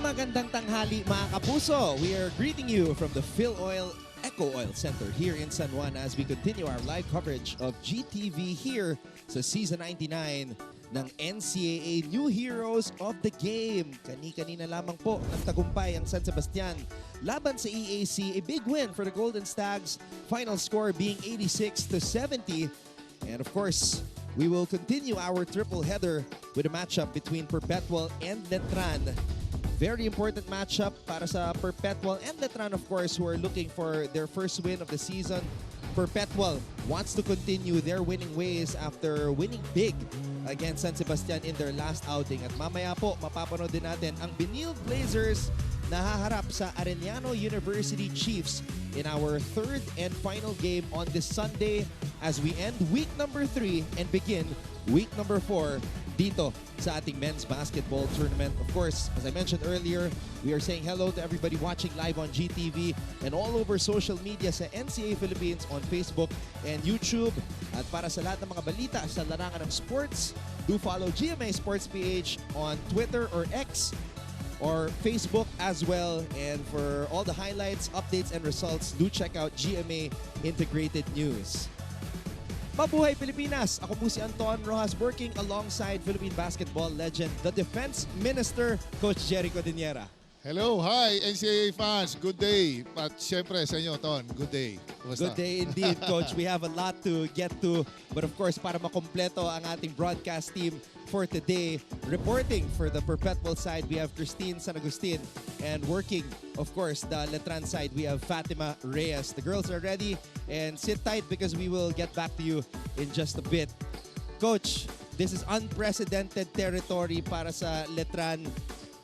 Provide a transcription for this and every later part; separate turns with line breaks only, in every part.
Magandang tanghali mga kapuso. We are greeting you from the Phil Oil Eco Oil Center here in San Juan as we continue our live coverage of GTV here sa Season 99 ng NCAA New Heroes of the Game. Kani-kanina lamang po nagtagumpay ang San Sebastian laban sa EAC. A big win for the Golden Stags. Final score being 86-70. And of course, we will continue our triple header with a matchup between Perpetual and Letran. Very important matchup para sa Perpetual and Letran, of course, who are looking for their first win of the season. Perpetual wants to continue their winning ways after winning big against San Sebastian in their last outing. At mamaya po, mapapanood din natin ang Benil Blazers na haharap sa Arellano University Chiefs in our third and final game on this Sunday as we end week number 3 and begin week number 4 dito sa ating men's basketball tournament. Of course, as I mentioned earlier, we are saying hello to everybody watching live on GTV and all over social media sa NCAA Philippines on Facebook and YouTube. At para sa lahat ng mga balita sa larangan ng sports, do follow GMA Sports PH on Twitter or X or Facebook as well. And for all the highlights, updates, and results, do check out GMA Integrated News. Mabuhay Pilipinas! Ako po si Anton Rojas working alongside Philippine basketball legend, the Defense Minister, Coach Jerry Codiniera.
Hello, hi NCAA fans. Good day. At syempre sa inyo, Ton, good day. Kumusta?
Good day indeed, Coach. We have a lot to get to. But of course, para makompleto ang ating broadcast team for today, reporting for the Perpetual side, we have Christine San Agustin. And working, of course, the Letran side, we have Fatima Reyes. The girls are ready and sit tight because we will get back to you in just a bit. Coach, this is unprecedented territory para sa Letran.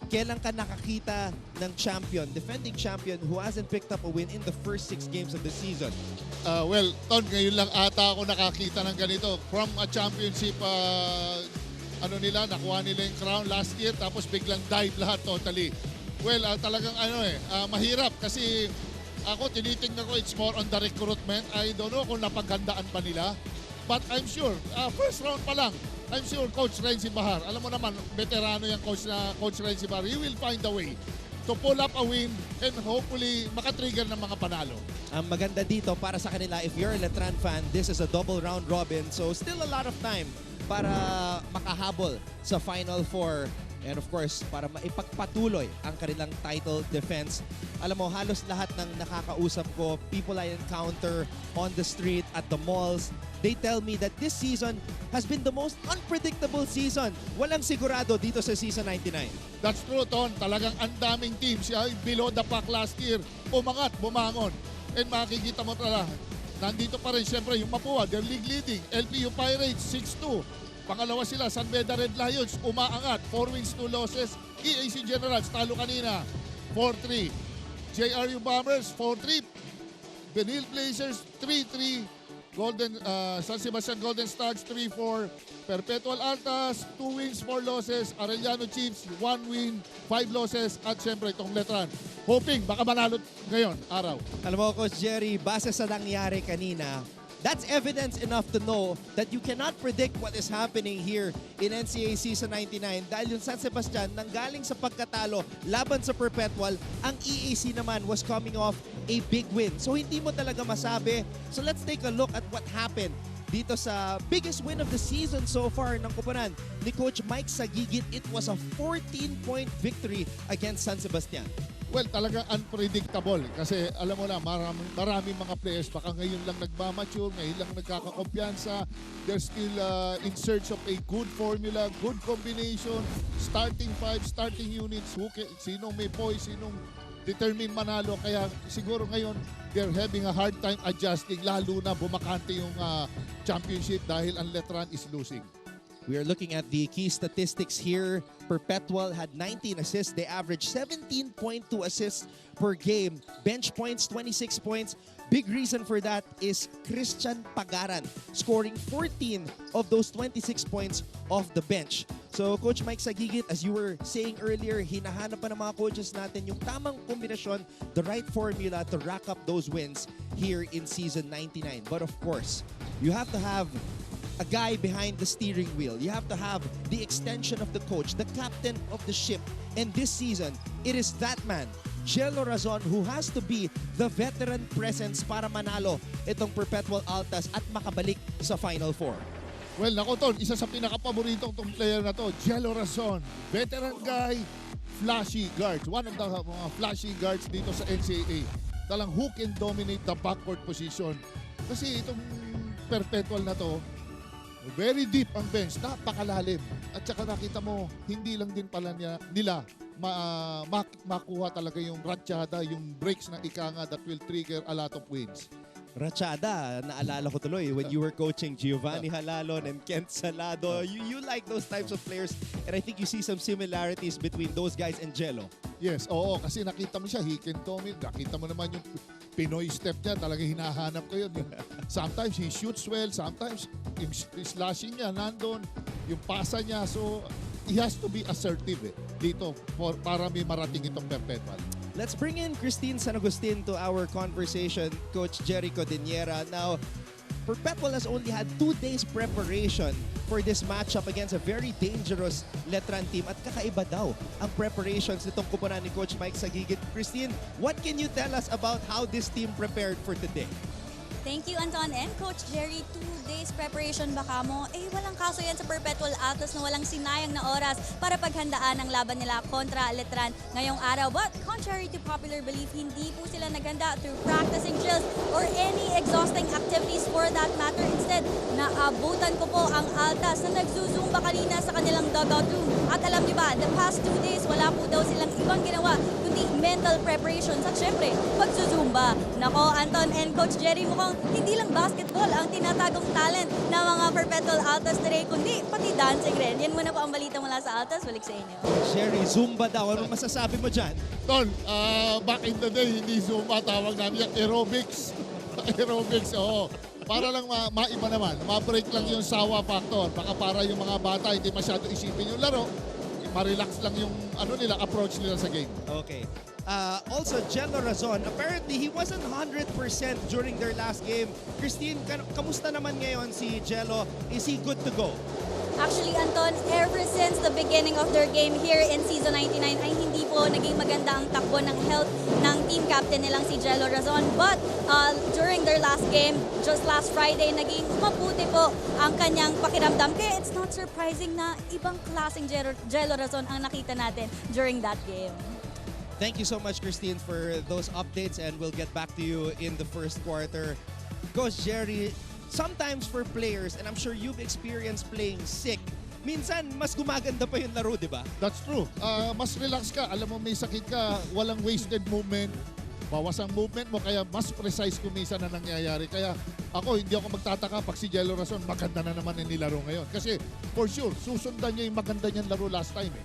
Kailan ka nakakita ng champion, defending champion who hasn't picked up a win in the first 6 games of the season?
Well, Ton, ngayon lang ata ako nakakita ng ganito. From a championship, nakuha nila yung crown last year tapos biglang dive lahat totally. Well, talagang mahirap kasi ako tinitingnan ko it's more on the recruitment. I don't know kung napaghandaan pa nila. But I'm sure, first round pa lang, I'm sure Coach Renzi Bahar, alam mo naman, veterano yung Coach Renzi Bahar, he will find a way to pull up a win and hopefully makatrigger ng mga panalo.
Ang maganda dito para sa kanila, if you're a Letran fan, this is a double round robin. So still a lot of time para makahabol sa Final Four. And of course, para maipagpatuloy ang kanilang title defense. Alam mo, halos lahat ng nakakausap ko, people I encounter on the street, at the malls, they tell me that this season has been the most unpredictable season. Walang sigurado dito sa Season 99.
That's true, Ton. Talagang ang daming teams below the pack last year. Umangat, bumangon. And makikita mo pala, nandito pa rin siyempre yung Mapua, they're league leading. LPU Pirates, 6-2. Pangalawa sila, San Beda Red Lions, umaangat. 4 wins, 2 losses. EAC Generals, talo kanina, 4-3. JRU Bombers, 4-3. Benil Blazers, 3-3. San Sebastian Golden Stars, 3-4. Perpetual Altas, 2 wins, 4 losses. Arellano Chiefs, 1 win, 5 losses. At syempre itong Letran. Hoping baka manalo ngayon, araw.
Alam mo, Coach Jerry, base sa nangyari kanina, that's evidence enough to know that you cannot predict what is happening here in NCAA Season 99 dahil yung San Sebastian nanggaling sa pagkatalo laban sa Perpetual, ang EAC naman was coming off a big win. So hindi mo talaga masabi. So let's take a look at what happened dito sa biggest win of the season so far ng kupunan ni Coach Mike Sagigit. It was a 14-point victory against San Sebastian.
Well, talagang unpredictable kasi alam mo na maraming mga players baka ngayon lang nagmamature, ngayon lang nagkakakumpiyansa. They're still in search of a good formula, good combination, starting 5, starting units, sinong may poise, sinong determined manalo. Kaya siguro ngayon they're having a hard time adjusting, lalo na bumakante yung championship dahil ang Letran is losing.
We are looking at the key statistics here. Perpetual had 19 assists. They averaged 17.2 assists per game. Bench points, 26 points. Big reason for that is Christian Pagaran scoring 14 of those 26 points off the bench. So Coach Mike Sagigit, as you were saying earlier, hinahanap pa ng mga coaches natin yung tamang kombinasyon, the right formula to rack up those wins here in Season 99. But of course, you have to have a guy behind the steering wheel. You have to have the extension of the coach, the captain of the ship. And this season, it is that man, Jello Razon, who has to be the veteran presence para manalo itong Perpetual Altas at makabalik sa Final Four.
Well, nako Ton, isa sa pinaka-paboritong tong player na to, Jello Razon. Veteran guy, flashy guards. One of the mga flashy guards dito sa NCAA. Talang who can dominate the backcourt position. Kasi itong Perpetual na to, very deep ang bench, napakalalim. At saka nakita mo, hindi lang din pala nila makuha talaga yung ratsyada, yung breaks na ikanga that will trigger a lot of wins.
Ratchada, naalala ko tuloy when you were coaching Giovanni Halalon and Kent Salado. You like those types of players, and I think you see some similarities between those guys and Jello.
Yes, oo, kasi nakita mo siya, he can dominate. Nakita mo naman yung Pinoy step niya, talaga hinahanap ko yun. Sometimes he shoots well, sometimes yung slashing niya nandun, yung pasa niya. So, he has to be assertive dito para may marating itong Perpetual.
Let's bring in Christine San Agustin to our conversation, Coach Jerry Codiniera. Now, Perpetual has only had 2 days preparation for this matchup against a very dangerous Letran team. At kakaiba daw ang preparations nitong kupunan ni Coach Mike Sagigit. Christine, what can you tell us about how this team prepared for today?
Thank you, Anton and Coach Jerry. 2 days preparation baka mo. Walang kaso yan sa Perpetual Altas na walang sinayang na oras para paghandaan ang laban nila kontra Letran ngayong araw. But contrary to popular belief, hindi po sila naghanda through practicing drills or any exhausting activities for that matter. Instead, naabutan ko po ang Altas na nagzuzumba kanina sa kanilang dugout room. At alam niyo ba, the past 2 days, wala po daw silang ibang ginawa kundi mental preparations at syempre, pagzuzumba. Nako, Anton and Coach Jerry, mukhang hindi lang basketball ang tinatagong talent ng mga Perpetual Altas today, kundi pati dancing rin. Yan muna po ang balita mula sa Altas. Balik sa inyo.
Jerry, Zumba daw. Ano masasabi mo dyan?
Ton, back in the day, hindi Zumba, tawag namin yan, aerobics. Aerobics, oo. Para lang maiba naman, ma-break lang yung sawa factor. Baka para yung mga bata, hindi masyado isipin yung laro. Ma-relax lang yung approach nila sa game.
Okay. Also, Jello Razon, apparently he wasn't 100% during their last game. Christine, kamusta naman ngayon si Jello? Is he good to go?
Actually, Anton, ever since the beginning of their game here in Season 99 ay hindi po naging maganda ang takbo ng health ng team captain nilang si Jello Razon. But during their last game, just last Friday, naging mabuti po ang kanyang pakiramdam. Kaya it's not surprising na ibang klaseng Jello Razon ang nakita natin during that game.
Thank you so much, Christine, for those updates, and we'll get back to you in the first quarter. Coach Jerry, sometimes for players, and I'm sure you've experienced playing sick, minsan mas gumaganda pa yung laro, di ba?
That's true. Mas relax ka. Alam mo, may sakit ka, walang wasted movement. Bawas ang movement mo, kaya mas precise kumisa na nangyayari. Kaya ako, hindi ako magtataka pag si Jello Razon, maganda na naman yung nilaro ngayon. Kasi for sure, susundan niya yung maganda niyang laro last time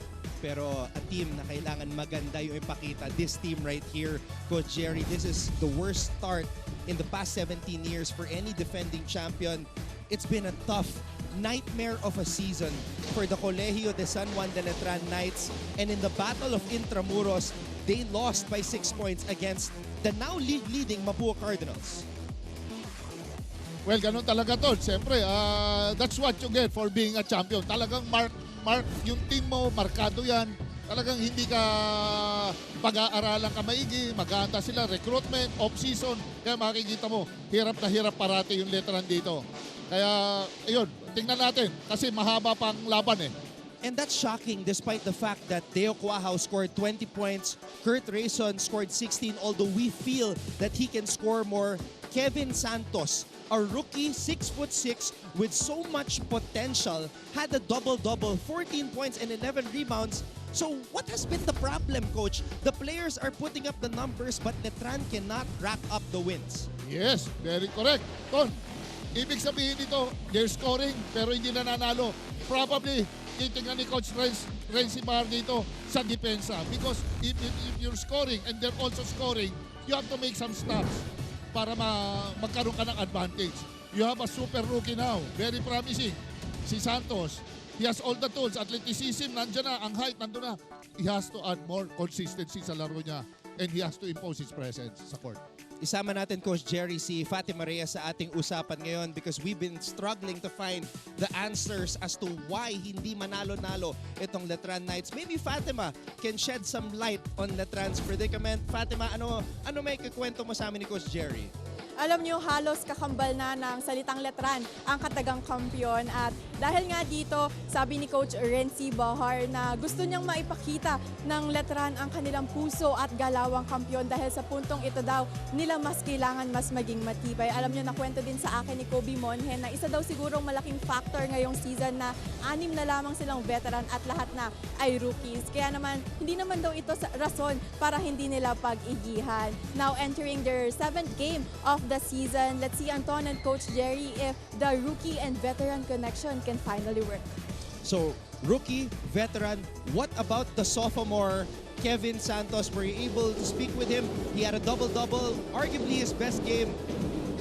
Pero a team na kailangan maganda yung ipakita. This team right here, Coach Jerry, this is the worst start in the past 17 years for any defending champion. It's been a tough nightmare of a season for the Colegio de San Juan de Letran Knights. And in the Battle of Intramuros, they lost by 6 points against the now league-leading Mapua Cardinals.
Well, ganun talaga to. Siyempre, that's what you get for being a champion. Talagang mark yung team mo, markado yan. Talagang hindi ka pag-aaralan ka maigi, mag-aanta sila, recruitment, off-season. Kaya makikita mo, hirap na hirap parati yung Letran dito. Kaya, ayun, tingnan natin. Kasi mahaba pang laban
And that's shocking despite the fact that Deo Cuajao scored 20 points, Kurt Rayson scored 16, although we feel that he can score more. Kevin Santos, a rookie, 6'6", with so much potential, had a double-double, 14 points and 11 rebounds. So what has been the problem, Coach? The players are putting up the numbers, but Letran cannot rack up the wins.
Yes, very correct. Ton, ibig sabihin dito, they're scoring pero hindi na nanalo. Probably, titingnan ni Coach Renzi Mar dito sa depensa. Because if you're scoring and they're also scoring, you have to make some stops para magkaroon ka ng advantage. You have a super rookie now. Very promising. Si Santos, he has all the tools. Athleticism, nandiyan na. Ang height, nandun na. He has to add more consistency sa laro niya. And he has to impose his presence sa court.
isama natin, Coach Jerry, si Fatima Reyes sa ating usapan ngayon because we've been struggling to find the answers as to why hindi manalo-nalo itong Letran Knights. Maybe Fatima can shed some light on Letran's predicament. Fatima, ano may kikwento mo sa amin ni Coach Jerry?
Alam niyo, halos kakambal na ng salitang Letran ang katagang kampiyon. At dahil nga dito, sabi ni Coach Renzi Bahar na gusto niyang maipakita ng Letran ang kanilang puso at galawang kampiyon dahil sa puntong ito daw nila mas kailangan mas maging matibay. Alam niyo, nakwento din sa akin ni Kobe Monhe na isa daw sigurong malaking factor ngayong season na 6 na lamang silang veteran at lahat na ay rookies. Kaya naman, hindi naman daw ito rason para hindi nila pag-igihan. Now entering their 7th game of the season, let's see, Anton and Coach Jerry, if the rookie and veteran connection can finally work.
So, rookie, veteran, what about the sophomore, Kevin Santos? Were you able to speak with him? He had a double-double, arguably his best game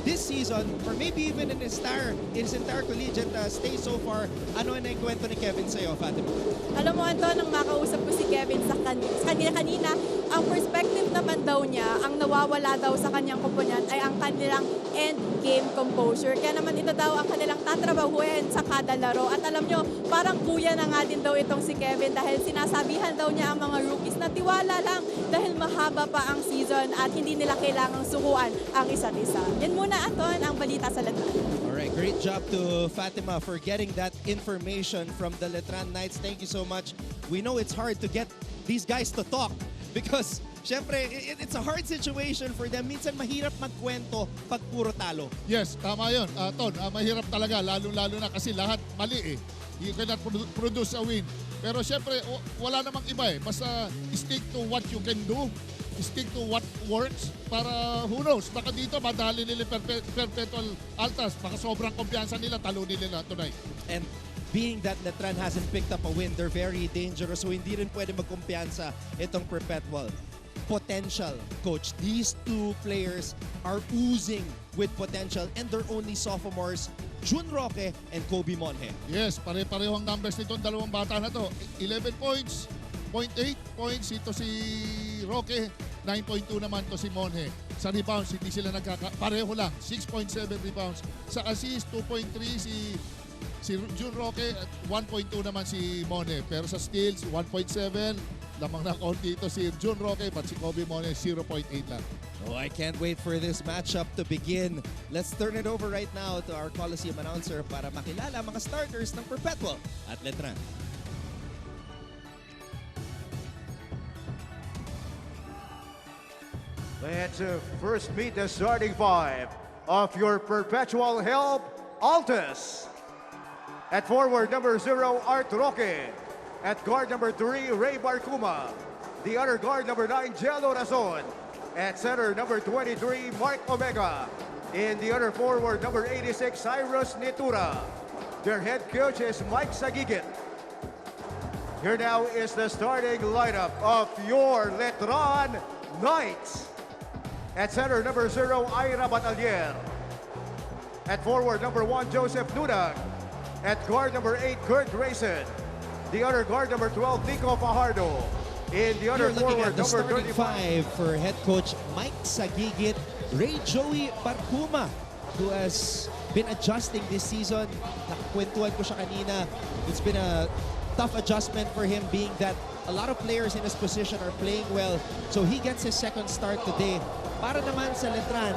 this season, or maybe even in his entire collegiate stay so far. Ano ang naikwento ni Kevin sa'yo, Fatima?
Alam mo, Anton, nang makausap ko si Kevin sa kanina, ang perspective naman daw niya, ang nawawala daw sa kanyang komponent ay ang kanilang end game composure. Kaya naman ito daw ang kanilang tatrabahuin sa kada laro. At alam nyo, parang kuya na nga din daw itong si Kevin dahil sinasabihan daw niya ang mga rookies na tiwala lang dahil mahaba pa ang season at hindi nila kailangang sukuan ang isa't isa. Yan muna, Anton, ang balita sa Letran.
Alright, great job to Fatima for getting that information from the Letran Knights. Thank you so much. We know it's hard to get these guys to talk because syempre, it's a hard situation for them. Minsan mahirap magkwento pag puro talo.
Yes, tama yun. Ton, mahirap talaga, lalo-lalo na kasi lahat mali eh. You cannot produce a win. Pero syempre, wala namang iba eh. Basta stick to what you can do. Stick to what works para who knows, baka dito madali nila Perpetual Altas, baka sobrang kumpiyansa nila, talunin nila tonight.
And being that Letran hasn't picked up a win, they're very dangerous. So hindi rin pwede magkumpiyansa itong Perpetual. Potential, Coach. These two players are oozing with potential and they're only sophomores, Jun Roque and Kobe Monhe.
Yes, pare-pareho ang numbers nitong dalawang bata na to. 11 points, 0.8 points ito si Roque, 9.2 naman to si Monhe. Sa rebounds, hindi sila pareho lang, 6.7 rebounds. Sa assist, 2.3 si Jun Roque at 1.2 naman si Monhe. Pero sa steals, 1.7. Lamang na konti ito si Jun Roque, but si Kobe Monhe, 0.8 lang.
Oh, I can't wait for this matchup to begin. Let's turn it over right now to our Coliseum announcer para makilala mga starters ng Perpetual at Letran.
Let's first meet the starting five of your Perpetual Help Altus. At forward, number 0, Art Roque. At guard, number 3, Ray Barcuma. The other guard, number 9, Jello Razon. At center, number 23, Mark Omega. In the other forward, number 86, Cyrus Nitura. Their head coach is Mike Sagigit. Here now is the starting lineup of your Letran Knights. At center, number 0, Ira Batalier. At forward, number 1, Joseph Nudag. At guard, number 8, Kurt Grayson. The other guard, number 12, Nico Fajardo. In the other
You're looking
forward,
at the
number
starting
35.
five for head coach Mike Sagigit, Ray Joey Barcuma, who has been adjusting this season. Nakakwentuhan ko siya kanina. It's been a tough adjustment for him being that a lot of players in his position are playing well. So he gets his second start today. Para naman sa Letran,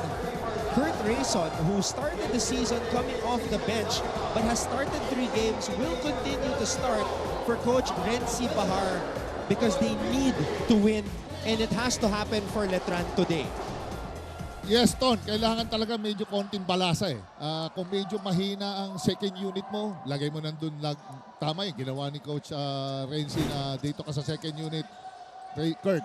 Kurt Grayson, who started the season coming off the bench but has started 3 games, will continue to start for Coach Renzi Bahar because they need to win and it has to happen for Letran today.
Yes, Ton, kailangan talaga medyo konting balasa eh. Kung medyo mahina ang second unit mo, lagay mo nandun. Tama yung ginawa ni Coach Renzi na dito ka sa second unit. Kurt,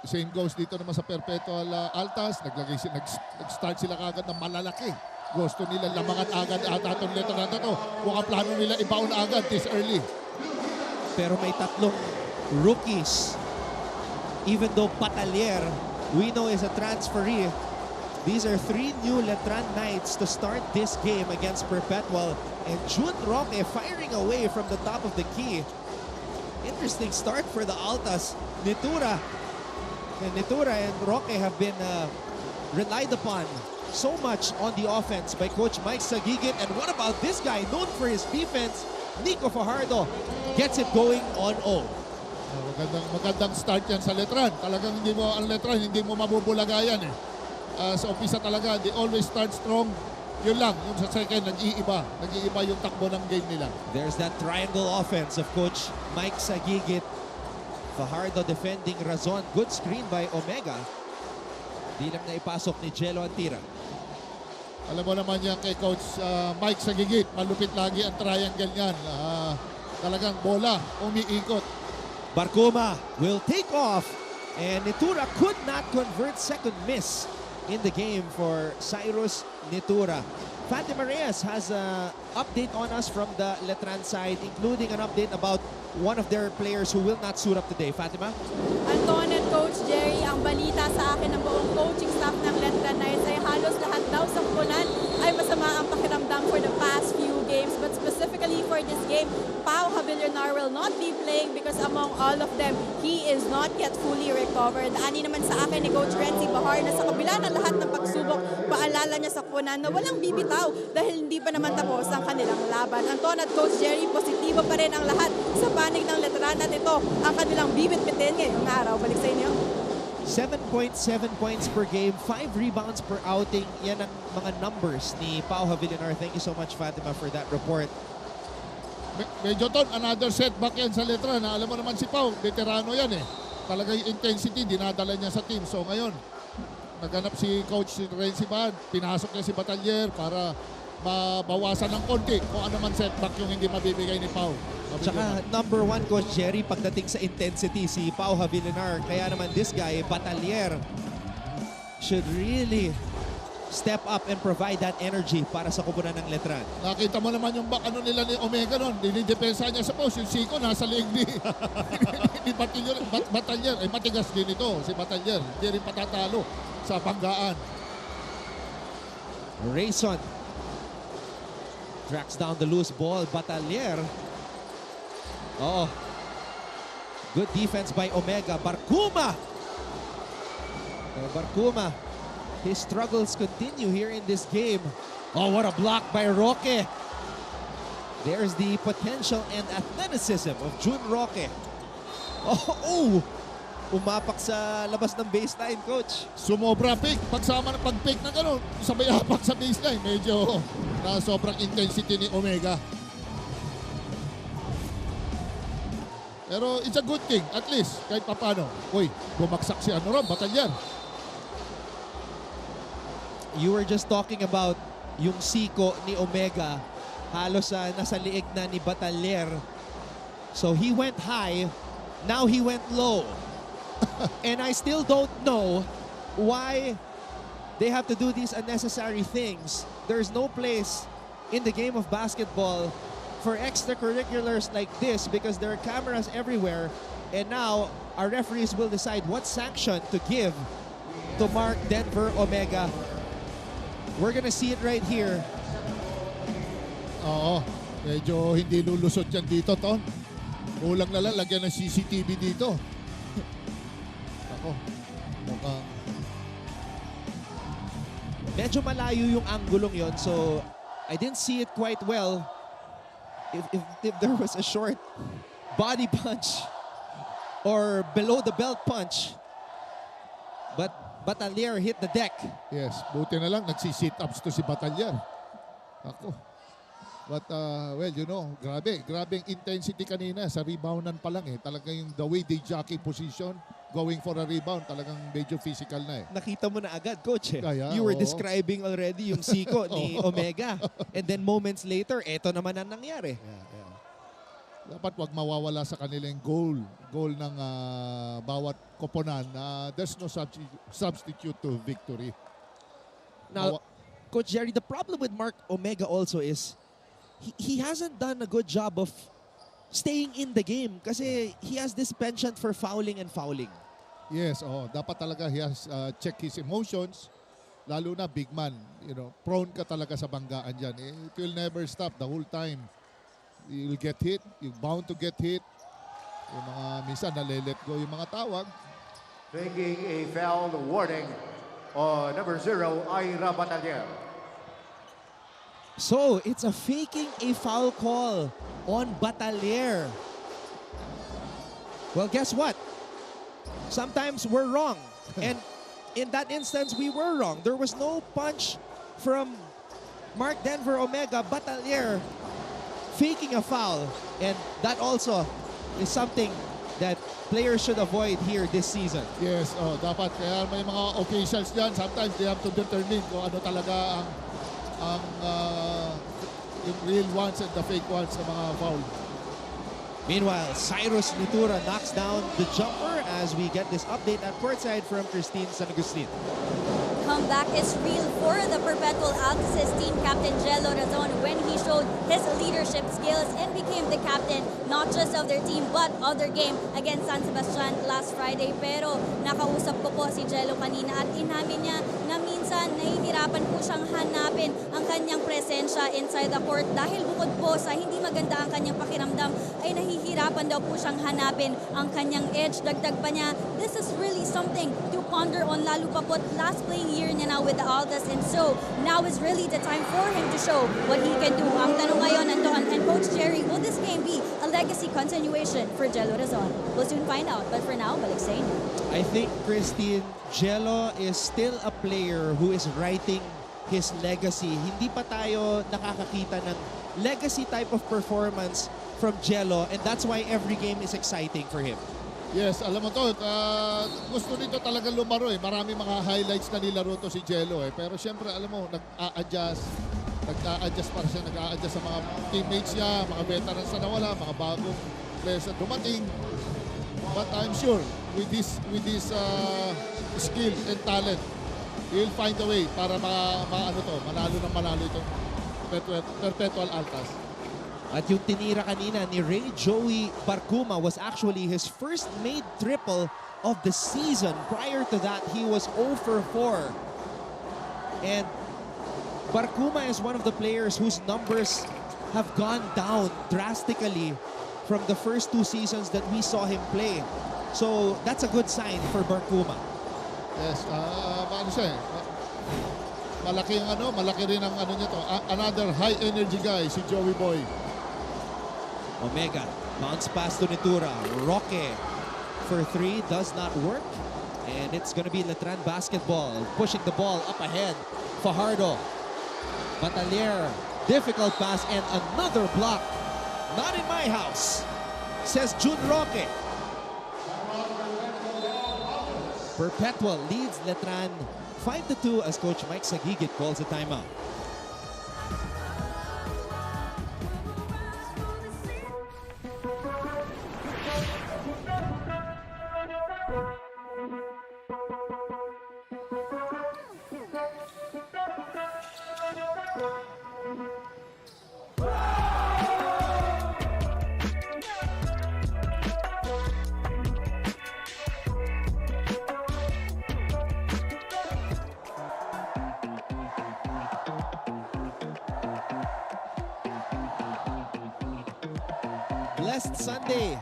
same goes dito naman sa Perpetual Altas. Nag-start sila kagad ng malalaki. Gusto nila lamangan agad ata itong Letran na to. Kung ang plano nila ibaon agad this early.
Pero may tatlong rookies. Even though Patalier, we know is a transferee, these are 3 new Letran Knights to start this game against Perpetual. And Jun Roque firing away from the top of the key. Interesting start for the Altas. Nitura and Roque have been relied upon so much on the offense by Coach Mike Sagigit. And what about this guy, known for his defense, Nico Fajardo, gets it going on 0.
Magandang start yan sa Letran. Talagang hindi mo ang Letran, hindi mo mabubulagayan eh. Sa umpisa talaga, they always start strong. Yun lang, yung sa second, nag-iiba. Nag-iiba yung takbo ng game nila.
There's that triangle offense of Coach Mike Sagigit. Fajardo defending Razon. Good screen by Omega. Di lang na ipasok ni Jello Antira.
Alam mo naman yan kay Coach Mike Sagigit. Malupit lagi ang triangle niyan. Talagang bola, umiikot.
Barcuma will take off. And Nitura could not convert. Second miss in the game for Cyrus Nitura. Fatima Reyes has an update on us from the Letran side, including an update about one of their players who will not suit up today. Fatima?
Anton and Coach Jerry, ang balita sa akin ng buong coaching staff ng Letran Knights ay halos lahat daw sa punan ay masama ang pakiramdam for the past few games. But specifically for this game, Pau Javillonar will not be playing because among all of them, he is not yet fully recovered. Ani naman sa akin ni Coach Renzi Bahar na sa kabila ng lahat ng pagsubok, paalala niya sa punan na walang bibitaw dahil hindi pa naman tapos ang kanilang laban. Anton at Coach Jerry, positibo pa rin ang lahat sa panig ng Letran at ito ang kanilang bibit-bitin ngayong araw. Balik sa inyo.
7.7 points per game, 5 rebounds per outing. Yan ang mga numbers ni Pau Javillonar. Thank you so much, Fatima, for that report.
Medyo ton, another setback yan sa Letran. Alam mo naman si Pau, veterano yan eh. Talaga yung intensity, dinadala niya sa team. So ngayon, naghanap si Coach Renzi Bahar, pinasok niya si Batalyer para mabawasan ng konti kung ano man setback yung hindi mabibigay ni Pau.
Tsaka number 1, Coach Jerry, pagdating sa intensity, si Pau Javillonar. Kaya naman this guy, Batalyer, should really step up and provide that energy para sa kupunan ng Letran.
Nakita mo naman yung ano nila ni Omega noon. Dinidepensa niya sa post. Yung Siko nasa leeg ni Batalyer. Ay matigas din ito si Batalyer. Hindi rin patatalo sa banggaan.
Rayson tracks down the loose ball. Batalyer. Oh, good defense by Omega. Barcuma. Barcuma. His struggles continue here in this game. Oh, what a block by Roque. There's the potential and athleticism of Jun Roque. Oh, umapak sa labas ng baseline, Coach.
Sumobra pick. Pagsama ng pag-pick ng gano'n, sabay apak sa baseline. Medyo na sobrang intensity ni Omega. Pero it's a good thing, at least, kahit papano. Uy, bumagsak si Batalyer.
You were just talking about yung siko ni Omega. Halos nasa liig na ni Batalyer. So he went high, now he went low. And I still don't know why they have to do these unnecessary things. There's no place in the game of basketball for extracurriculars like this because there are cameras everywhere. And now our referees will decide what sanction to give to Mark Denver Omega. We're gonna see it right here.
Oo, medyo hindi lulusot yan dito, Ton. Kulang na lang, lagyan ng CCTV dito. Ako, mukhang...
Medyo malayo yung anggulong yon, so I didn't see it quite well. If there was a short body punch or below the belt punch, but Batalyer hit the deck.
Yes, buti na lang nagsi-sit-ups to si Batalyer. Ako. But, well, you know, grabe ang intensity kanina sa reboundan pa lang eh. Talagang yung the way they jockey position, going for a rebound, talagang medyo physical na eh.
Nakita mo na agad, Coach.
Kaya,
You were
oo.
describing already yung siko ni Omega. And then moments later, eto naman ang nangyari.
Yeah. Dapat wag mawawala sa kanilang goal ng bawat koponan. There's no substitute to victory.
Now, Coach Jerry, the problem with Mark Omega also is he hasn't done a good job of staying in the game kasi he has this penchant for fouling and fouling.
Yes, dapat talaga he has check his emotions. Lalo na big man, you know, prone ka talaga sa banggaan dyan. It will never stop the whole time. You'll get hit, you're bound to get hit. Yung mga minsan nale-let go yung mga tawag.
Taking a foul warning number 0, Ira Batalier.
So, it's a faking a foul call on Batalier. Well, guess what? Sometimes we're wrong. And in that instance, we were wrong. There was no punch from Mark Denver Omega. Batalier faking a foul. And that also is something that players should avoid here this season.
Yes, dapat. Kaya may mga officials dyan, sometimes they have to determine kung ano talaga ang yung real ones and the fake ones ng mga foul.
Meanwhile, Cyrus Nitura knocks down the jumper as we get this update at courtside from Christine San Agustin.
Comeback is real for the Perpetual Altos team captain Jello Razon when he showed his leadership skills and became the captain not just of their team but of their game against San Sebastian last Friday. Pero nakausap ko po si Jello kanina at inamin niya na minsan nahihirapan po siyang hanapin ang kanyang presensya inside the court dahil bukod po sa hindi maganda ang kanyang pakiramdam ay nahihirapan daw po siyang hanapin ang kanyang edge. Dagdag pa niya, this is really something to ponder on lalo pa po last playing year niya now with the Altas, and so now is really the time for him to show what he can do. Ang tanong ngayon, Anton and Coach Jerry, will this game be a legacy continuation for Jello Razon? We'll soon find out, but for now, balik sa inyo.
I think, Christine, Jello is still a player who is writing his legacy. Hindi pa tayo nakakakita ng legacy type of performance from Jello, and that's why every game is exciting for him.
Yes, alam mo to, gusto nito talaga lumaro eh. Marami mga highlights na nilaro to si Jello eh. Pero siyempre, alam mo, nag-a-adjust para siya, nag-a-adjust sa mga teammates niya, mga veterans na nawala, mga bagong players na dumating. But I'm sure, with this skill and talent, he'll find a way para manalo itong Perpetual Altas.
At yung tinira kanina ni Ray Joey Barcuma was actually his first made triple of the season. Prior to that, he was 0 for 4. And Barcuma is one of the players whose numbers have gone down drastically from the first 2 seasons that we saw him play. So that's a good sign for Barcuma.
Yes, ano siya eh. Malaki rin ang niya to. Another high energy guy, si Joey Boy.
Omega, bounce pass to Nitura. Roque for 3 does not work. And it's going to be Letran basketball. Pushing the ball up ahead. Fajardo. Batalier. Difficult pass and another block. Not in my house, says Jun Roque. Perpetual leads Letran 5-2 as Coach Mike Sagigit calls a timeout. Blessed Sunday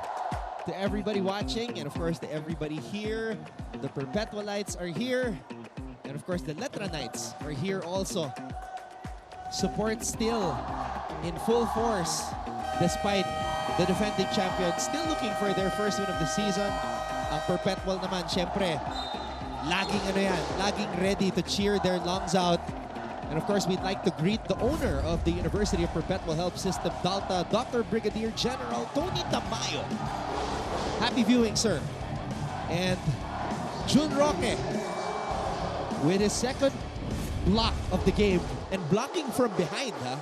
to everybody watching and of course to everybody here. The Perpetualites are here and of course the Letranites are here also. Support still in full force despite the defending champions still looking for their first win of the season. Ang Perpetual naman, syempre, laging ready to cheer their lungs out. And of course, we'd like to greet the owner of the University of Perpetual Health System, DALTA, Dr. Brigadier General Tony Tamayo. Happy viewing, sir. And Jun Roque with his second block of the game and blocking from behind, ha?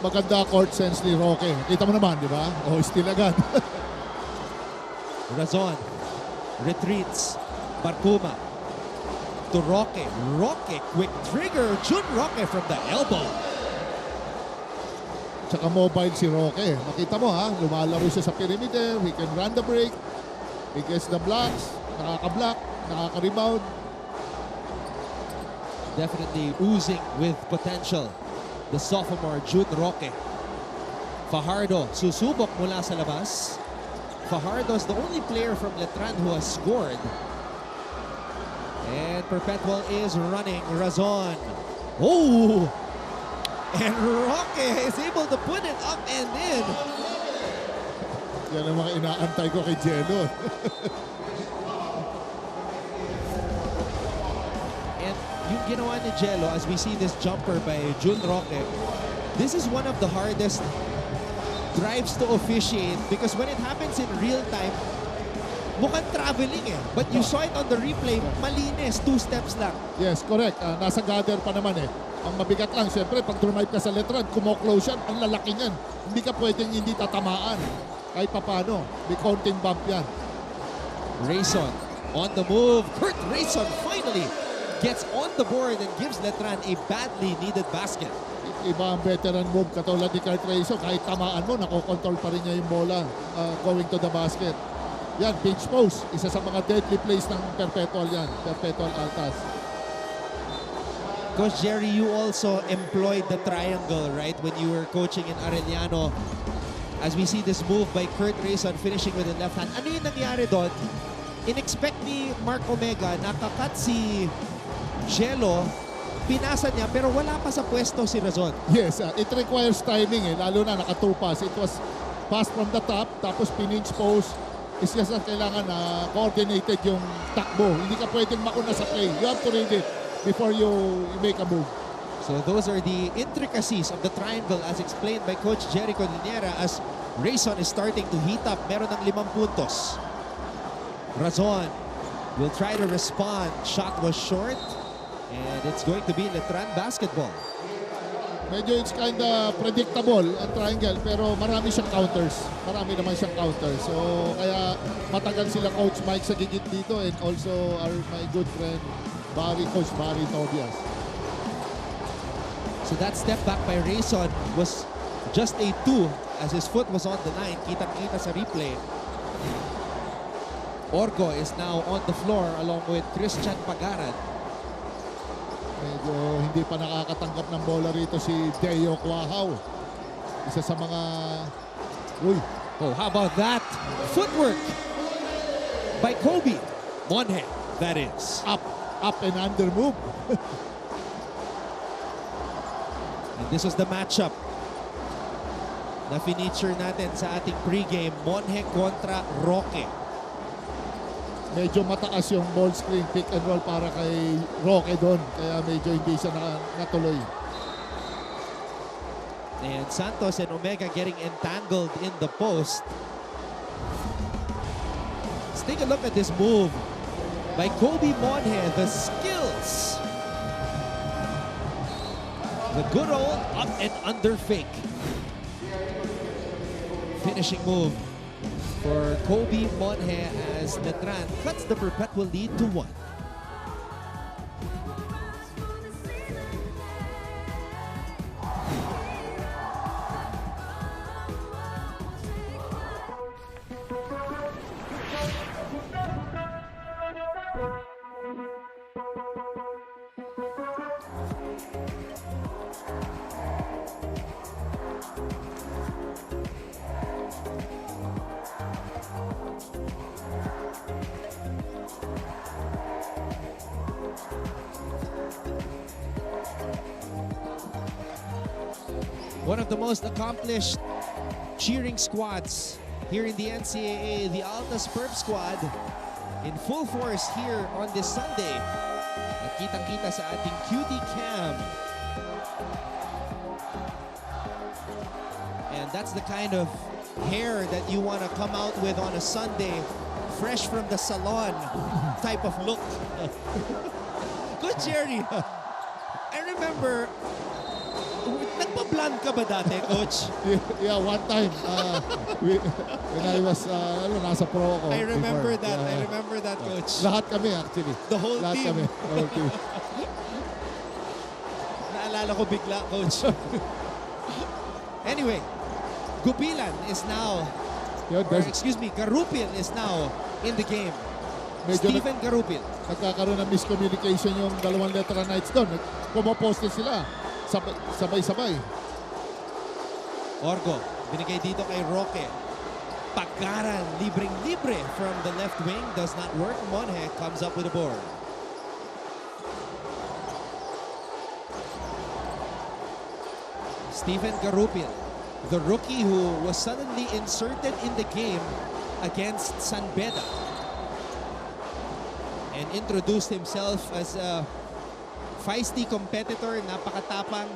Maganda court sense ni Roque. Kita mo naman, di ba? Steal agad.
Razon retreats. Barcuma to Roque. Roque, quick trigger. Jun Roque from the elbow.
Tsaka mobile si Roque. Makita mo ha, lumalaro siya sa perimeter. He can run the break. He gets the blocks. Nakaka-block. Nakaka-rebound.
Definitely oozing with potential. The sophomore, Jun Roque. Fajardo, susubok mula sa labas. Fajardo is the only player from Letran who has scored. And Perpetual is running. Razon. Oh! And Roque is able to put it up and in.
Yan ang mga inaantay ko kay Jello.
And yung ginawa ni Jello, as we see this jumper by Jun Roque, this is one of the hardest drives to officiate because when it happens in real time, mukhang traveling eh. But you saw it on the replay, malinis, 2 steps lang.
Yes, correct. Nasa gather pa naman eh. Ang mabigat lang, siyempre, pag drive ka sa Letran, kumo-close yan, ang lalaki niyan. Hindi ka pwedeng hindi tatamaan. Kahit papano, may konting bump yan.
Rayson on the move. Kurt Rayson finally gets on the board and gives Letran a badly needed basket.
Iba ang veteran move katulad ni Kurt Rayson. Kahit tamaan mo, nakokontrol pa rin niya yung bola going to the basket. Yan, pinch post. Isa sa mga deadly plays ng Perpetual yan. Perpetual Altas.
Coach Jerry, you also employed the triangle, right, when you were coaching in Arellano. As we see this move by Kurt Rayson finishing with the left hand. Ano yung nangyari doon? In-expect ni Mark Omega, nakakat si Jello, pinasa niya, pero wala pa sa pwesto si Razon.
Yes, it requires timing eh. Lalo na naka-2 pass. It was pass from the top, tapos pinch post. It's just that kailangan na coordinated yung takbo. Hindi ka pwedeng mauna sa play. You have to read it before you make a move.
So those are the intricacies of the triangle as explained by Coach Jerry Cordillera as Rayson is starting to heat up. Meron ng 5 puntos. Razon will try to respond. Shot was short. And it's going to be Letran basketball.
Medyo it's kind of predictable ang triangle pero marami siyang counters. Marami naman siyang counters. So kaya matagal sila Coach Mike sa gigit dito and also my good friend Coach Barry Tobias.
So that step back by Rayson was just a 2 as his foot was on the line. Kitang-kita sa replay. Orgo is now on the floor along with Christian Pagaran.
Medyo hindi pa nakakatanggap ng bola rito si Deo Quahaw. Isa sa mga... Uy,
Oh, how about that? Footwork by Kobe Monhe, that is.
up and under move.
And this was the matchup na feature natin sa ating pregame. Monhe kontra Roque.
Medyo mataas yung ball screen pick and roll para kay Roque doon. Kaya medyo hindi siya natuloy.
And Santos and Omega getting entangled in the post. Let's take a look at this move by Kobe Monhe. The skills. The good old up and under fake. Finishing move for Kobe Monhe as Letran cuts the Perpetual lead to 1. One of the most accomplished cheering squads here in the NCAA, the Altas Perp Squad, in full force here on this Sunday. At kitang-kita sa ating QT cam. And that's the kind of hair that you want to come out with on a Sunday, fresh from the salon type of look. Good, Jerry. I remember, nagpa-blonde ka ba dati, Coach?
Yeah, one time when I was nasa pro ako.
I remember
before.
that.
Yeah.
I remember that, Coach.
Lahat kami actually.
The whole
Lahat
team.
kami. The whole team.
Naalala ko bigla, Coach. Anyway, Gupilan is now,
Yun,
or excuse me, Garupil is now in the game.
medyo
Stephen Garupil.
nagkakaroon ng miscommunication yung dalawang Letran Knights doon. Pumaposte sila. Sabay-sabay.
Orgo, binigay dito kay Roque. Pagaran, libreng-libre from the left wing. Does not work. Monje comes up with a board. Stephen Garupin, the rookie who was suddenly inserted in the game against San Beda and introduced himself as a feisty competitor, napakatapang.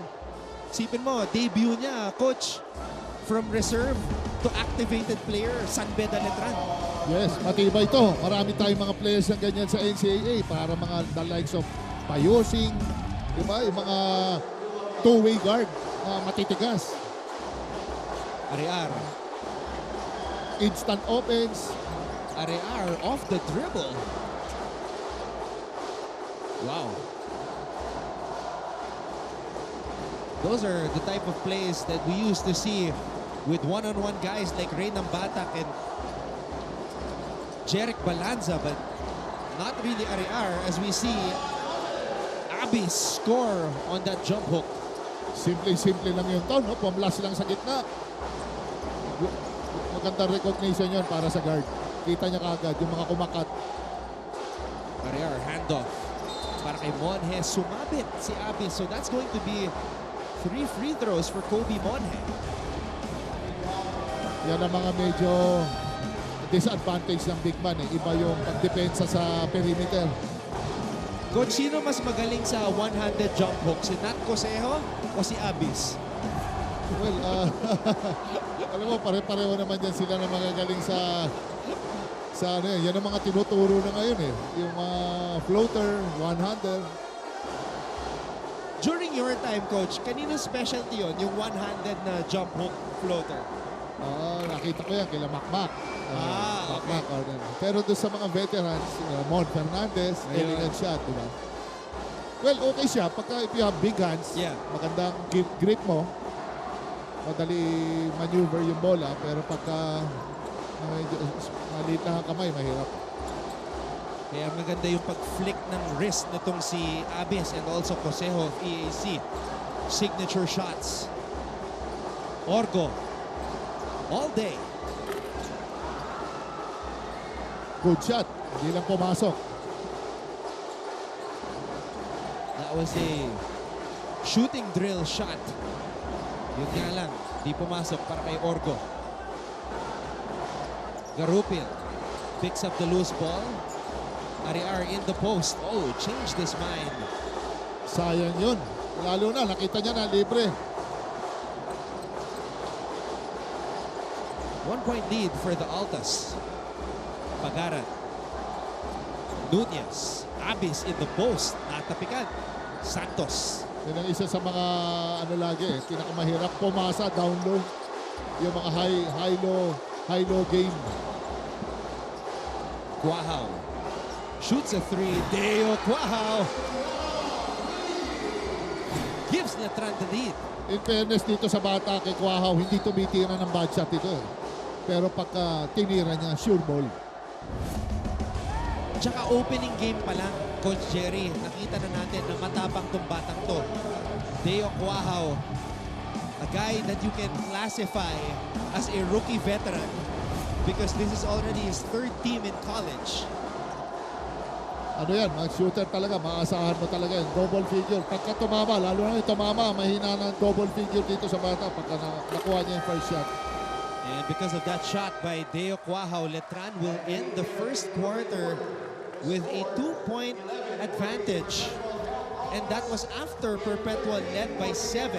Sipin mo, debut niya, coach, from reserve to activated player, San Beda Letran.
Yes, matibay ito. Marami tayong mga players ng ganyan sa NCAA para mga the likes of Payosing, di ba? Yung mga two-way guard na matitigas.
Arear.
Instant offense.
Arear off the dribble. Wow. Those are the type of plays that we used to see with one-on-one guys like Reynam Batak and Jeric Balanza, but not really Arear as we see Abis score on that jump hook.
Simple lang yung to, no? Pumlas lang sa gitna. Magandang recognition yon para sa guard. Kita niya kaagad yung mga kumakat.
Arear handoff para kay Monje. Sumabit si Abis. So that's going to be 3 free throws for Kobe Monje.
Yan ang mga medyo disadvantage ng big man. Iba yung pagdepensa sa perimeter.
Coach, sino mas magaling sa one-handed jump hook? Si Nat Cosejo o si Abis?
Well, alam mo, pare-pareho naman yan sila na magagaling sa ano yan. Yan ang mga tinuturo na ngayon eh. Yung floater, one-hander.
During your time, Coach, kanino specialty yon yung one-handed na jump hook floater?
Nakita ko yan kila Macmac.
Okay.
Pero doon sa mga veterans, Mon Fernandez,
Ayun.
elegant shot, di ba? Well, okay siya. Pagka if you have big hands,
Yeah.
magandang grip mo, madali maneuver yung bola. Pero pagka medyo maliit lang ang kamay, mahirap.
Kaya maganda yung pag-flick ng wrist nitong si Abis and also Cosejo of EAC. Signature shots. Orgo. All day.
Good shot. Hindi lang pumasok.
That was a shooting drill shot. Yun nga lang, di pumasok para kay Orgo. Garupin picks up the loose ball. Arear in the post. Oh, changed his mind.
Sayang yun. Lalo na, nakita niya na libre.
1-point lead for the Altas. Pagaran. Nunez. Abis in the post. Natapikan. Santos.
Yan ang isa sa mga ano lagi, pinakamahirap pumasa down low. Yung mga high-low game.
Cuajao. Shoots a 3. Deo Cuajao. Gives Letran the lead.
In fairness dito sa bata kay Cuajao, hindi tumitira ng bad shot ito. Pero pagka tinira niya, sure ball.
Tsaka opening game pa lang, Coach Jerry, nakita na natin na matapang tong batang to. Deo Cuajao, a guy that you can classify as a rookie veteran because this is already his 3rd team in college.
Ano yan, mga shooter talaga, maasahan mo talaga yan. Double figure. Pagka tumama, lalo na yung tumama, mahina ng double figure dito sa bata pagka nakuha niya yung first shot.
And because of that shot by Deo Cuajao, Letran will end the first quarter with a 2-point advantage. And that was after Perpetua led by 7.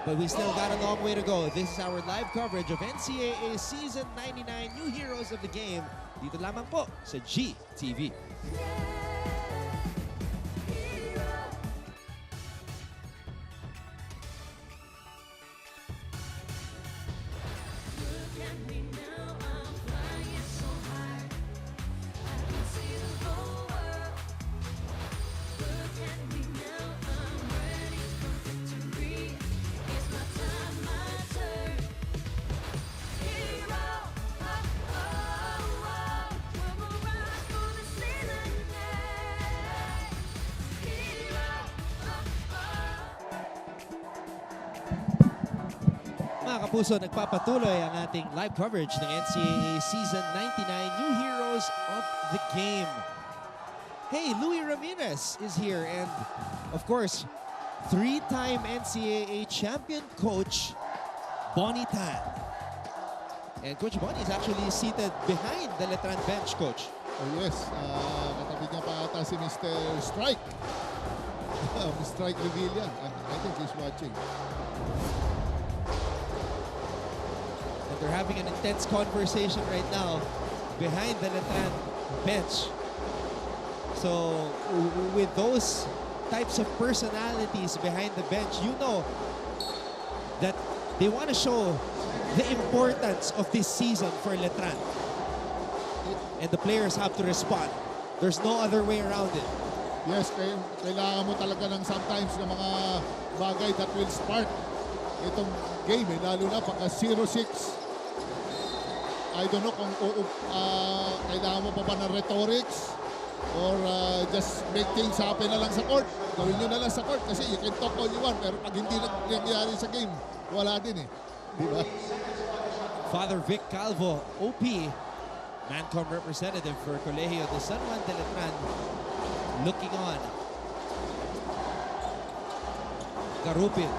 But we still got a long way to go. This is our live coverage of NCAA Season 99 New Heroes of the Game. Dito lamang po sa GTV. kapuso, nagpapatuloy ang ating live coverage ng NCAA Season 99 New Heroes of the Game. Hey, Louis Ramirez is here, and of course, three-time NCAA champion coach Bonnie Tan. And Coach Bonnie is actually seated behind the Letran bench, Coach.
Oh yes, katabi niya pa ata si Mr. Strike. Mr. Strike Revilla. I think he's watching.
And they're having an intense conversation right now behind the Letran bench. So with those types of personalities behind the bench, you know that they want to show the importance of this season for Letran. And the players have to respond. There's no other way around it.
Yes, kailangan mo talaga ng sometimes ng mga bagay that will spark itong game, lalo na pagka 0-6. I don't know kung kailangan mo pa ba ng rhetorics or just make things happen na lang sa court. Gawin nyo na lang sa court kasi you can talk all you want, pero pag hindi nangyayari sa game, wala din eh. Di ba?
Father Vic Calvo, OP, Mancom representative for Colegio de San Juan de Letran, looking on. Garupin.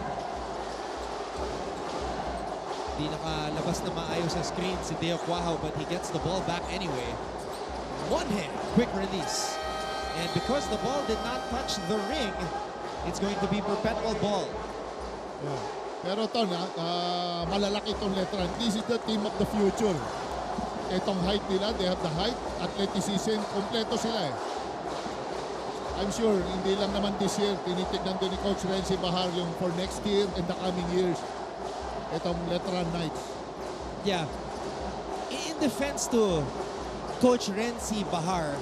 Di nakalabas na maayos sa screen si Deo Cuajo, but he gets the ball back anyway. One hand, quick release. And because the ball did not touch the ring, it's going to be perpetual ball.
Yeah. Pero Ton, malalaki itong Letran. This is the team of the future. Itong height nila, they have the height, athleticism, kompleto sila eh. I'm sure, hindi lang naman this year, tinitignan din ni Coach Renzi Bahar yung for next year and the coming years. Itong Letran Knights.
Yeah. In defense to Coach Renzi Bahar,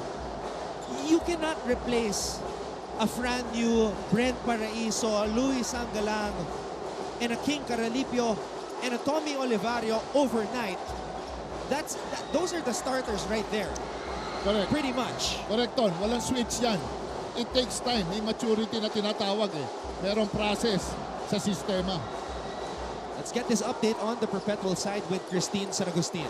you cannot replace a Fran Yu, Brent Paraiso, Luis Angalang, and a King Caralipio, and a Tommy Olivario overnight. Those are the starters right there.
Correct.
Pretty much.
Correct, Ton. Walang switch yan. It takes time. May maturity na tinatawag eh. Merong process sa sistema.
Let's get this update on the Perpetual side with Christine San Agustin.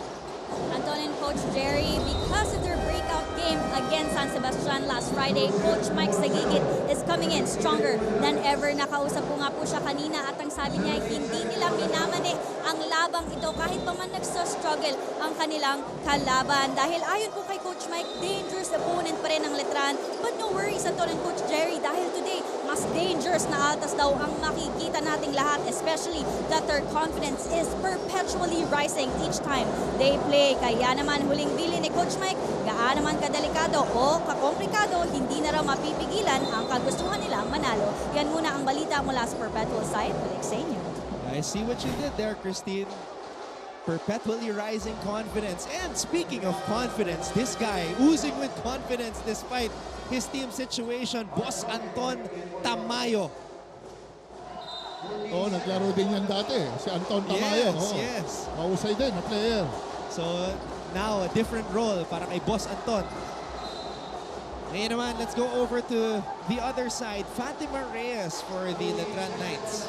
Anton and Coach Jerry, because of their breakout game against San Sebastian last Friday, Coach Mike Sagigit is coming in stronger than ever. Nakausap ko nga po siya kanina at ang sabi niya, hindi nila minamani ang labang ito kahit pa man nagso-struggle ang kanilang kalaban. Dahil ayon po kay Coach Mike, dangerous opponent pa rin ang Letran. But no worries, Anton and Coach Jerry, dahil today, mas dangerous na altas daw ang makikita nating lahat, especially that their confidence is perpetually rising each time they play. Kaya naman huling bili ni Coach Mike, gaan naman kadelikado o kakomplikado, hindi na raw mapipigilan ang kagustuhan nilang manalo. Yan muna ang balita mula sa Perpetual side. Balik sa inyo.
I see what you did there, Christine. Perpetually rising confidence. And speaking of confidence, this guy oozing with confidence despite his team situation, Boss Anton Tamayo.
Oo, naglaro din yan dati. Si Anton Tamayo.
Yes, yes.
Mahusay din na player.
So now a different role para kay Boss Anton. Ngayon naman, let's go over to the other side. Fatima Reyes for the Letran Knights.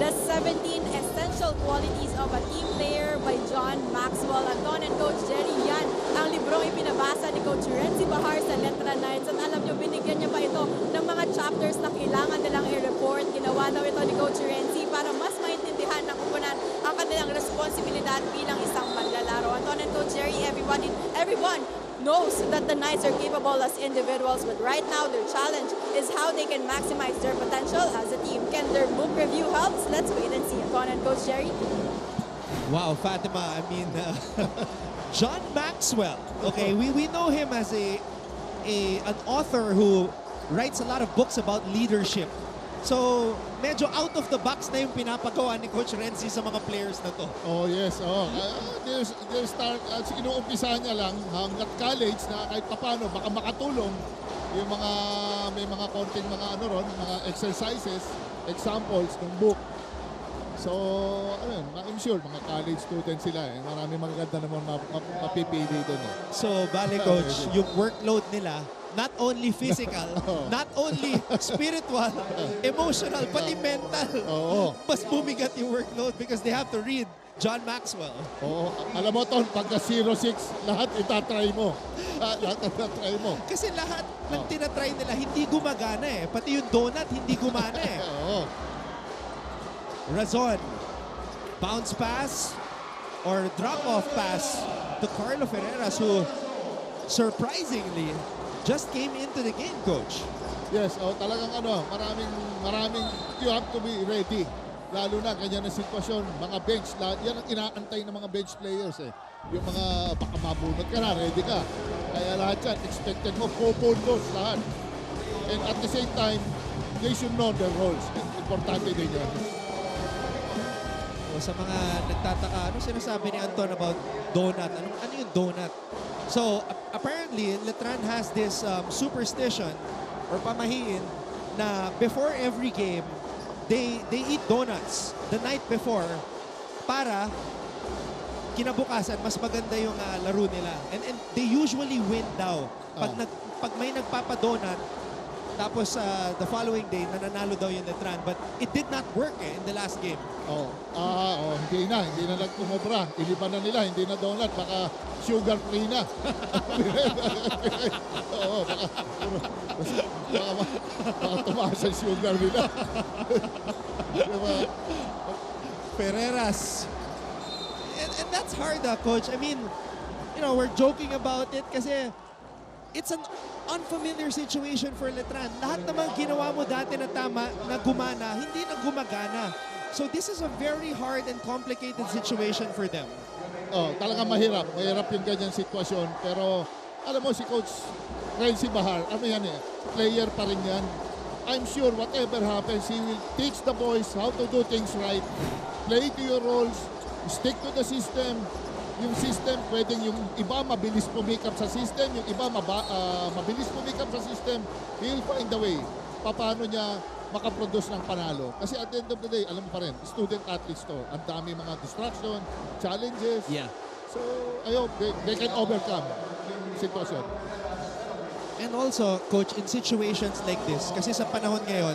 The 17 Essential Qualities of a Team Player by John Maxwell. Anton and Coach Jerry, yan ang librong ipinabasa ni Coach Renzi Bahar sa Letran Knights. At alam nyo, binigyan niya pa ito ng mga chapters na kailangan nilang i-report. Ginawa daw ito ni Coach Renzi para mas maintindihan ng kupunan ang kanilang responsibilidad bilang isang manlalaro. Anton and Coach Jerry, everyone knows that the Knights are capable as individuals, but right now their challenge is how they can maximize their potential as a team. Can their book review help? Let's wait and see. Anton and Coach Jerry.
Wow, Fatima, I mean, John Maxwell. Okay, we know him as an author who writes a lot of books about leadership. So, medyo out of the box na yung pinapagawa ni Coach Renzi sa mga players na to.
Oh yes, oh. There's start, inuumpisa niya lang hanggat college na kahit papano baka makatulong yung mga may mga konting mga ano ron, mga exercises, examples ng book. So, ano, I'm sure mga college students sila eh. Marami magaganda naman mapipili doon eh.
So, bale Coach, yung workload nila, not only physical, not only spiritual, emotional, pati mental.
Oo.
Mas bumigat yung workload because they have to read John Maxwell.
Oo, alam mo, Ton, pagka 0-6, lahat itatry mo. Lahat itatry mo.
Kasi lahat ng tinatry nila hindi gumagana eh. Pati yung donut hindi gumana eh.
Oo.
Razon. Bounce pass or drop-off pass to Carlo Ferreras who surprisingly just came into the game, Coach.
Yes, talagang maraming you have to be ready. Lalo na ganyan na sitwasyon, mga bench, lahat yan ang inaantay ng mga bench players eh. Yung mga baka mabunod ka na, ready ka. Kaya lahat yan, expected mo, 4 puntos lahat. And at the same time, they should know their roles. Importante din yan.
O sa mga nagtataka, ano sinasabi ni Anton about donut? Ano yung donut? So, apparently, Letran has this superstition or pamahiin na before every game, they eat donuts the night before para kinabukasan mas maganda yung laro nila. And they usually win daw. Pag may nagpapadonut, tapos the following day, nananalo daw yung Letran. But it did not work in the last game.
Hindi na nagkumobra. Iliban na nila, hindi na donut, baka sugar free na. Baka tumaas ang sugar nila. Diba?
Ferreras. And that's hard, Coach. I mean, we're joking about it kasi it's an unfamiliar situation for Letran. Lahat naman ginawa mo dati na tama, na gumana, hindi na gumagana. So this is a very hard and complicated situation for them.
Talagang mahirap. Mahirap yung ganyan sitwasyon. Pero alam mo si Coach Renzi Bahar, player pa rin yan. I'm sure whatever happens, he will teach the boys how to do things right. Play to your roles, stick to the system. Yung system, pwedeng yung iba mabilis pumikap sa system, yung iba mabilis pumikap sa system, he'll find the way. Paano niya makaproduce ng panalo. Kasi at the end of the day, alam mo pa rin, student athletes to. Ang dami mga distraction, challenges.
Yeah.
So, I hope they can overcome situation.
And also, Coach, in situations like this, kasi sa panahon ngayon,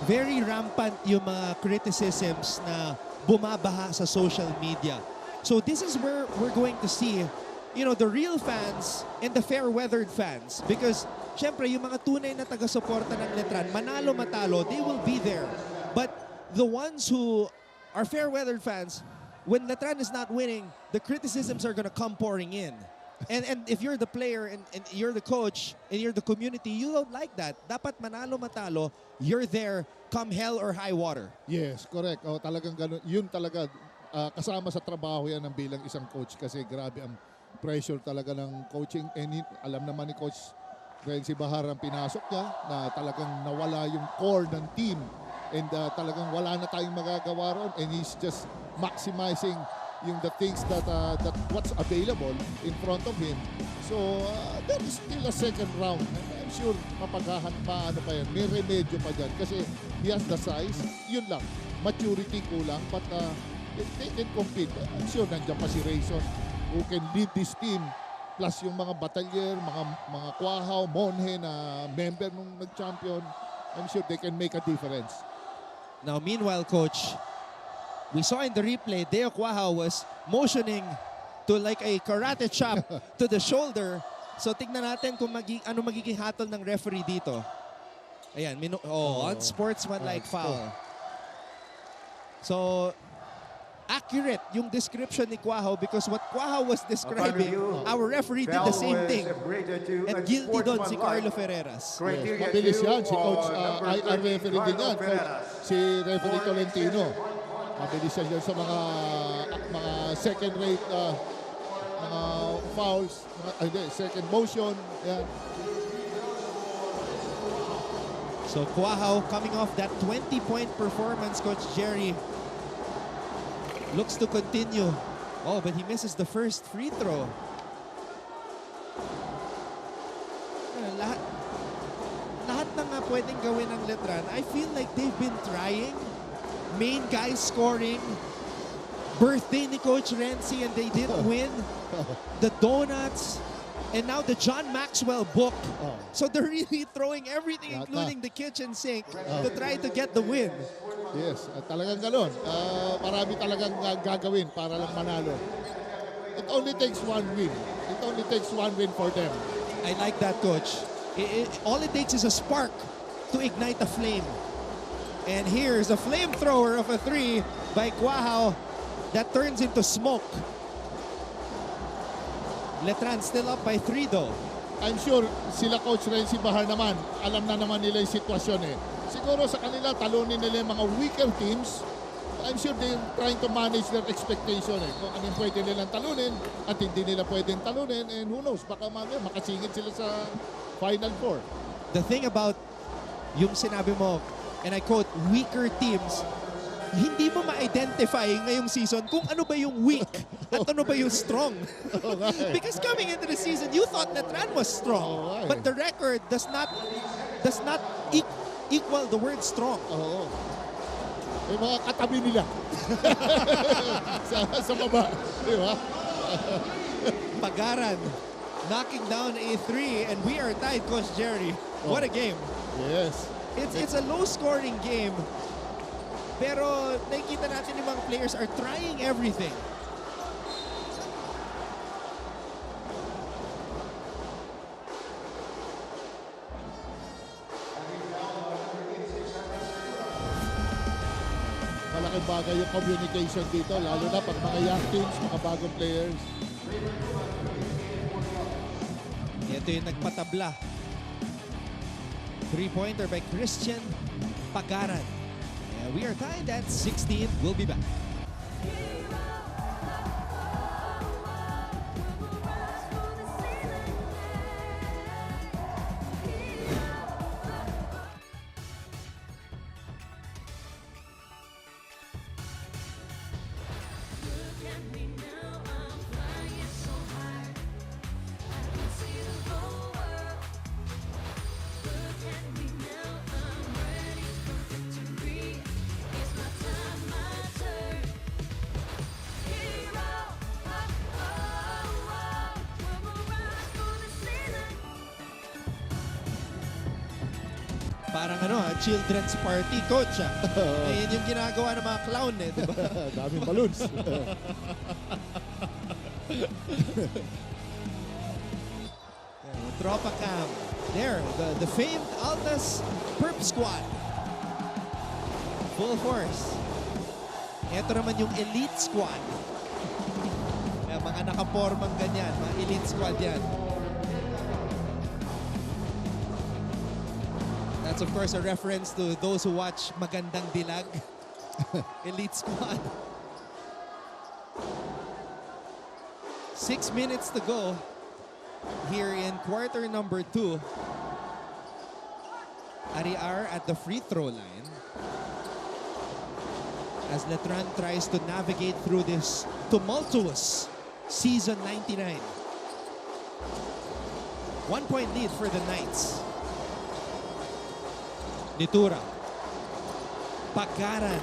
very rampant yung mga criticisms na bumabaha sa social media. So this is where we're going to see, the real fans and the fair-weathered fans. Because, syempre, yung mga tunay na taga-suporta ng Letran, manalo matalo, they will be there. But the ones who are fair-weathered fans, when Letran is not winning, the criticisms are gonna come pouring in. And if you're the player and you're the coach and you're the community, you don't like that. Dapat manalo matalo, you're there come hell or high water.
Yes, correct. Talagang ganun. Yun talaga. Kasama sa trabaho yan ng bilang isang coach kasi grabe ang pressure talaga ng coaching. And alam naman ni Coach Renzi Bahar ang pinasok niya na talagang nawala yung core ng team and talagang wala na tayong magagawa ron and he's just maximizing yung the things that what's available in front of him. So there is still a second round. I'm sure mapaghahan pa pa yan. May remedyo pa dyan kasi he has the size. Yun lang. Maturity kulang but they can compete. I'm sure nandiyan pa si Rayson who can lead this team. Plus yung mga batalyer, mga Quahaw, Monhe na member nung nag-champion. I'm sure they can make a difference.
Now, meanwhile, Coach, we saw in the replay, Deo Quahaw was motioning to like a karate chop to the shoulder. So tignan natin kung ano magiging hatol ng referee dito. Ayan, unsportsmanlike foul. So, accurate yung description ni Quahaw because what Quahaw was describing, our referee did the same thing. And guilty doon si Carlo Ferreras.
Yes, mabilis yan. Si Coach, ang referee din yan. Si referee Tolentino. Mabilis yan sa mga second-rate mga fouls, second motion. Yan.
So Quahaw coming off that 20-point performance, Coach Jerry, looks to continue. Oh, but he misses the first free throw. Lahat na nga pwedeng gawin ng Letran. I feel like they've been trying. Main guys scoring. Birthday ni Coach Renzi and they didn't win. The donuts. And now the John Maxwell book.
Oh.
So they're really throwing everything,
Lahat
including the kitchen sink, to try to get the win.
Yes, at talagang galon. Marami talagang gagawin para lang manalo. It only takes one win. It only takes one win for them.
I like that, Coach. All it takes is a spark to ignite a flame. And here's a flamethrower of a 3 by Quahao that turns into smoke. Letran still up by 3 though.
I'm sure sila Coach Renzi Bahar naman, alam na naman nila yung sitwasyon eh. Siguro sa kanila, talunin nila yung mga weaker teams. I'm sure they're trying to manage their expectation eh. Kung anong pwede nilang talunin at hindi nila pwedeng talunin. And who knows, baka mamaya makasingit sila sa Final Four.
The thing about yung sinabi mo, and I quote, weaker teams, hindi mo ma-identify ngayong season kung ano ba yung weak at ano ba yung strong. Because coming into the season, you thought Letran was strong. But the record does not equal the word strong.
Oo. Yung mga katabi nila. sa baba. Di ba?
Pagaran knocking down a 3 and we are tied, Coach Jerry. What a game.
Yes.
It's a low-scoring game. Pero nakikita natin yung mga players are trying everything.
Malaking bagay yung communication dito, lalo na pag mga young teams, mga bagong players.
Ito yung nagpatabla. 3-pointer by Christian Pagaran. And we are tied at 16. We'll be back. Parang children's party, Coach. Yan yung ginagawa ng mga clown eh, di ba?
Daming balloons.
Tropa Cam. There, the famed Altas Perp Squad. Full force. Ito naman yung Elite Squad. Mga nakapormang ganyan, mga Elite Squad yan. That's of course a reference to those who watch Magandang Dilag. Elite Squad. 6 minutes to go here in quarter number 2. Ariar at the free throw line as Letran tries to navigate through this tumultuous season 99. 1-point lead for the Knights. Nitura. Pagaran.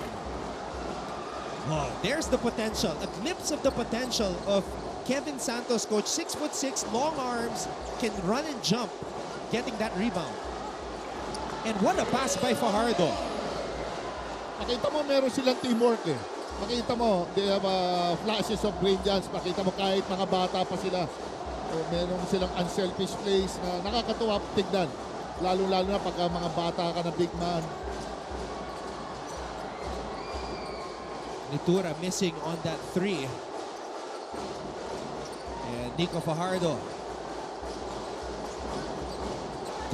Oh, there's the potential. A glimpse of the potential of Kevin Santos, coach. 6'6", long arms, can run and jump, getting that rebound. And what a pass by Fajardo.
Makita mo meron silang teamwork eh. Makita mo, they have flashes of brilliance. Makita mo kahit mga bata pa sila. Meron silang unselfish plays na nakakatuwa tignan. Lalo-lalo na pag mga bata ka na big man.
Nitura missing on that 3. And Nico Fajardo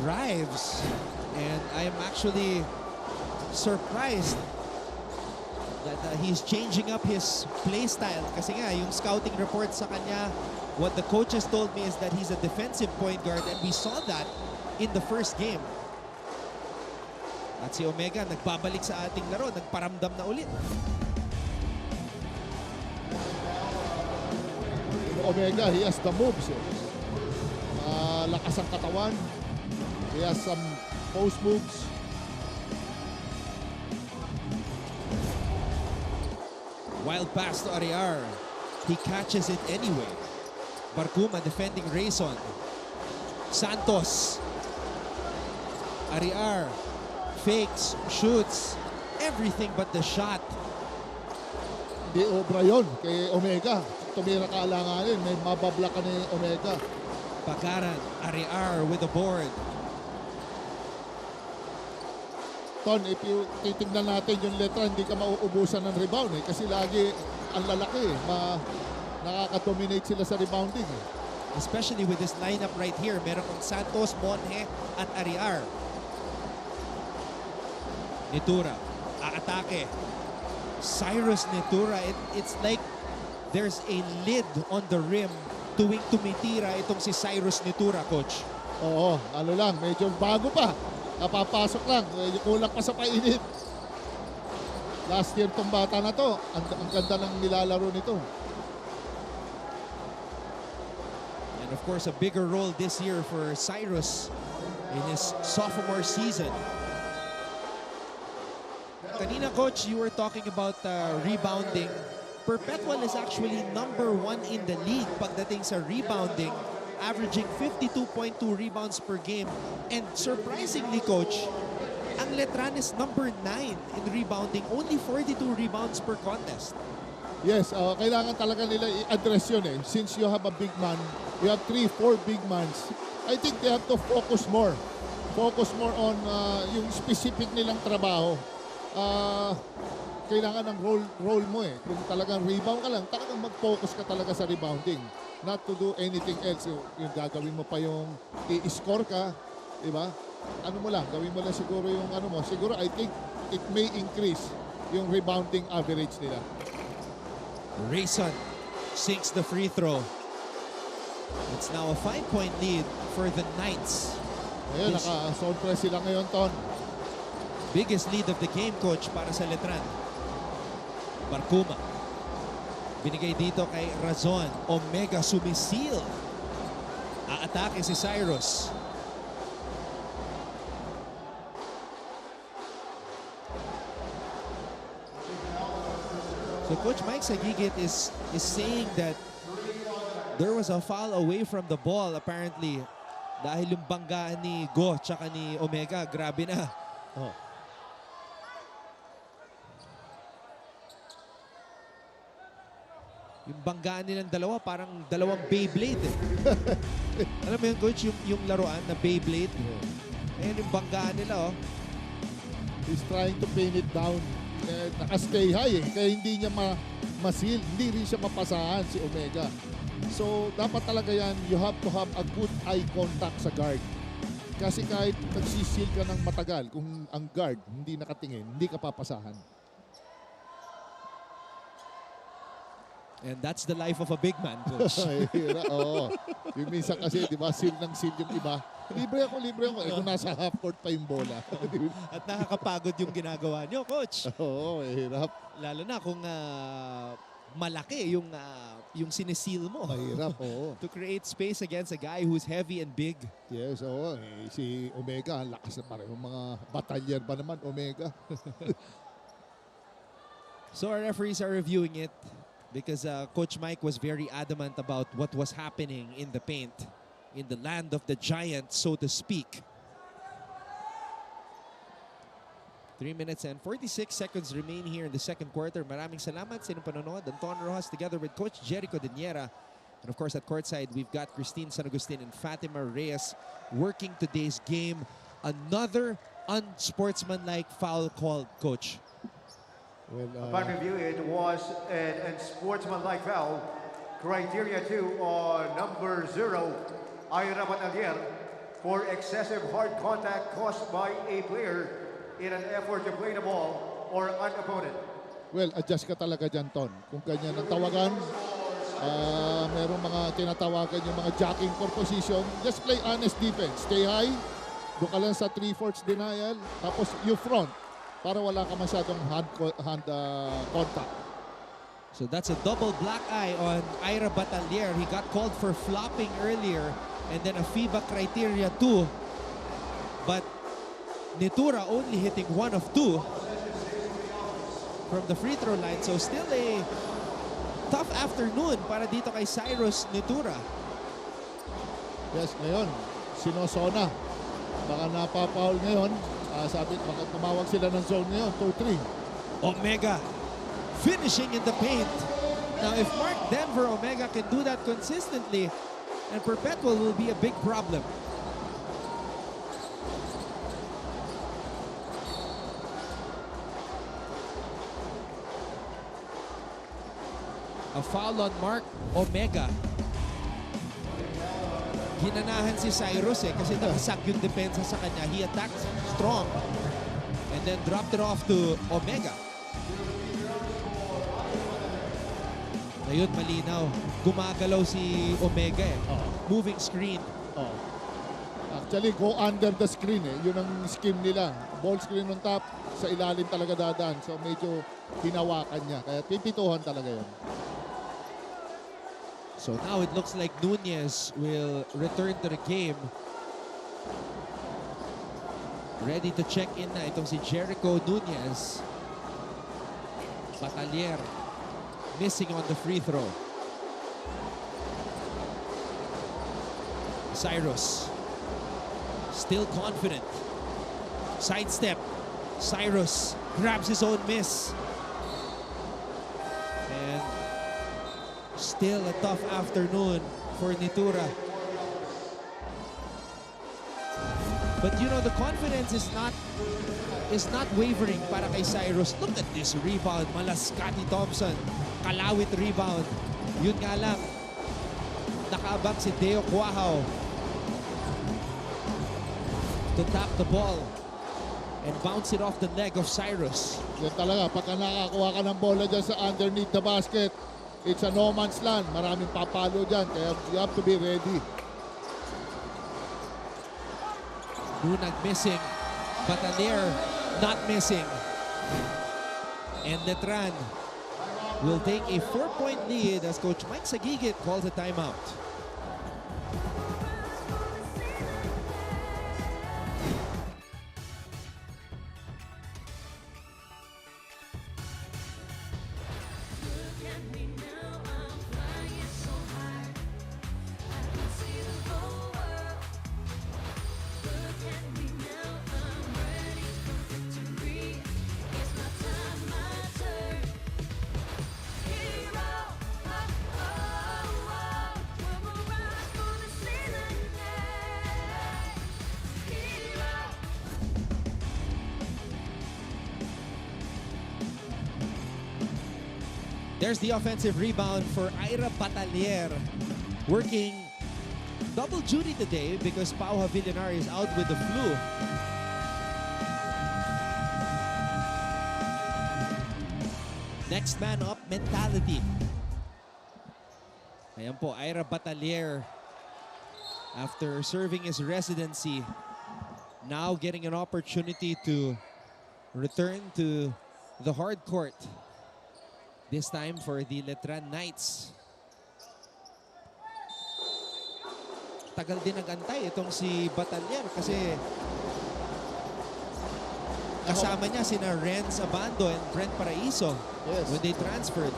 drives. And I am actually surprised that he's changing up his play style. Kasi nga, yung scouting report sa kanya, what the coaches told me is that he's a defensive point guard. And we saw that in the first game. At si Omega nagbabalik sa ating laro, nagparamdam na ulit.
Omega, he has the moves eh. Lakas ang katawan. He has some post moves.
Wild pass to Ariar. He catches it anyway. Barcuma defending Rayson. Santos. Ariar. Fakes, shoots, everything but the shot.
Hindi obra yun kay Omega. Tumira ka alanganin, may mababla ka ni Omega.
Pagaran, Ariar with the board.
Ton, if you titignan natin yung letra, hindi ka mauubusan ng rebound kasi lagi ang lalaki. Nakaka-dominate sila sa rebounding.
Especially with this lineup right here. Meron kong Santos, Monje, at Ariar. Nitura, aatake. Cyrus Nitura, it's like there's a lid on the rim tuwing tumitira itong si Cyrus Nitura, Coach.
Oo, ano lang, medyo bago pa. Napapasok lang, medyo kulang pa sa painit. Last year tong bata na to, ang ganda ng nilalaro nito.
And of course, a bigger role this year for Cyrus in his sophomore season. Kanina, Coach, you were talking about rebounding. Perpetual is actually #1 in the league pagdating sa rebounding, averaging 52.2 rebounds per game. And surprisingly, Coach, ang Letran is #9 in rebounding, only 42 rebounds per contest.
Yes, kailangan talaga nila i-address yun eh. Since you have a big man, you have 3-4 big mans, I think they have to focus more. Focus more on yung specific nilang trabaho. Kailangan ng role mo eh. Kung talagang rebound ka lang, talagang mag-focus ka talaga sa rebounding. Not to do anything else. Yung gagawin mo pa yung i-score ka, diba? Ano mo lang, gawin mo lang siguro yung ano mo. Siguro I think it may increase yung rebounding average nila.
Rayson sinks the free throw. It's now a 5-point lead for the Knights.
Ayun, naka-zone press sila ngayon, Ton.
Biggest lead of the game, Coach, para sa Letran. Barcuma. Binigay dito kay Razon. Omega sumisil. Aatake si Cyrus. So Coach Mike Sagigit is saying that there was a foul away from the ball apparently dahil yung banggaan ni Go tsaka ni Omega, grabe na.
Oh.
Yung banggaan nilang dalawa, parang dalawang Beyblade eh. Alam mo yun, Coach, yung laruan na Beyblade? Ayan yung banggaan nila, oh.
He's trying to pin it down. Naka-stay high eh. Kaya hindi niya masil. Hindi rin siya mapasahan si Omega. So, dapat talaga yan, you have to have a good eye contact sa guard. Kasi kahit nagsisil ka ng matagal, kung ang guard hindi nakatingin, hindi ka papasahan.
And that's the life of a big man, Coach.
Oo. Yung minsan kasi, di ba, seal ng seal yung iba. Libre ako. Eh, kung nasa half court pa yung bola.
At nakakapagod yung ginagawa nyo, Coach.
Oo, hirap.
Lalo na kung malaki yung sinisil mo.
Mahirap, oo.
To create space against a guy who's heavy and big.
Yes, oo. Si Omega, lakas na pareho. Mga batalyer ba naman, Omega?
So our referees are reviewing it because Coach Mike was very adamant about what was happening in the paint, in the land of the giants, so to speak. 3 minutes and 46 seconds remain here in the second quarter. Maraming salamat sa inyong panonood. Anton Rojas together with Coach Jericho Diniera. And of course, at courtside, we've got Christine San Agustin and Fatima Reyes working today's game. Another unsportsmanlike foul called, Coach.
Well,
Upon review, it was an unsportsmanlike foul. Criteria 2 on number 0, Ira Batalier, for excessive hard contact caused by a player in an effort to play the ball or an opponent.
well, adjust ka talaga dyan, Ton. Kung ganyan ang tawagan, merong mga tinatawagan yung mga jacking for position. Just play honest defense. Stay high. Doon ka lang sa 3/4 denial. Tapos you front para wala ka masyadong hand contact.
So that's a double black eye on Ira Batalier. He got called for flopping earlier and then a FIBA criteria 2. But Nitura only hitting 1 of 2 from the free throw line. So still a tough afternoon para dito kay Cyrus Nitura.
Yes, ngayon, sinosona. Baka napapaul ngayon. Sabi, baka tumawag sila ng zone ngayon, 2-3.
Omega finishing in the paint. Now, if Mark Denver Omega can do that consistently, and Perpetual will be a big problem. A foul on Mark Omega. Ginanahan si Cyrus kasi nakasag yung depensa sa kanya. He attacked strong and then dropped it off to Omega. Ngayon, malinaw. Gumagalaw si Omega eh. Moving screen.
Oh. Actually, go under the screen eh. Yun ang scheme nila. Ball screen on top, sa ilalim talaga dadaan. So medyo hinawakan niya. Kaya pipituhan talaga yun.
So now it looks like Nunez will return to the game. Ready to check in na itong si Jericho Nunez. Batalier missing on the free throw. Cyrus still confident. Sidestep. Cyrus grabs his own miss. And still a tough afternoon for Nitura. But you know, the confidence is not wavering para kay Cyrus. Look at this rebound. Malaskati Thompson. Kalawit rebound. Yun nga lang. Nakaabang si Deo Cuajao to tap the ball and bounce it off the leg of Cyrus.
Yan talaga, pagka nakakuha ka ng bola dyan sa underneath the basket, it's a no man's land. Maraming papalo dyan, kaya you have to be ready.
Nunag missing. Batalier not missing. And Letran will take a 4-point lead as Coach Mike Sagigit calls a timeout. There's the offensive rebound for Ira Batalier. Working double duty today because Pau Havillar is out with the flu. Next man up mentality. Ayan po, Ira Batalier, after serving his residency, now getting an opportunity to return to the hard court. This time for the Letran Knights. Tagal din nagantay itong si Batalier kasi kasama niya sina Renz Abando and Brent Paraiso when they transferred.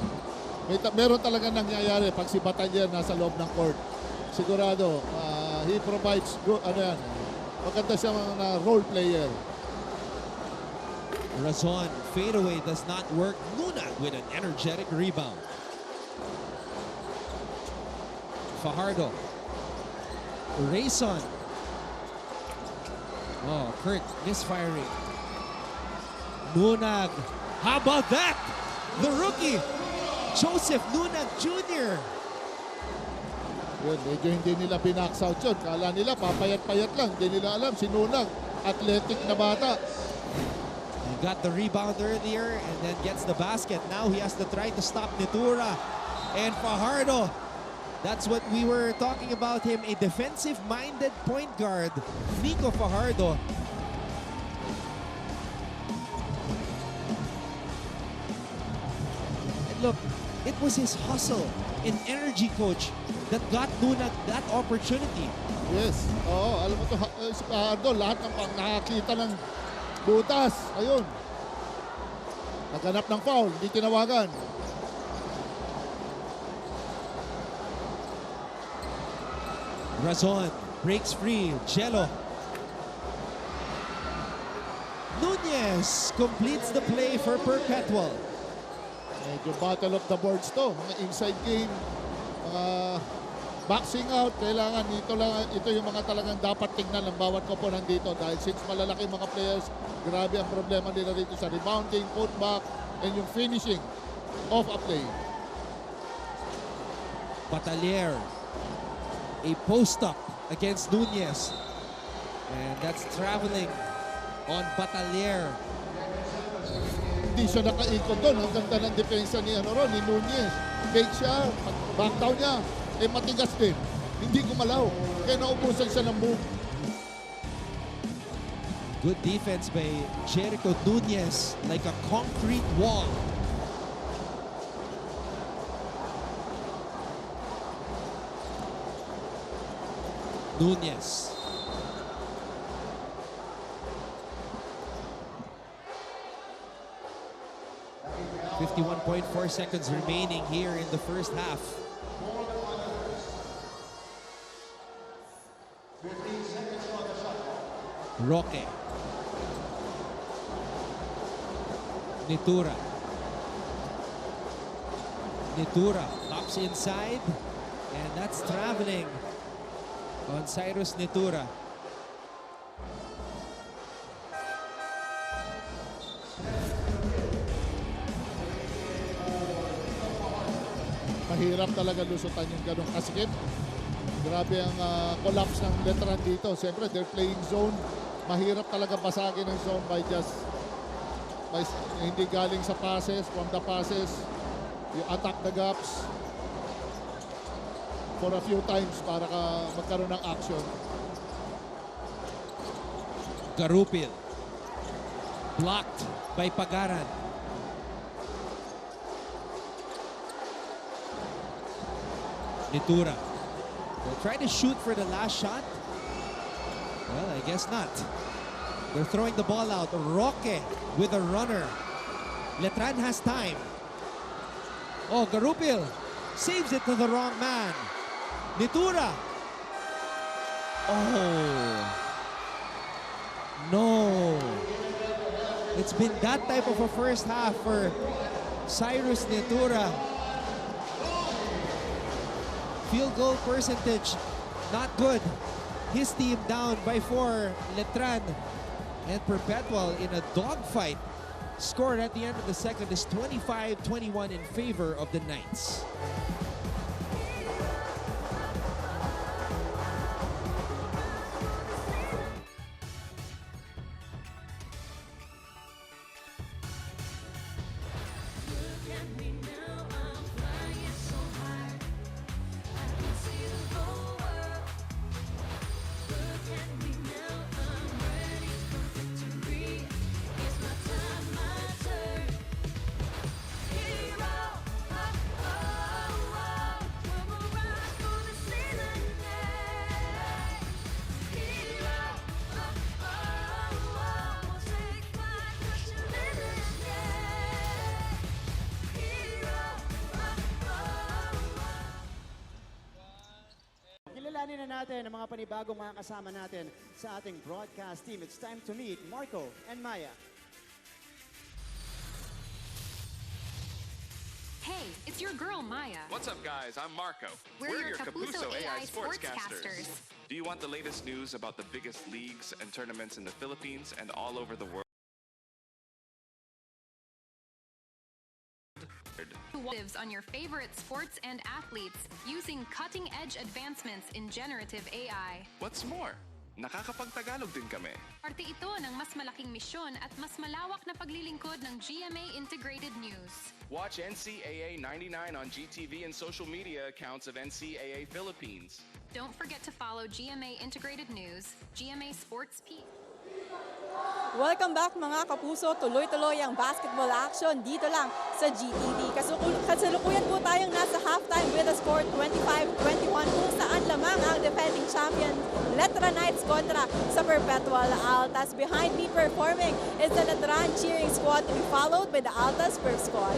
Meron talaga nangyayari pag si Batalier nasa loob ng court. Sigurado, he provides good, maganda siya mga role player.
Razon, fadeaway does not work. Nunag with an energetic rebound. Fajardo. Rayson. Oh, Kurt misfiring. Nunag. How about that? The rookie, Joseph Nunag Jr.
Yun, medyo hindi nila pinaks out yun. Kala nila papayat-payat lang. Hindi nila alam si Nunag, athletic na bata.
He got the rebound earlier and then gets the basket. Now he has to try to stop Nitura. And Fajardo, that's what we were talking about him, a defensive-minded point guard, Nico Fajardo. And look, it was his hustle and energy, coach, that got Nunag that opportunity.
Yes. Oo, alam mo to, si Fajardo, lahat ng nakakita ng butas. Ayun. Naghanap ng foul, hindi tinawagan.
Razon breaks free. Jello. Nunez completes the play for Perpetual.
Medyo battle of the boards to. Mga inside game, mga boxing out. Kailangan ito yung mga talagang dapat tingnan ng bawat koponan dito. Dahil since malalaki mga players, grabe ang problema nila dito sa rebounding, putback, and yung finishing of a play.
Batalier. A post-up against Nunez. And that's traveling on Batalier.
Hindi siya nakaikot doon. Ang ganda ng depensa ni Nunez. Fake siya, back down niya. Matigas din. Hindi gumalaw. Kaya naubusan siya ng move.
Good defense by Jericho Nunez, like a concrete wall. Nunez. .4 seconds remaining here in the first half. Roque. Nitura. Nitura pops inside, and that's traveling on Cyrus Nitura.
Mahirap talaga lusutan yung ganong kasikip. Grabe ang collapse ng Letran dito. Siyempre, they're playing zone. Mahirap talaga basagin ng zone by hindi galing sa passes, from the passes. You attack the gaps for a few times para magkaroon ng action.
Garupil. Blocked by Pagaran. Nitura. They'll try to shoot for the last shot. Well, I guess not. They're throwing the ball out. Roque with a runner. Letran has time. Oh, Garupil saves it to the wrong man. Nitura. Oh. No. It's been that type of a first half for Cyrus Nitura. Field goal percentage, not good. His team down by 4. Letran and Perpetual in a dogfight. Scored at the end of the second is 25-21 in favor of the Knights.
Kilalanin na natin ang mga panibagong mga kasama natin sa ating broadcast team. It's time to meet Marco and Maya.
Hey, it's your girl, Maya.
What's up, guys? I'm Marco.
We're your Kapuso AI sportscasters.
Do you want the latest news about the biggest leagues and tournaments in the Philippines and all over the world?
Who lives on your favorite sports and athletes using cutting-edge advancements in generative AI.
What's more, nakakapagtagalog din kami.
Parte ito ng mas malaking misyon at mas malawak na paglilingkod ng GMA Integrated News.
Watch NCAA 99 on GTV and social media accounts of NCAA Philippines.
Don't forget to follow GMA Integrated News, GMA Sports Peak.
Welcome back mga kapuso. Tuloy-tuloy ang basketball action dito lang sa GTV. Kasalukuyan po tayong nasa halftime with a score 25-21 kung saan lamang ang defending champion Letran Knights kontra sa Perpetual Altas. Behind me performing is the Letran cheering squad to be followed by the Altas Perf squad.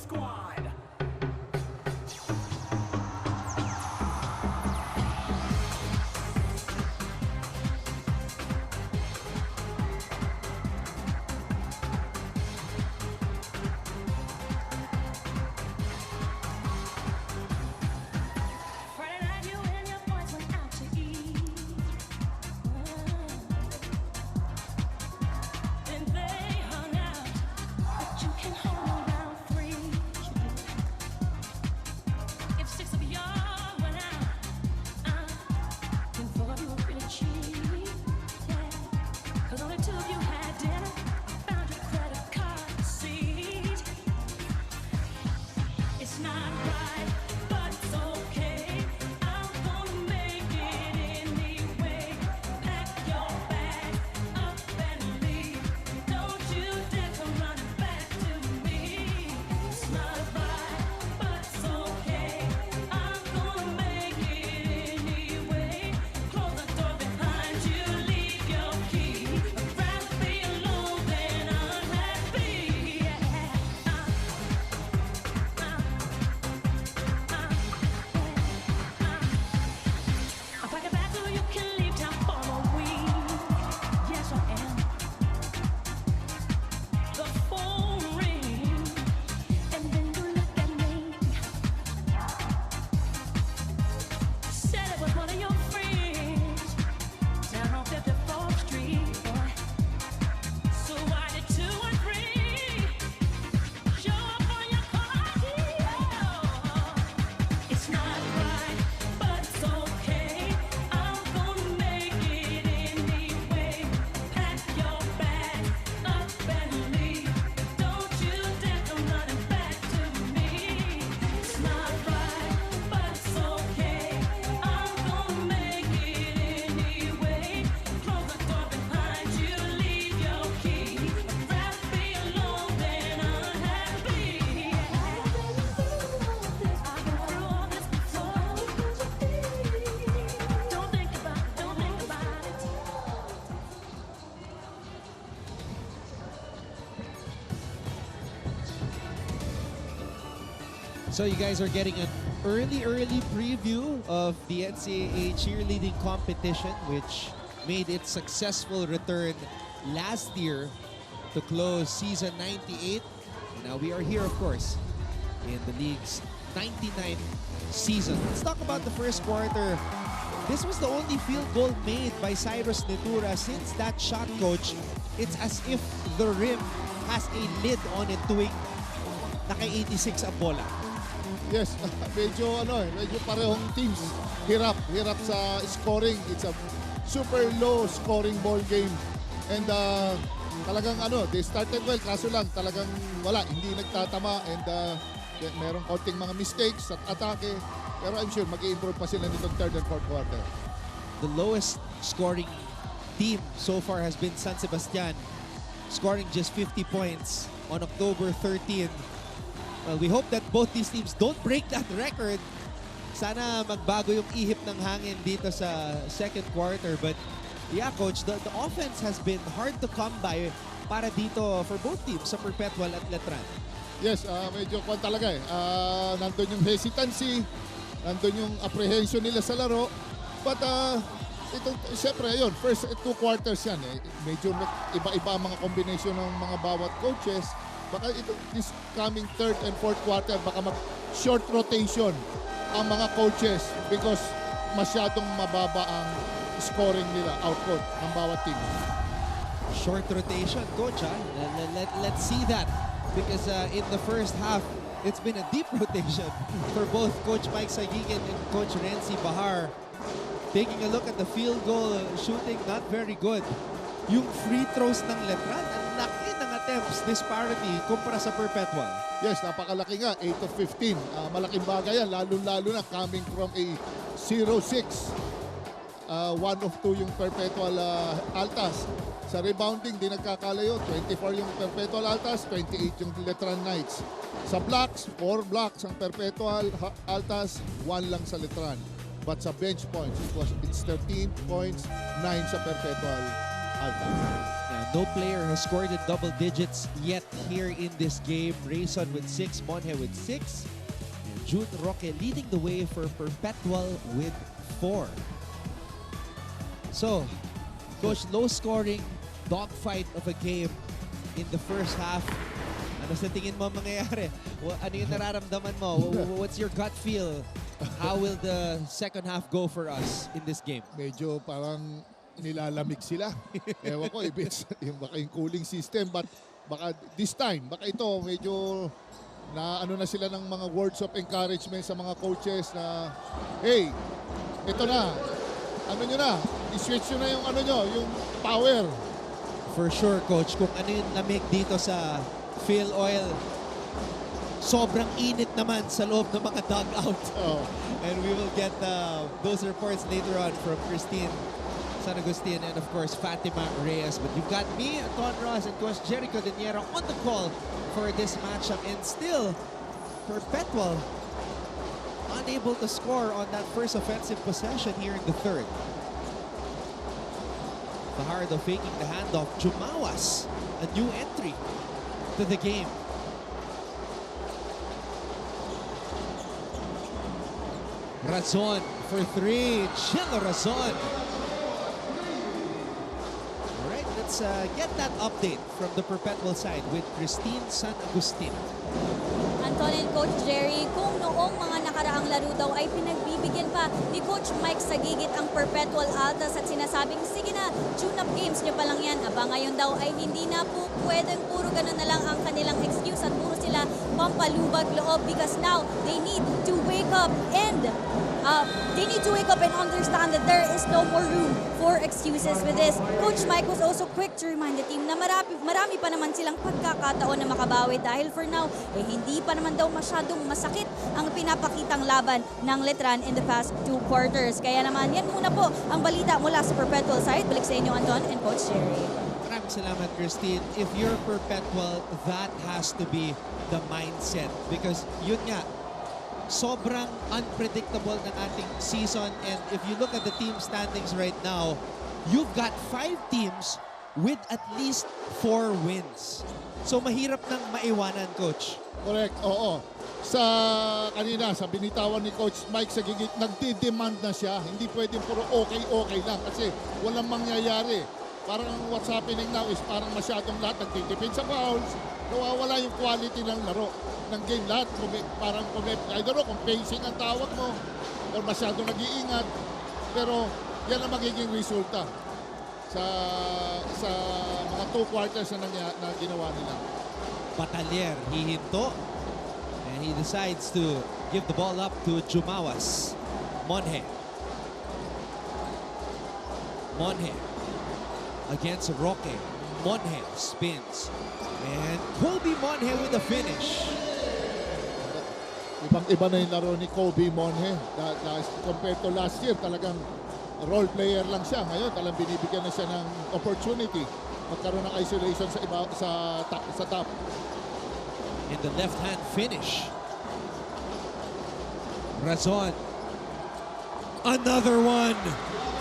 Squad. Friday night, you and your boys went out to eat. Then they hung out, but you can hold around 3. If 6 of y'all went out, then 4 of you were really cheap. Yeah, 'cause only 2 of you had dinner. I found your credit card receipt. It's not right, but it's okay. I'm gonna make it anyway. Pack your bag up and leave. Don't you dare come running back to me. It's not right, but it's okay. I'm gonna make it anyway. Close the door behind you, leave your key. I'd rather be alone than unhappy. I'm packing back so you can leave town for a week. Yes, I am. The phone rings, and then you look at me. Said it was one of your friends down on 54th Street, boy. So why did 2 and 3 show up on your car deal? It's not right, but it's okay. I'm gonna make it anyway. Pack your bag up and leave. Don't you dare come running back to me. It's not right, but it's okay. I'm gonna make it anyway. Close the door behind you, leave your key. I'd rather be alone than unhappy. I've been through all this before. Don't think about it, don't think about it.
So you guys are getting an early preview of the NCAA cheerleading competition, which made its successful return last year to close season 98. And now we are here, of course, in the league's 99th season. Let's talk about the first quarter. This was the only field goal made by Cyrus Netura since that shot, coach. It's as if the rim has a lid on it tuwing naka-86 ang bola.
Yes, medyo parehong teams hirap sa scoring. It's a super low scoring ball game. And talagang they started well, kaso lang talagang hindi nagtatama, and merong konting mga mistakes at atake. Pero I'm sure mag-i-improve pa sila nitong third and fourth quarter.
The lowest scoring team so far has been San Sebastian, scoring just 50 points on October 13. Well, we hope that both these teams don't break that record. Sana magbago yung ihip ng hangin dito sa second quarter. But yeah, coach, the offense has been hard to come by para dito for both teams sa Perpetual at Letran.
Yes, medyo talaga nandun yung hesitancy, nandun yung apprehension nila sa laro. But siyempre yun, first 2 quarters yan medyo iba-iba ang mga combination ng mga bawat coaches. Baka this coming third and fourth quarter, baka mag-short rotation ang mga coaches because masyadong mababa ang scoring nila, output ng bawat team.
Short rotation, coach. Let's see that. Because in the first half, it's been a deep rotation for both Coach Mike Sagigan and Coach Renzi Bahar. Taking a look at the field goal shooting, not very good. Yung free throws ng Letran, ang laki ng attempts disparity kumpara sa Perpetual.
Yes, napakalaki nga, 8 of 15. Malaking bagay yan, lalo-lalo na coming from a 0-6. 1 of 2 yung Perpetual Altas. Sa rebounding, di nagkakalayo. 24 yung Perpetual Altas, 28 yung Letran Knights. Sa blocks, 4 blocks ang Perpetual Altas, 1 lang sa Letran. But sa bench points, it's 13 points, 9 sa Perpetual Altas.
Yeah, No player has scored in double digits yet here in this game. Rayson with 6, Monje with 6, and June Roque leading the way for Perpetual with 4. So, Coach, low-scoring dogfight of a game in the first half. Ano sa tingin mo mangyayari? Ano yung nararamdaman mo? What's your gut feel? How will the second half go for us in this game?
Medyo parang nilalamig sila. Ewan ko if it's baka yung cooling system, but baka this time, baka ito medyo na ano na sila ng mga words of encouragement sa mga coaches na hey, ito na. Ano nyo na? I-switch nyo na yung ano nyo, yung power.
For sure, Coach. Kung ano yung lamig dito sa Phil Oil, sobrang init naman sa loob ng mga dugout.
Oh.
And we will get those reports later on from Christine San Agustin and, of course, Fatima Reyes. But you've got me, Anton Ross, and Coach Jericho Deniero on the call for this matchup. And still, Perpetual unable to score on that first offensive possession here in the third. Fajardo faking the handoff. Jumawas, a new entry to the game. Razon for 3. Chilo Razon. All right, let's get that update from the Perpetual side with Christine San Agustin.
Anton and Coach Jerry, kung noong mga nakaraang laro daw ay pinagbibigyan pa ni Coach Mike Sagigit ang Perpetual Altas at sinasabing, sige na, tune-up games nyo pa lang yan. Aba ngayon daw ay hindi na po pwedeng puro ganun na lang ang kanilang excuse at puro sila pampalubag loob because now they need to wake up and understand that there is no more room for excuses with this. Coach Mike was also quick to remind the team na marami pa naman silang pagkakataon na makabawi dahil for now, hindi pa naman daw masyadong masakit ang pinapakitang laban ng Letran in the past 2 quarters. Kaya naman, yan muna po ang balita mula sa Perpetual side. Balik sa inyo, Anton and Coach Jerry.
Maraming salamat, Christine. If you're Perpetual, that has to be the mindset because yun nga, sobrang unpredictable ng ating season, and if you look at the team standings right now, you've got 5 teams with at least 4 wins. So mahirap nang maiwanan, Coach.
Correct, oo. Sa kanina, sa binitawan ni Coach Mike Sagigit, nagdi-demand na siya. Hindi pwedeng puro okay lang kasi walang mangyayari. Parang what's happening now is parang masyadong lahat nagtitipid sa fouls. Nawawala yung quality ng laro ng game lahat. Parang, I don't know kung pacing ang tawag mo o masyadong nag-iingat. Pero yan ang magiging resulta sa mga 2 quarters na ginawa nila.
Batalier, hihinto. And he decides to give the ball up to Jumawas. Monje. Monje against Roque. Monje spins. And Colby Monje with the finish.
Ibang-iba na yung laro ni Colby Monje. Compared to last year, talagang role player lang siya. Ngayon, talagang binibigyan na siya ng opportunity. Magkaroon ng isolation sa top.
In the left-hand finish. Razon. Another one.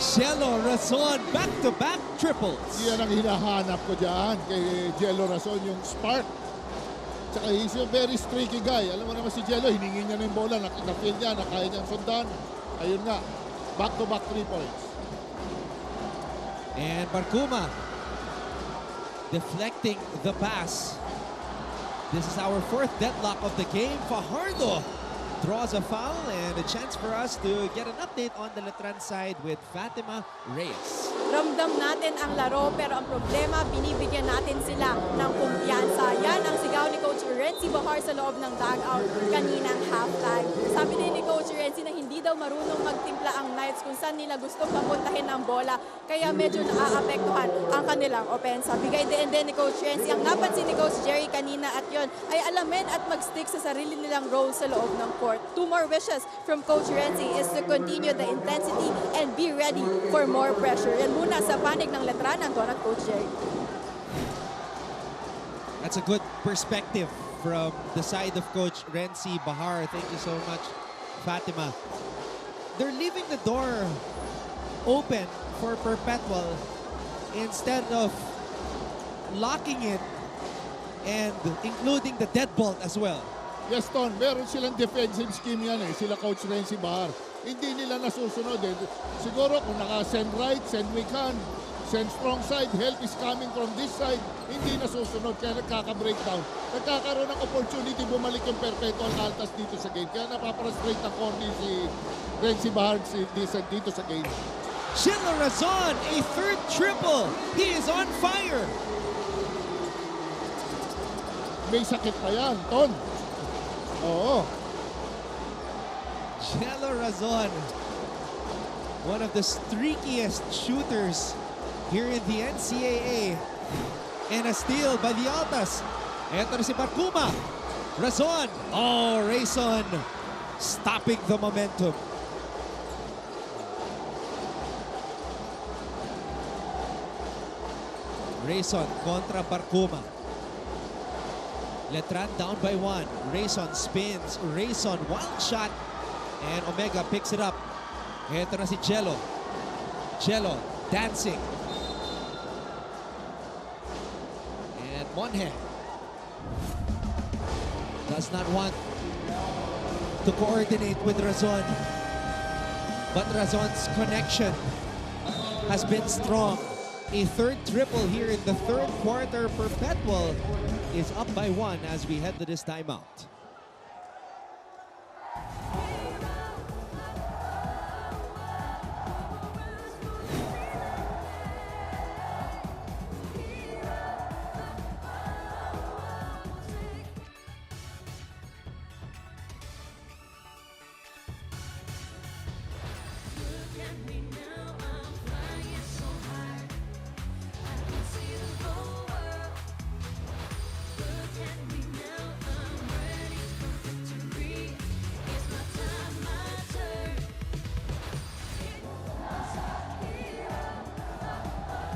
Cielo Razon, back-to-back triples.
Yan ang hinahanap ko dyan kay Jello Razon, yung spark. Tsaka he's a very streaky guy. Alam mo naman si Jello, hiningi niya na yung bola, na-feel niya, na kaya niyang sundan. Ayun nga, back-to-back 3 points.
And Barcuma deflecting the pass. This is our 4th deadlock of the game. Fajardo draws a foul and a chance for us to get an update on the Letran side with Fatima Reyes.
Ramdam natin ang laro pero ang problema, binibigyan natin sila ng kumpiyansa. Yan ang sigaw ni Coach Renzi Bahar sa loob ng dugout kaninang halftime. Sabi din ni Coach Renzi na hindi daw marunong magtimpla ang Knights kung saan nila gustong papuntahin ang bola. Kaya medyo naaapektuhan ang kanilang opensa. Bigay din ni Coach Renzi. Ang napansin ni Coach Jerry kanina at yon ay alamin at mag-stick sa sarili nilang role sa loob ng court. 2 more wishes from Coach Renzi is to continue the intensity and be ready for more pressure. Yan muna sa panig ng Letran, Anton at Coach Jerry.
That's a good perspective from the side of Coach Renzi Bahar. Thank you so much, Fatima. They're leaving the door open for Perpetual instead of locking it and including the deadbolt as well.
Yes, Ton, meron silang defensive scheme yan eh, sila Coach Renzi Bahar. Hindi nila nasusunod eh. Siguro kung naka-send right, send weak hand, send strong side, help is coming from this side, hindi nasusunod kaya nagkaka-breakdown. Nagkakaroon ng opportunity bumalik yung Perpetual Altas dito sa game. Kaya napaprastrate ang corny si Renzi Bahar dito sa game.
Schindler Razon, a third triple. He is on fire.
May sakit pa yan, Ton. Oo.
Schindler Razon, one of the streakiest shooters here in the NCAA. And a steal by the Altas. Ito na si Barkuma. Razon. Oh, Rayson stopping the momentum. Rayson kontra Barkuma. Letran down by 1. Rayson spins. Rayson, wild shot. And Omega picks it up. Ito na si Jello. Jello dancing. And Monhe does not want to coordinate with Razon. But Razon's connection has been strong. A third triple here in the third quarter. Perpetual is up by 1 as we head to this timeout.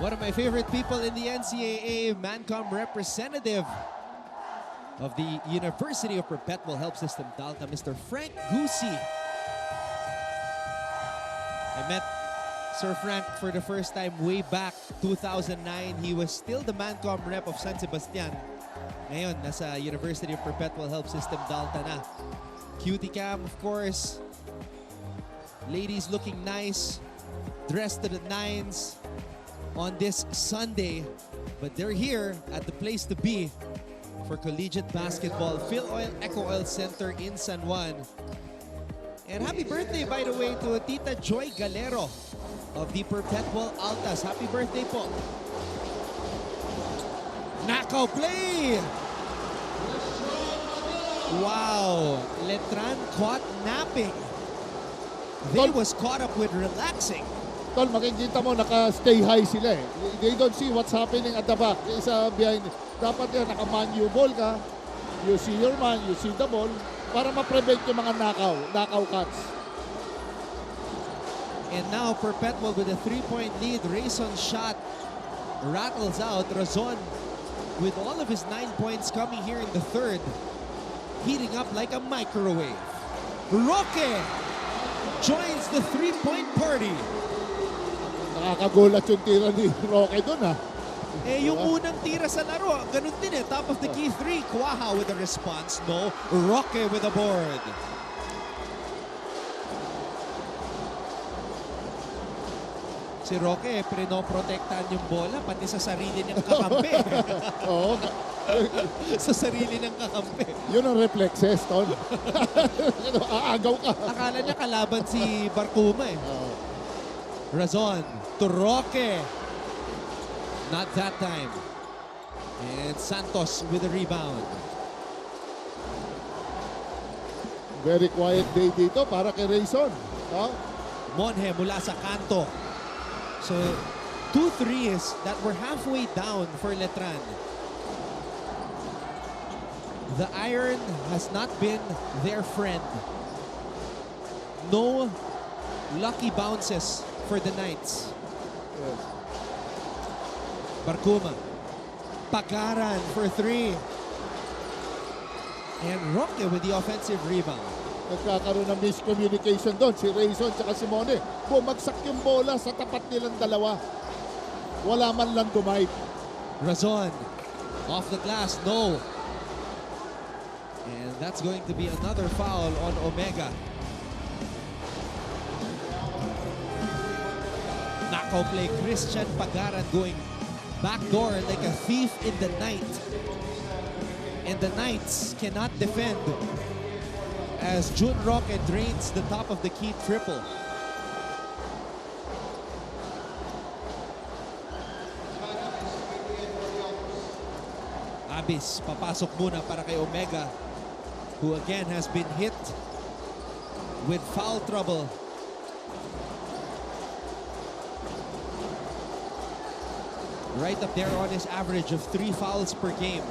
One of my favorite people in the NCAA, Mancom representative of the University of Perpetual Help System Dalta, Mr. Frank Gusi. I met Sir Frank for the first time way back 2009. He was still the Mancom rep of San Sebastian. Ngayon, nasa University of Perpetual Help System Dalta na. Cutie cam, of course. Ladies looking nice, dressed to the nines on this Sunday, but they're here at the place to be for collegiate basketball, Phil Oil Eco Oil Center in San Juan. And happy birthday, by the way, to Tita Joy Galero of the Perpetual Altas. Happy birthday po. Knockout play! Wow, Letran caught napping. They was caught up with relaxing.
Tol, makikita mo, naka-stay high sila eh. They don't see what's happening at the back. Isa behind. Dapat yan, naka-man you ball ka. You see your man, you see the ball. Para ma-prevent yung mga knockout cuts.
And now Perpetual with a 3-point lead. Rayson's shot rattles out. Razon with all of his 9 points coming here in the third. Heating up like a microwave. Roque joins the 3-point party.
Nakakagulat yung tira ni Roque doon ha.
Eh, yung unang tira sa laro, ganun din eh. Top of the key 3. Kuaha with a response. No. Roque with a board. Si Roque, prinoprotektahan yung bola, pati sa sarili niyang kakampi.
Oo.
Sa sarili ng kakampi.
Yun ang reflexes, Ton. Aagaw ka.
Akala niya kalaban si Barkuma eh. Razon to Roque. Not that time. And Santos with the rebound.
Very quiet day dito para kay Rayson.
Monhe mula sa kanto. So, 2 threes that were halfway down for Letran. The iron has not been their friend. No lucky bounces for the Knights.
Yes.
Barkuma. Pagaran for 3. And Roque with the offensive rebound.
Nagkakaroon ng miscommunication doon. Si Rayson at si Monhe. Bumagsak yung bola sa tapat nilang dalawa. Wala man lang dumay.
Razon off the glass, no. And that's going to be another foul on Omega. Knockout play, Christian Pagaran going backdoor like a thief in the night. And the Knights cannot defend as Jun Roque drains the top of the key triple. Abis, papasok muna para kay Omega, who again has been hit with foul trouble. Right up there on his average of 3 fouls per game.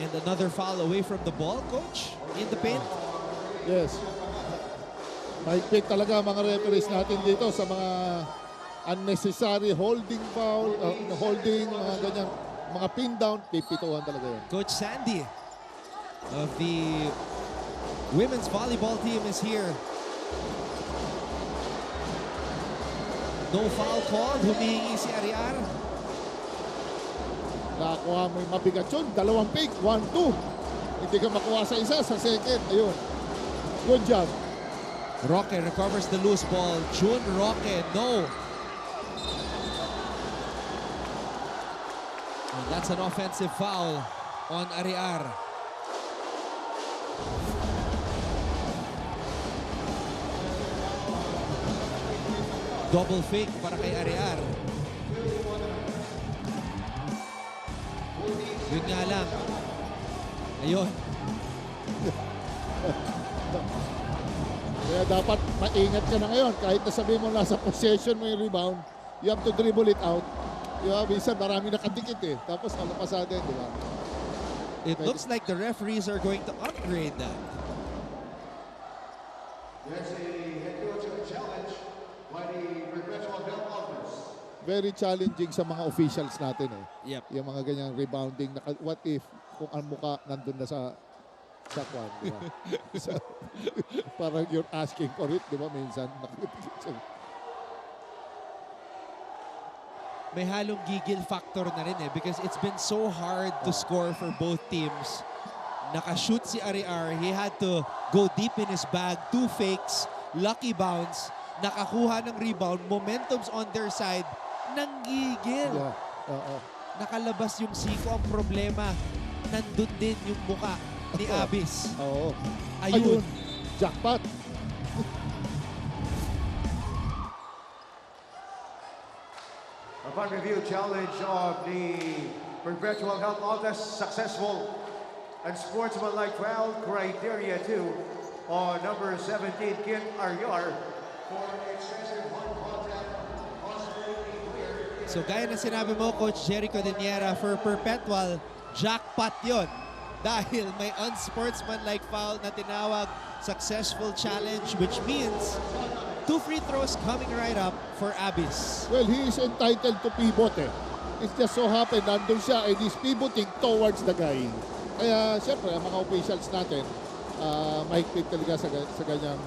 And another foul away from the ball, coach, in the paint.
Yes. Mahigpit talaga mga referees natin dito sa mga unnecessary holding foul, holding, mga ganyan, mga pin down, pipituan talaga yun.
Coach Sandy of the women's volleyball team is here. No foul called, humihingi si Ariar.
Nakakuha mo yung mabigat yun, 2 pick, 1-2. Hindi ka makuha sa isa, sa second. Ayun. Good job.
Roque recovers the loose ball. Jun Roque, no. And that's an offensive foul on Ariar. Double fake para kay Ariar. Yun nga lang. Ayun.
Kaya dapat maingat ka na ngayon. Kahit nasabi mo nasa possession mo yung rebound, you have to dribble it out. Minsan marami nakadikit eh. Tapos pasada din, di ba?
It looks like the referees are going to upgrade that.
There's a head coach challenge by the Perpetual Bell Office.
Very challenging sa mga officials natin eh.
Yep.
Yung mga ganyang rebounding. What if kung ang muka nandun na sa kwan, di ba? Parang you're asking for it, di ba? Minsan nakikita siya.
May halong gigil factor na rin eh because it's been so hard to score for both teams. Nakashoot si Ariar. He had to go deep in his bag. 2 fakes. Lucky bounce. Nakakuha ng rebound. Momentum's on their side. Nanggigil.
Yeah. Oo.
Nakalabas yung siko. Ang problema, nandun din yung muka ni Abis.
Oo.
Ayun.
Jackpot.
Upon review, challenge of the Perpetual Health Office successful and sportsmanlike foul criteria 2 on number 17, Kit Ariar, for excessive hard contact, possibly clear.
So gaya na sinabi mo, Coach Jerry Codeniera, for Perpetual, jackpot yun. Dahil may unsportsmanlike foul na tinawag, successful challenge, which means 2 free throws coming right up for Abis.
Well, he is entitled to pivot eh. It just so happened, nandun siya and he's pivoting towards the guy. Kaya, siyempre, ang mga officials natin, mahigpit talaga sa ganyang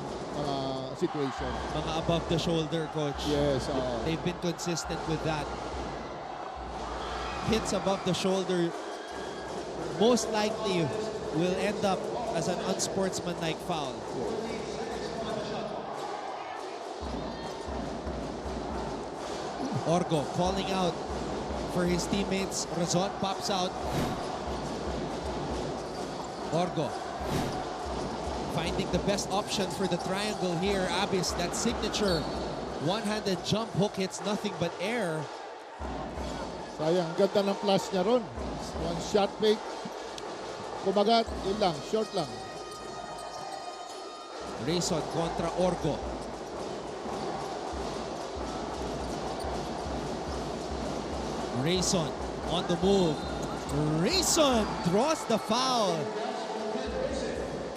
situation.
Mga above the shoulder, Coach.
Yes.
They've been consistent with that. Hits above the shoulder most likely will end up as an unsportsmanlike foul. Orgo calling out for his teammates. Razon pops out. Orgo finding the best option for the triangle here. Abis, that signature one-handed jump hook hits nothing but air.
Sayang, ganda ng flash niya ron. One shot fake. Kumagat, yun lang, short lang.
Rayson kontra Orgo. Rayson on the move. Rayson draws the foul.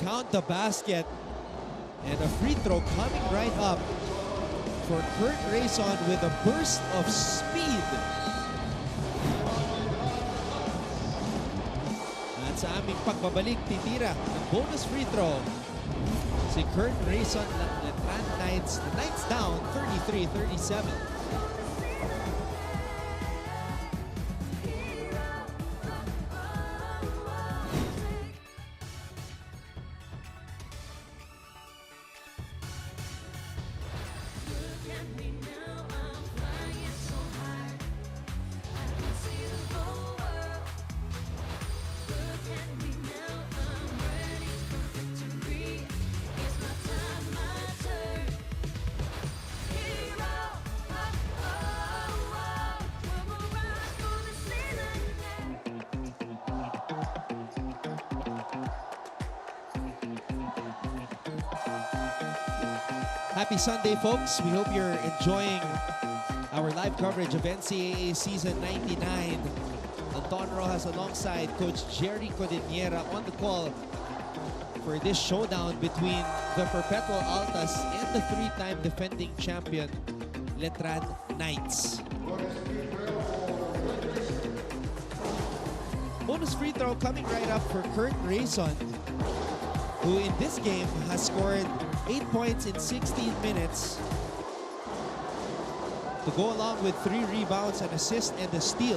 Count the basket. And a free throw coming right up for Kurt Rayson with a burst of speed. At sa aming pagbabalik, titira ng bonus free throw si Kurt Rayson ng Letran Knights. The Knights down 33-37. Happy Sunday, folks. We hope you're enjoying our live coverage of NCAA Season 99. Anton Rojas alongside Coach Jerry Codiniera on the call for this showdown between the Perpetual Altas and the three-time defending champion Letran Knights. Bonus free throw coming right up for Kurt Rayson, who in this game has scored 8 points in 16 minutes to go along with 3 rebounds, an assist, and a steal.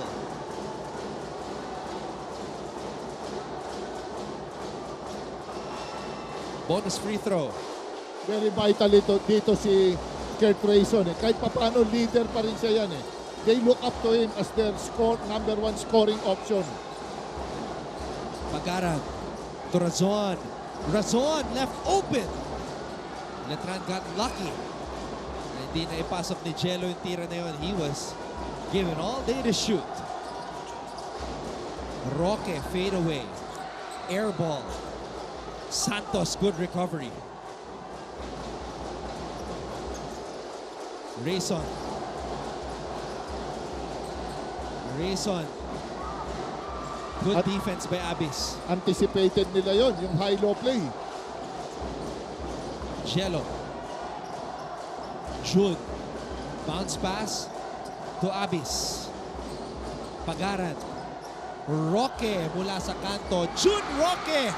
Bonus free throw.
Very vital dito si Kurt Rayson. Kahit paano leader pa rin siya yan. They look up to him as their number 1 scoring option.
Pagaran to Razon. Razon left open. Letran got lucky. Hindi na ipasok ni Jello yung tira na yun. He was given all day to shoot. Roque fade away. Air ball. Santos, good recovery. Rayson. Rayson. Good defense by Abis.
Anticipated nila yon, yung high-low play.
Jello. June. Bounce pass to Abis. Pagaran. Roque mula sa kanto. June Roque!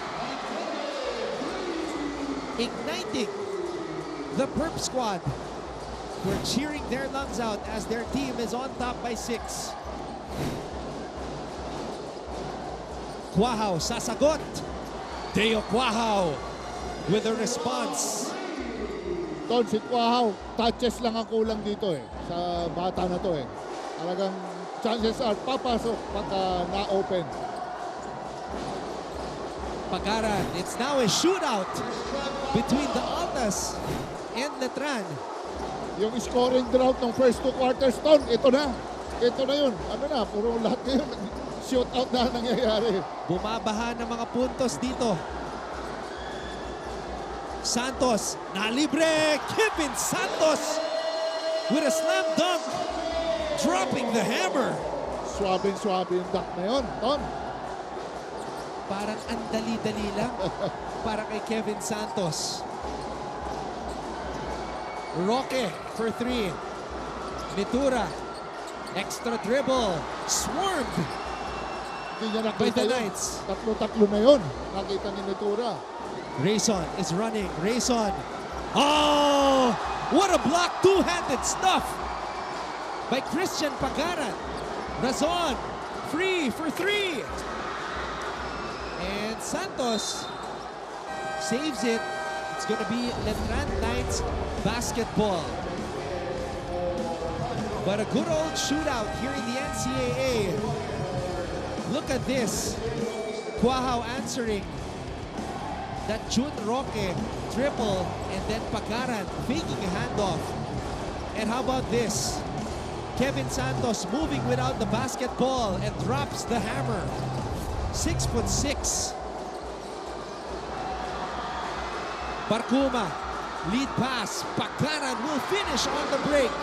Igniting the Perp squad. We're cheering their lungs out as their team is on top by 6. Quahao sasagot. Deo Quahao with a response.
Ton, si Quahao, touches lang ang kulang dito sa bata na to Talagang chances are papasok pagka na-open.
Pagaran, it's now a shootout between the Altas and Letran.
Yung scoring drought ng first 2 quarters, Ton, ito na. Ito na yun. Ano na, puro lahat ngayon shootout na nangyayari.
Bumabaha ng mga puntos dito. Santos, nalibre! Kevin Santos with a slam dunk. Dropping the hammer.
Swabing-swabe yung dunk na yun, Ton.
Parang ang dali-dali lang para kay Kevin Santos. Roque for 3. Mitura. Extra dribble. Swarmed
Hindi niya
by
nakita
the
yun.
Knights.
Tatlo-tatlo na yun. Nakita ni Mitura.
Rayson is running. Rayson. Oh! What a block. Two-handed stuff by Christian Pagaran. Razon. Free for 3. And Santos saves it. It's going to be Letran Knights basketball. But a good old shootout here in the NCAA. Look at this. Quahao answering that June Roque triple and then Pagaran faking a handoff. And how about this? Kevin Santos moving without the basketball and drops the hammer. 6'6". Barcuma, lead pass. Pagaran will finish on the break.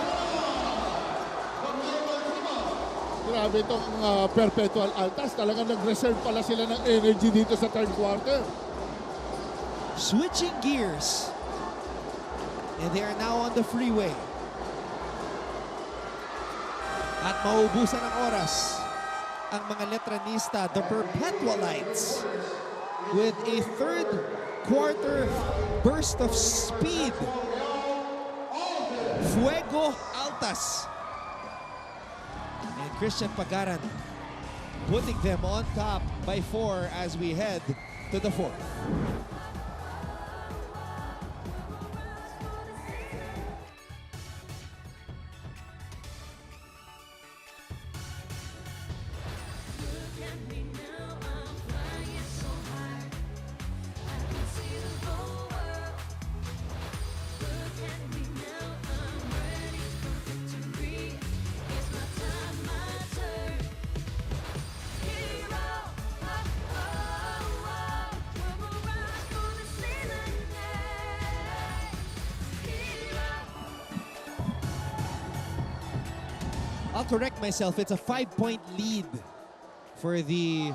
Grabe itong Perpetual Altas. Talagang nag-reserve pala sila ng energy dito sa third quarter.
Switching gears. And they are now on the freeway. At maubusan ng oras ang mga Letranista, the Perpetualites, with a third quarter burst of speed. Fuego Altas. And Christian Pagaran putting them on top by 4 as we head to the 4th. I'll correct myself. It's a 5-point lead for the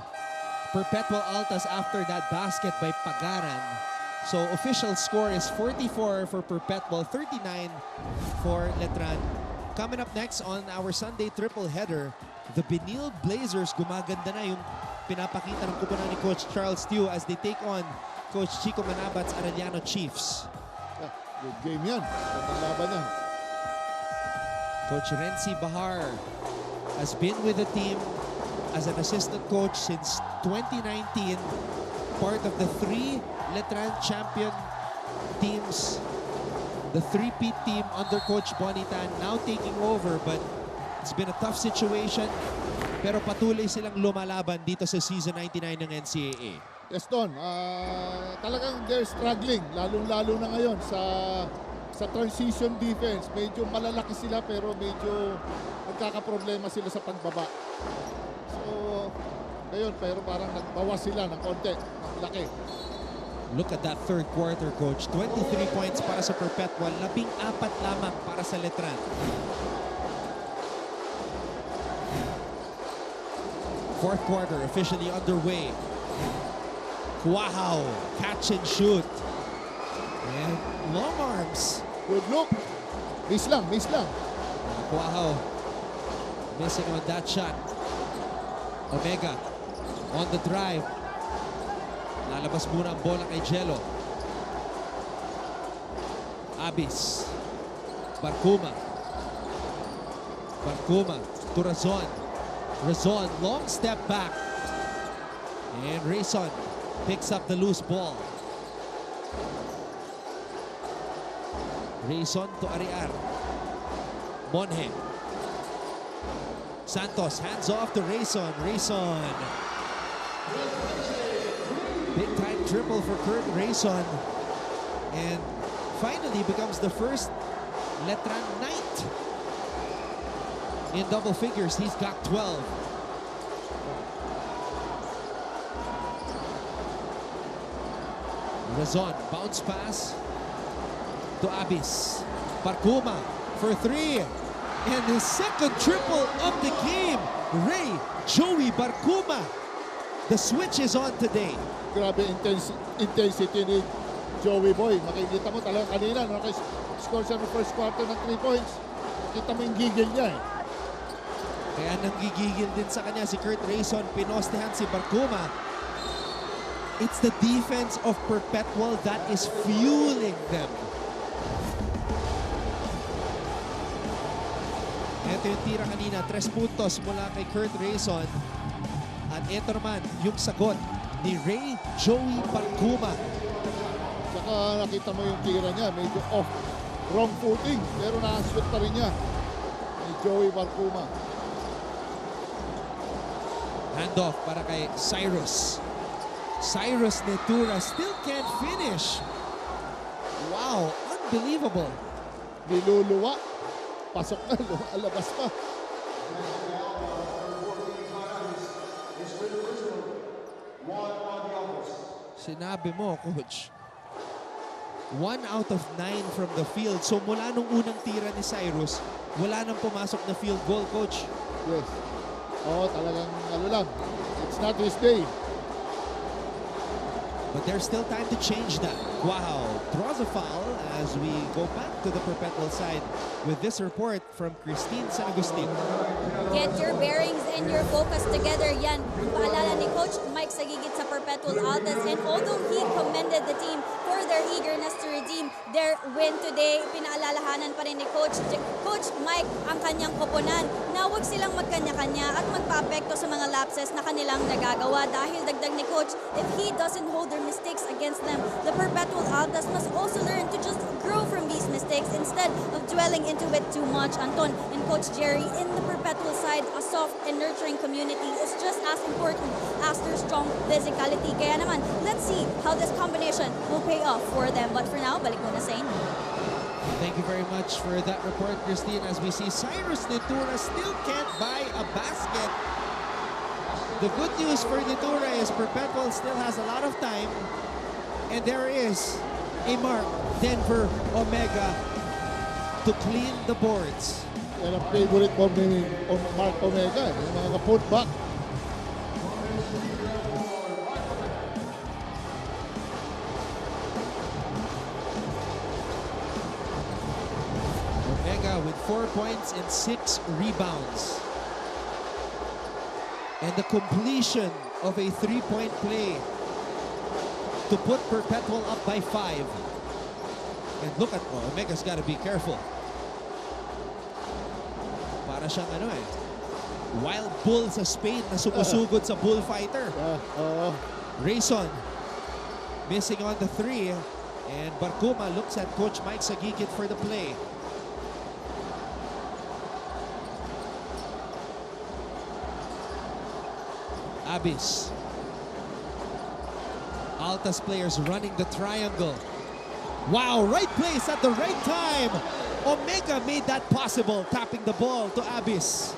Perpetual Altas after that basket by Pagaran. So official score is 44 for Perpetual, 39 for Letran. Coming up next on our Sunday triple header, the Benil Blazers, gumaganda na yung pinapakita ng kupunan ni Coach Charles Tew as they take on Coach Chico Manabat's Arellano Chiefs.
Good game yan. Ang laban yan.
Coach Renzi Bahar has been with the team as an assistant coach since 2019. Part of the 3 Letran champion teams. The 3-peat team under Coach Bonitan now taking over, but it's been a tough situation. Pero patuloy silang lumalaban dito sa season 99 ng NCAA.
Yes, Don. Talagang they're struggling. Lalong-lalo na ngayon sa transition defense. Medyo malalaki sila pero medyo nagkakaproblema sila sa pagbaba. So, ngayon, pero parang nagbawas sila ng konti, ng laki.
Look at that third quarter, Coach. 23 points para sa Perpetual, 14 lamang para sa Letran. Fourth quarter officially underway. Wow, catch and shoot. And long arms.
Good look. Miss lang, miss lang.
Wow, missing on that shot. Omega on the drive. Lalabas muna ang bola kay Jello. Abis. Barcuma. Barcuma to Razon. Razon, long step back. And Rayson picks up the loose ball. Rayson to Ariar. Monje. Santos hands off to Rayson. Rayson. Big time triple for Kurt Rayson. And finally becomes the first Letran Knight in double figures. He's got 12. Razon, bounce pass to Abis. Barcuma for 3. And his second triple of the game. Ray Joey Barcuma. The switch is on today.
Grabe intensity ni Joey Boy. Makikita mo talagang kanina, score siya ng first quarter ng 3 points. Makita mo yung gigil niya eh.
Kaya nanggigigil din sa kanya si Kurt Rayson. Pinostehan si Barcuma. It's the defense of Perpetual that is fueling them. Ito yung tira kanina, 3 puntos mula kay Kurt Rayson. At ito naman yung sagot ni Ray Joey Barcuma.
Saka nakita mo yung tira niya, medyo off. Wrong footing, pero nakashoot pa rin niya ni Joey Barcuma.
Handoff para kay Cyrus. Cyrus Netura still can't finish. Wow, unbelievable.
Niluluwa. Pasok na, alabas pa.
Sinabi mo, Coach. 1 out of 9 from the field. So mula nung unang tira ni Cyrus, wala nang pumasok na field goal, Coach.
Yes. Oo, talagang ano lang. It's not his day.
But there's still time to change that. Wow, draws a foul as we go back to the Perpetual side with this report from Christine San Agustin.
Get your bearings and your focus together. Yan ang paalala ni Coach Mike Sagigit sa Perpetual Altas. And although he commended the team for their eagerness to redeem their win today, pinaalalahanan pa rin ni Coach Mike ang kanyang koponan na huwag silang magkanya-kanya at magpa-apekto sa mga lapses na kanilang nagagawa. Dahil dagdag ni Coach, if he doesn't hold their mistakes against them, the Perpetual Altas must also learn to just grow from these mistakes instead of dwelling into it too much. Anton and Coach Jerry, in the Perpetual side, a soft and nurturing community is just as important as their strong physicality. Kaya naman, let's see how this combination will pay off for them. But for now, balik muna sa inyo.
Thank you very much for that report, Christine. As we see, Cyrus Nitura still can't buy a basket. The good news for Nitura is Perpetual still has a lot of time. And there is a mark, Denver Omega, to clean the boards.
Yan ang favorite mo ni Mark Omega, yung mga putback.
Omega with 4 points and 6 rebounds. And the completion of a 3-point play to put Perpetual up by 5. And look at Omega's got to be careful. Para siyang wild bull sa Spain na sumusugod sa bullfighter. Rayson missing on the 3. And Barcuma looks at Coach Mike Sagigit for the play. Abis. Altas players running the triangle. Wow, right place at the right time. Omega made that possible, tapping the ball to Abis.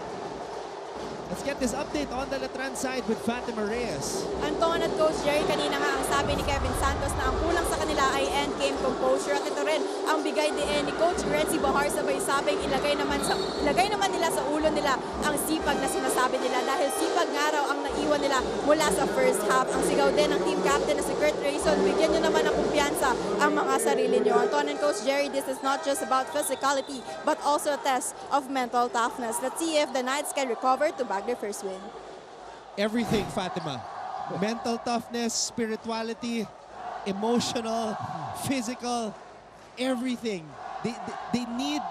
Let's get this update on the Letran side with Fatima Reyes.
Anton at Coach Jerry, kanina nga ang sabi ni Kevin Santos na ang kulang sa kanila ay end-game composure. At ito rin ang bigay din ni Coach Renzi Bahar, sabay-sabing ilagay naman nila sa ulo nila ang sipag na sinasabi nila. Dahil sipag nga raw ang naiwan nila mula sa first half. Ang sigaw din ng team captain na si Kurt Rayson, bigyan nyo naman ng kumpiyansa ang mga sarili nyo. Anton and Coach Jerry, this is not just about physicality but also a test of mental toughness. Let's see if the Knights can recover to back their first win.
Everything, Fatima. Mental toughness, spirituality, emotional, physical, everything. They need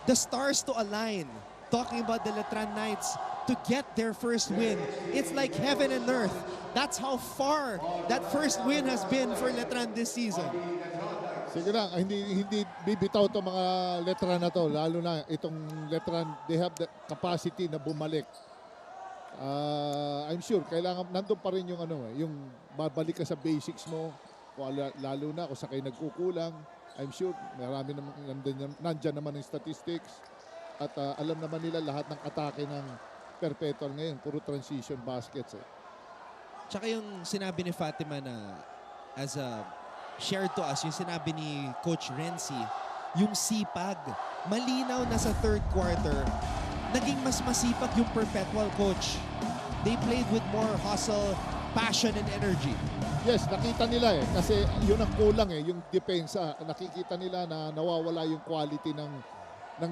the stars to align. Talking about the Letran Knights to get their first win. It's like heaven and earth. That's how far that first win has been for Letran this season.
Sige lang, hindi bibitaw itong mga Letran na to. Lalo na itong Letran, they have the capacity na bumalik. I'm sure kailangan nandun pa rin yung yung babalik ka sa basics mo, lalo na kung sa kayo nagkukulang. I'm sure marami naman nandiyan naman yung statistics at alam naman nila lahat ng atake ng Perpetual ngayon, puro transition baskets.
Tsaka yung sinabi ni Fatima na as a shared to us, yung sinabi ni Coach Renzi, yung sipag, malinaw na sa third quarter, naging mas masipag yung Perpetual, Coach. They played with more hustle, passion, and energy.
Yes, nakita nila kasi yun ang kulang yung depensa. Nakikita nila na nawawala yung quality ng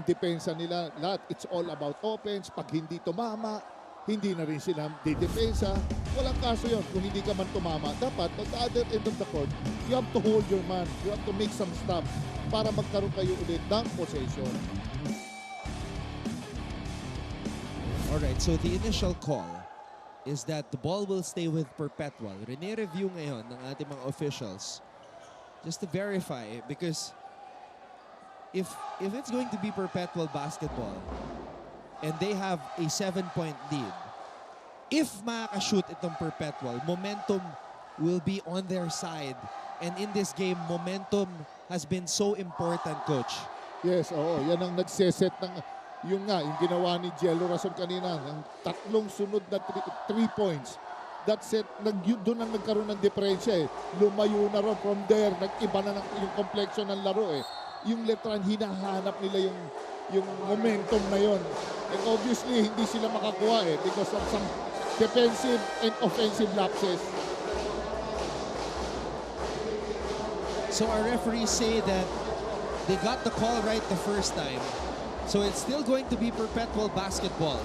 depensa nila. Lahat, it's all about offense. Pag hindi tumama, hindi na rin sila didepensa. Walang kaso yun. Kung hindi ka man tumama, dapat on the other end of the court, you have to hold your man. You have to make some stop para magkaroon kayo ulit ng possession.
Alright, so the initial call is that the ball will stay with Perpetual. Rene-review ngayon ng ating mga officials just to verify, because if it's going to be Perpetual basketball and they have a 7-point lead, if makakashoot itong Perpetual, momentum will be on their side. And in this game, momentum has been so important, Coach.
Yes, oo. Yan ang nagseset ng yung ginawa ni Jello Rason kanina, ng tatlong sunod na 3 points. That set, doon ang nagkaroon ng diferensya Lumayo na ron from there, nag-iba na yung complexion ng laro Yung Letran, hinahanap nila yung momentum na yon. And obviously, hindi sila makakuha because of some defensive and offensive lapses.
So our referees say that they got the call right the first time. So it's still going to be perpetual basketball.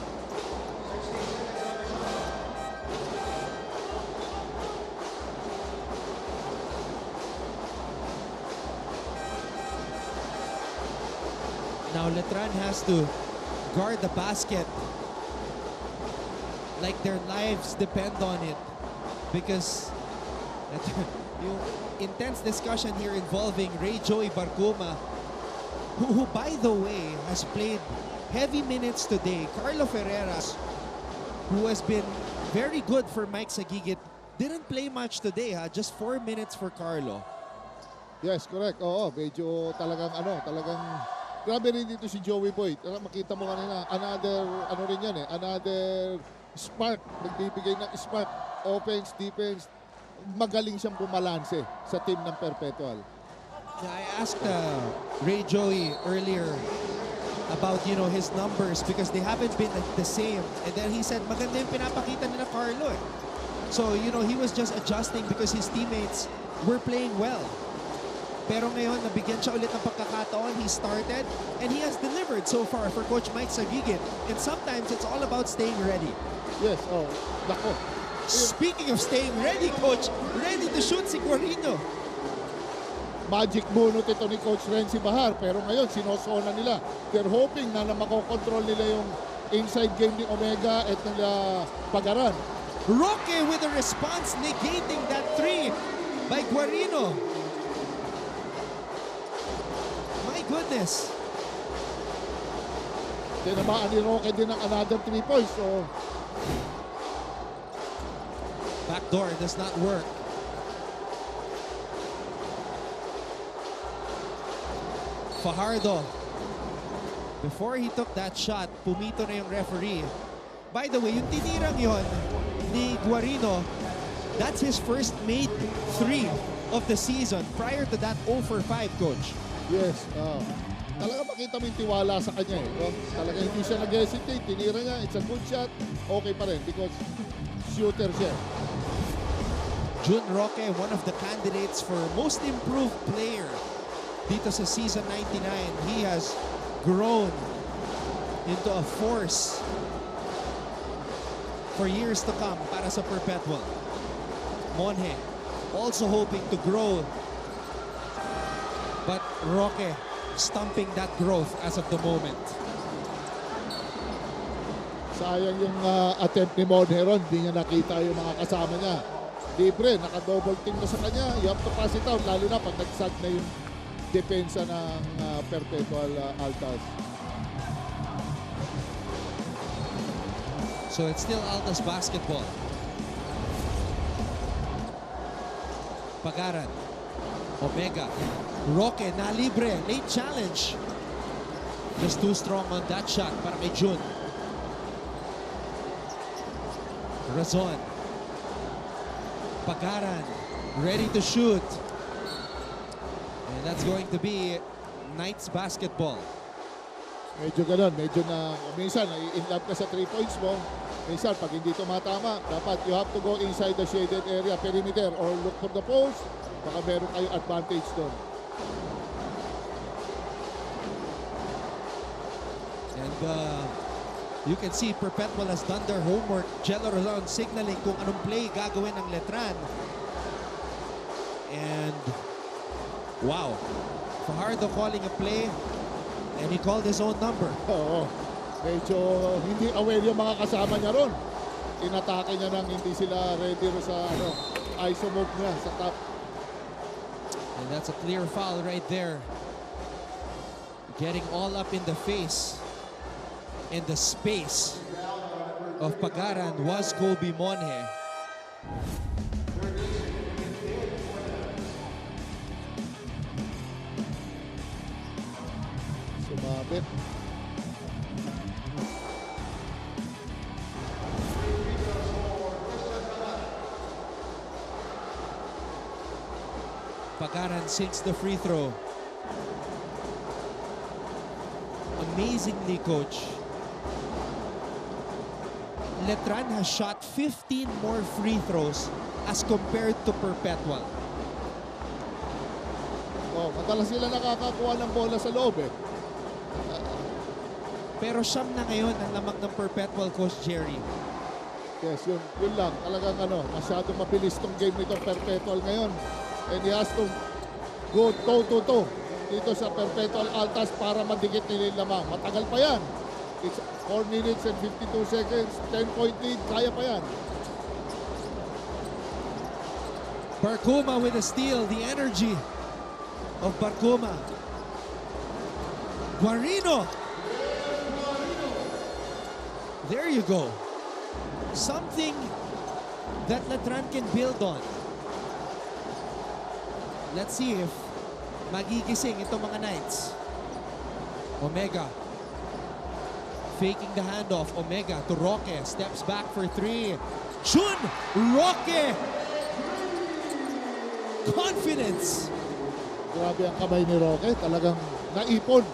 Now Letran has to guard the basket like their lives depend on it, because yung intense discussion here involving Ray Joey Barcuma, who by the way has played heavy minutes today. Carlo Ferreras, who has been very good for Mike Sagigit, didn't play much today, just 4 minutes for Carlo.
Yes, correct. Oo, medyo talagang grabe rin dito si Joey Boy. Makita mo kanina, another spark, nagbibigay ng spark, offense, defense. Magaling siyang bumalanse sa team ng Perpetual.
Yeah, I asked Ray Joey earlier about, his numbers because they haven't been the same. And then he said, maganda yung pinapakita nila Carlo. So, he was just adjusting because his teammates were playing well. Pero ngayon, nabigyan siya ulit ng pagkakataon. He started and he has delivered so far for Coach Mike Sagigit. And sometimes it's all about staying ready.
Yes, nako.
Speaking of staying ready, Coach, ready to shoot si Guarino.
Magic bunot ito ni Coach Renzi Bahar, pero ngayon sinosona nila. They're hoping na makokontrol nila yung inside game ni Omega at nila Pagaran.
Roque with a response negating that three by Guarino. My goodness.
Tinamaan ni Roque din ng another 3 points. So,
backdoor does not work. Fajardo, before he took that shot, pumito na yung referee. By the way, yung tinirang yon ni Guarino, that's his first made 3 of the season. Prior to that, 0 for 5, Coach.
yes, talaga makita mo yung tiwala sa kanya. Talaga hindi siya nag-hesitate. Tinira niya, it's a good shot. Okay pa rin because shooter siya.
Jun Roque, one of the candidates for most improved player dito sa season 99. He has grown into a force for years to come para sa Perpetual. Monje also hoping to grow, but Roque stumping that growth as of the moment.
Sayang yung attempt ni Monje ron. Hindi niya nakita yung mga kasama niya. Libre, naka-double team na sa kanya. You have to pass it out, lalo na pag nagsag na yung depensa ng Perpetual Altas.
So it's still Altas basketball. Pagaran, Omega, Roque na libre, late challenge. Just too strong on that shot para kay Jun. Razon, Pagaran, ready to shoot. And that's going to be Knights basketball.
Medyo ganun, medyo na minsan in love ka sa 3 points mo. Minsan pag hindi tumatama, dapat you have to go inside the shaded area, perimeter, or look for the post. Baka meron kayong advantage doon.
And you can see Perpetual has done their homework. Jello Razon signaling kung anong play gagawin ng Letran. And wow, Fajardo calling a play and he called his own number.
Oo, medyo hindi aware yung mga kasama niya ron. Inatake niya nang hindi sila ready ro sa ISO move niya sa top.
And that's a clear foul right there. Getting all up in the face. In the space of Pagaran was Kobe Monje.
Sumabit.
Pagaran sinks the free throw. Amazingly, Coach, Letran has shot 15 more free throws as compared to Perpetual.
Oh, madalas sila nakakakuha ng bola sa loob eh.
Pero siyam na ngayon ang lamang ng Perpetual, Coach Jerry.
Yes, yun lang. Talagang masyadong mabilis tong game nito Perpetual ngayon. And he has to go toe-to-toe dito sa Perpetual Altas para madikit nila yung lamang. Matagal pa yan. It's 4 minutes and 52 seconds. 10-point lead. Kaya pa yan.
Barcuma with a steal. The energy of Barcuma. Guarino. There you go. Something that Letran can build on. Let's see if magigising itong mga Knights. Omega. Faking the handoff. Omega to Roque. Steps back for 3. Jun Roque. Confidence.
Grabe ang kamay ni Roque. Talagang naipon.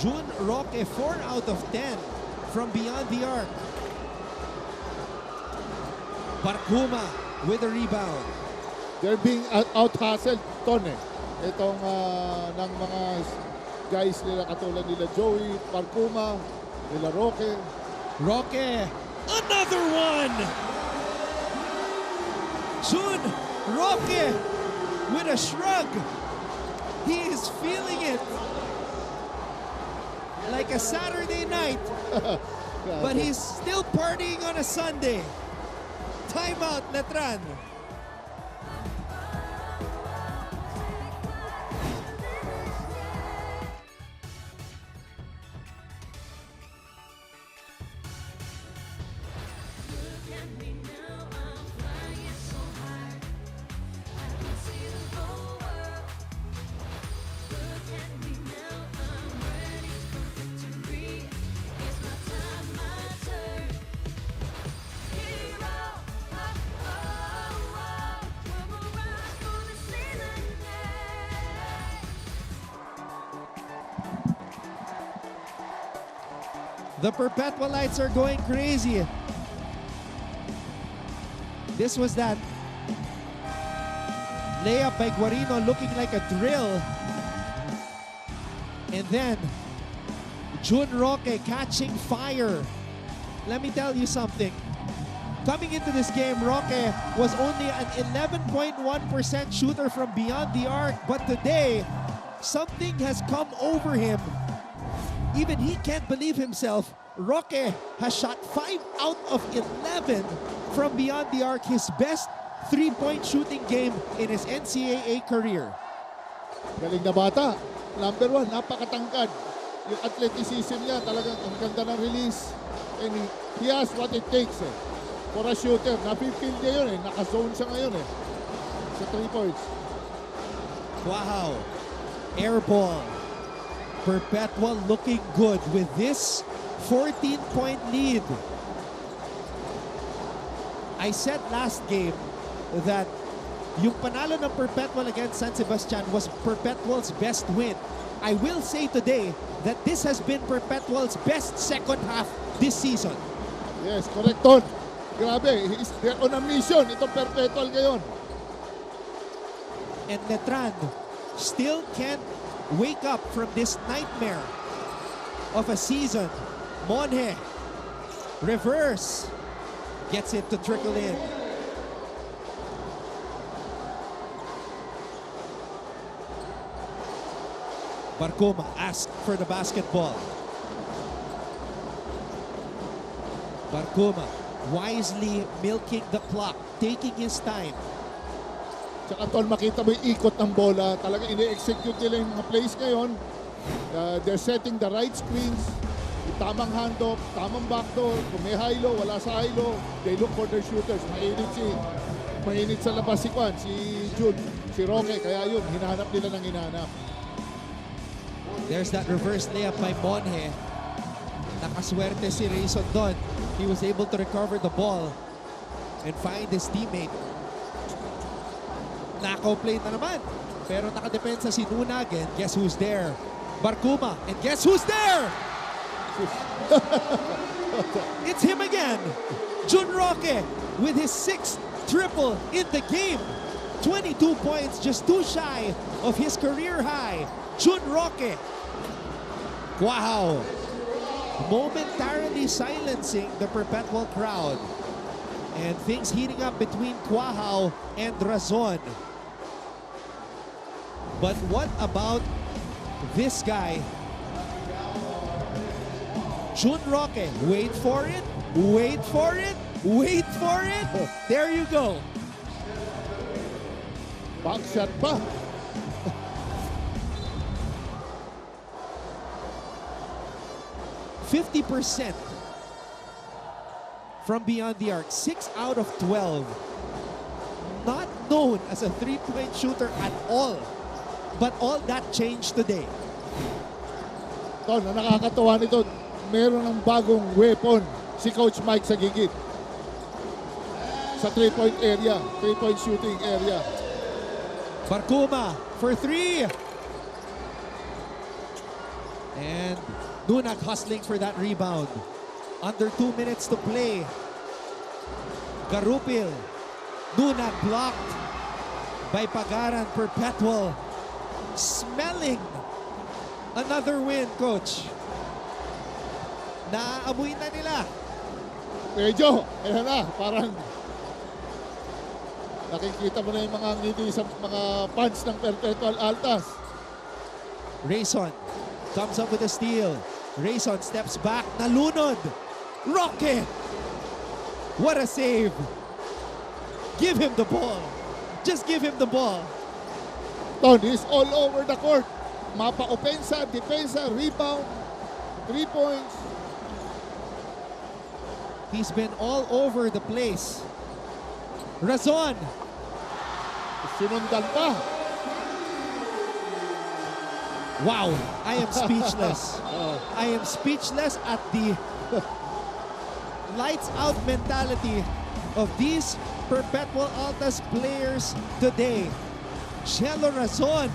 Jun Roque, 4 out of 10 from beyond the arc. Barcuma with a rebound.
They're being out-hustled, Ton eh. Itong ng mga guys nila katulad nila Joey, Barcuma, nila Roque.
Roque, another one! Jun Roque with a shrug. He is feeling it. Like a Saturday night. But he's still partying on a Sunday. Timeout, Letran. The Perpetualites are going crazy. This was that layup by Guarino looking like a drill. And then Jun Roque catching fire. Let me tell you something. Coming into this game, Roque was only an 11.1% shooter from beyond the arc. But today, something has come over him. Even he can't believe himself. Roque has shot 5 out of 11 from beyond the arc. His best three-point shooting game in his NCAA career.
Galing na bata. Number 1, napakatangkad. Yung athleticism niya, talagang ang ganda ng release. And he has what it takes for a shooter. Napipil niya yun Naka-zone siya ngayon sa 3 points.
Wow. Air ball. Perpetual looking good with this 14-point lead. I said last game that yung panalo ng Perpetual against San Sebastian was Perpetual's best win. I will say today that this has been Perpetual's best second half this season.
Yes, correct, Ton. Grabe, they're on a mission. Itong Perpetual ngayon.
And Letran still can't wake up from this nightmare of a season. Monje, reverse, gets it to trickle in. Barcuma asked for the basketball. Barcuma wisely milking the clock, taking his time.
Tsaka Ton, makita mo yung ikot ng bola. Talaga ini-execute nila yung mga plays ngayon. They're setting the right screens. Yung tamang handoff, tamang backdoor. Kung may high-low, wala sa high-low. They look for their shooters. Mainit sa labas si Juan, si Jun, si Roque. Kaya yun, hinahanap nila ng hinahanap.
There's that reverse layup by Monje. Nakaswerte si Rayson doon. He was able to recover the ball and find his teammate. Knockout play na naman. Pero nakadepensa si Nunag, and guess who's there? Barcuma. And guess who's there? It's him again. Jun Roque with his 6th triple in the game. 22 points, just 2 shy of his career high. Jun Roque. Wow. Momentarily silencing the Perpetual crowd. And things heating up between Quahao and Razon. But what about this guy? Jun Roque, wait for it, wait for it, wait for it. There you go.
Back shot pa.
%50 from beyond the arc. 6 out of 12. Not known as a three-point shooter at all. But all that changed today.
Ton, ang nakakatawa nito, meron ng bagong weapon si Coach Mike sa gigit. Sa 3-point area, 3-point shooting area.
Barcuma for 3. And Nunak hustling for that rebound. Under 2 minutes to play. Garupil. Nunak blocked by Pagaran. Perpetual smelling another win, Coach. Naaamoy na nila.
Medyo, ayan na, parang nakikita mo na yung mga ngiti sa mga fans ng Perpetual Altas.
Rayson comes up with a steal. Rayson steps back. Nalunod. Roque. What a save. Give him the ball. Just give him the ball.
Ton, he's all over the court. Mapa opensa, depensa, rebound, 3 points.
He's been all over the place. Razon.
Sinundan pa.
Wow, I am speechless. I am speechless at the lights out mentality of these Perpetual Altas players today. Chelo Razon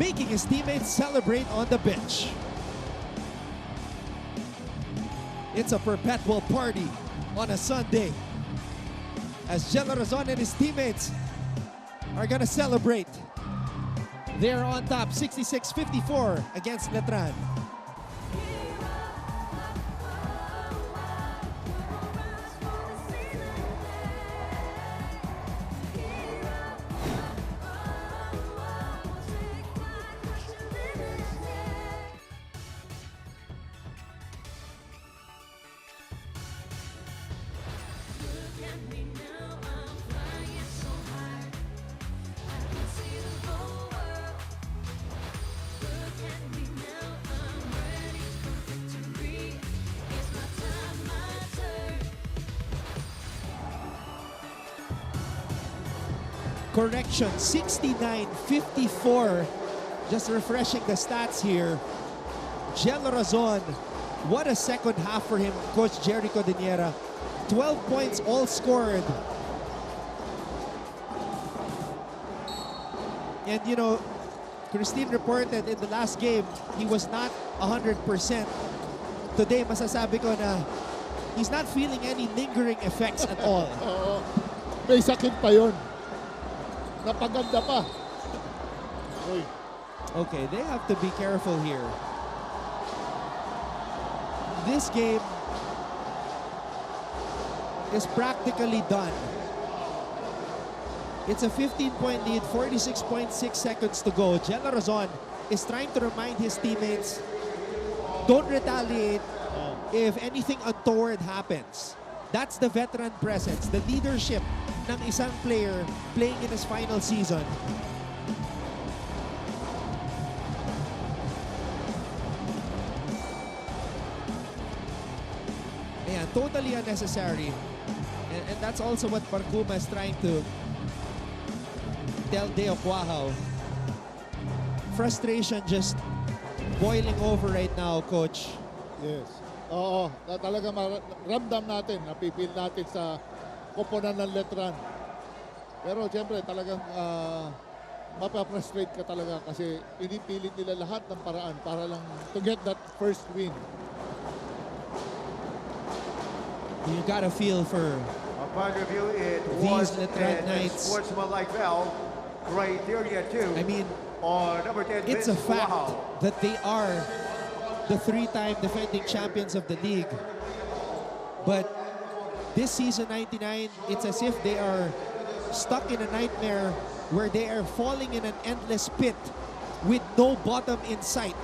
making his teammates celebrate on the bench. It's a Perpetual party on a Sunday as Chelo Razon and his teammates are gonna celebrate. They're on top, 66-54 against Letran. Correction, 69-54. Just refreshing the stats here. Chelo Razon, what a second half for him, Coach Jerry Codiniera. 12 points all scored. And you know, Christine reported in the last game, he was not 100%. Today, masasabi ko na he's not feeling any lingering effects at all.
May sakit pa yun. Napaganda pa. Uy.
Okay, they have to be careful here. This game is practically done. It's a 15-point lead, 46.6 seconds to go. Chelo Razon is trying to remind his teammates, don't retaliate if anything untoward happens. That's the veteran presence, the leadership ng isang player playing in his final season. Ayan, totally unnecessary. And that's also what Barcuma is trying to tell Deo Quahao. Frustration just boiling over right now, Coach.
Yes. Oo, talaga ramdam natin, napipil natin sa koponan ng Letran. Pero siyempre talagang mapaprustrate ka talaga kasi pinipilit nila lahat ng paraan para lang to get that first win.
You gotta feel for
point of view, it
These
was
Letran
a
Knights.
sportsmanlike foul. Criteria 2
I mean,
on number 10,
it's a
Vince
fact
Wow.
that they are the 3-time defending champions of the league. But this season 99, it's as if they are stuck in a nightmare where they are falling in an endless pit with no bottom in sight.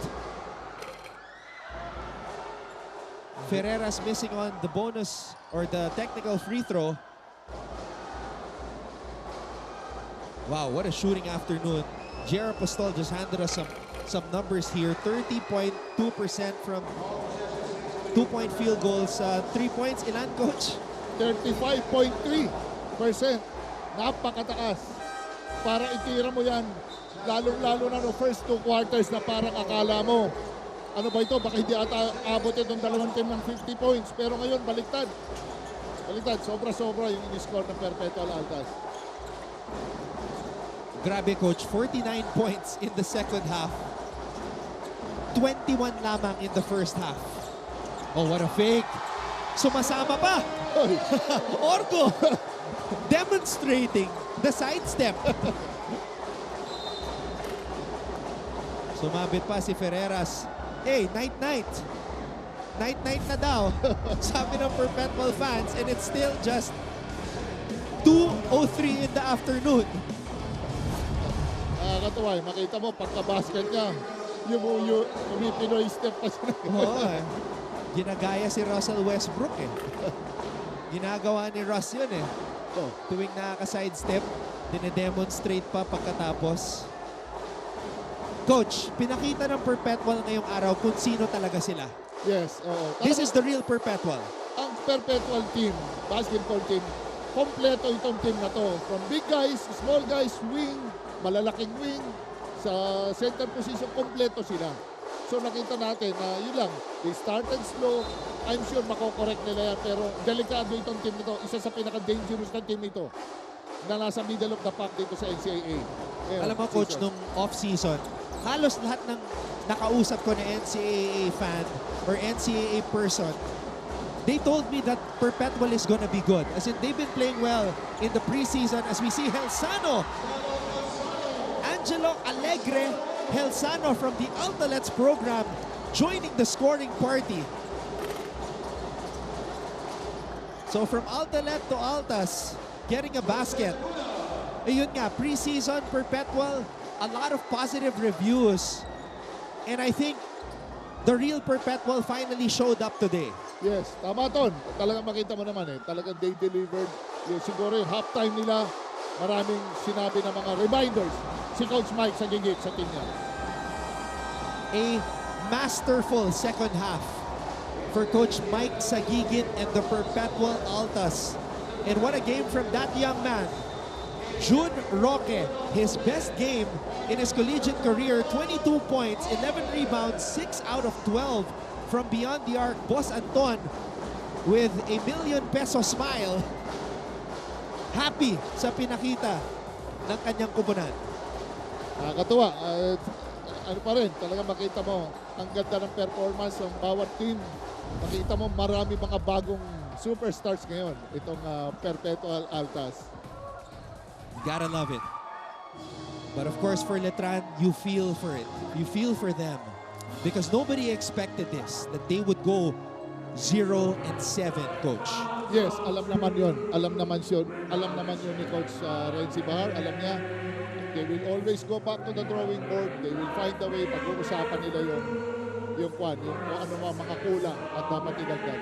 Ferreras missing on the bonus or the technical free throw. Wow, what a shooting afternoon. Jera Postol just handed us some numbers here. 30.2% from 2-point field goals. 3 points, ilan, Coach?
35.3%. Napakataas. Para itira mo yan, lalong-lalo na no first 2 quarters na parang akala mo, ano ba ito? Baka hindi ata abot itong dalawang team ng 50 points. Pero ngayon, baliktad. Baliktad, sobra-sobra yung in-score ng Perpetual Altas.
Grabe, Coach. 49 points in the second half. 21 lamang in the first half. Oh, what a fake. Sumasama pa.
Oy.
Orgo demonstrating the sidestep. Sumabit pa si Ferreras. Hey, night-night. Night-night na daw. Sabi ng Perpetual fans, and it's still just 2:03 in the afternoon.
Nakakatawa, makita mo, pagka-basket niya, yung Pinoy step pa siya.
Oo, ginagaya si Russell Westbrook eh. Ginagawa ni Russ yun eh.
Oh.
Tuwing nakaka-sidestep, dinedemonstrate pa pagkatapos. Coach, pinakita ng Perpetual ngayong araw kung sino talaga sila.
Yes, oo.
This is the real Perpetual.
Ang Perpetual team, basketball team, kompleto itong team na to. From big guys, small guys, wing, malalaking wing, sa center position, kompleto sila. So nakita natin na yun lang, they started slow. I'm sure mako-correct nila yan, pero delikado itong team nito. Isa sa pinaka-dangerous na team ito na nasa middle of the pack dito sa NCAA. Ngayon,
Alam mo, Coach,
season.
nung off-season, halos lahat ng nakausap ko na NCAA fan or NCAA person, they told me that Perpetual is gonna be good. As in, they've been playing well in the preseason as we see Helsano. Angelo Alegre Helsano from the Altalets program joining the scoring party. So from Altalet to Altas, getting a basket. Ayun nga, preseason, Perpetual, a lot of positive reviews. And I think the real Perpetual finally showed up today.
Yes, tama ton. Talagang makita mo naman eh. Talagang they delivered. Yung, siguro yung halftime nila, maraming sinabi na mga reminders. Si Coach Mike sa gigit sa team niya.
A masterful second half for Coach Mike Sagigit and the Perpetual Altas. And what a game from that young man. June Roque, his best game in his collegiate career, 22 points, 11 rebounds, 6 out of 12 from beyond the arc. Boss Anton with a ₱1 million smile. Happy sa pinakita ng kanyang kupunan.
Nakakatuwa. Ano pa rin, talaga makita mo ang ganda ng performance ng bawat team. Makita mo marami mga bagong superstars ngayon. Itong Perpetual Altas.
You gotta love it. But of course, for Letran, you feel for it. You feel for them. Because nobody expected this, that they would go 0-7, Coach.
Yes, alam naman yun. Alam naman yun. Alam naman yun ni Coach Renzi Bahar. Alam niya, they will always go back to the drawing board. They will find a way. Pag-uusapan nila yung kung ano mga kulang at dapat idagdag.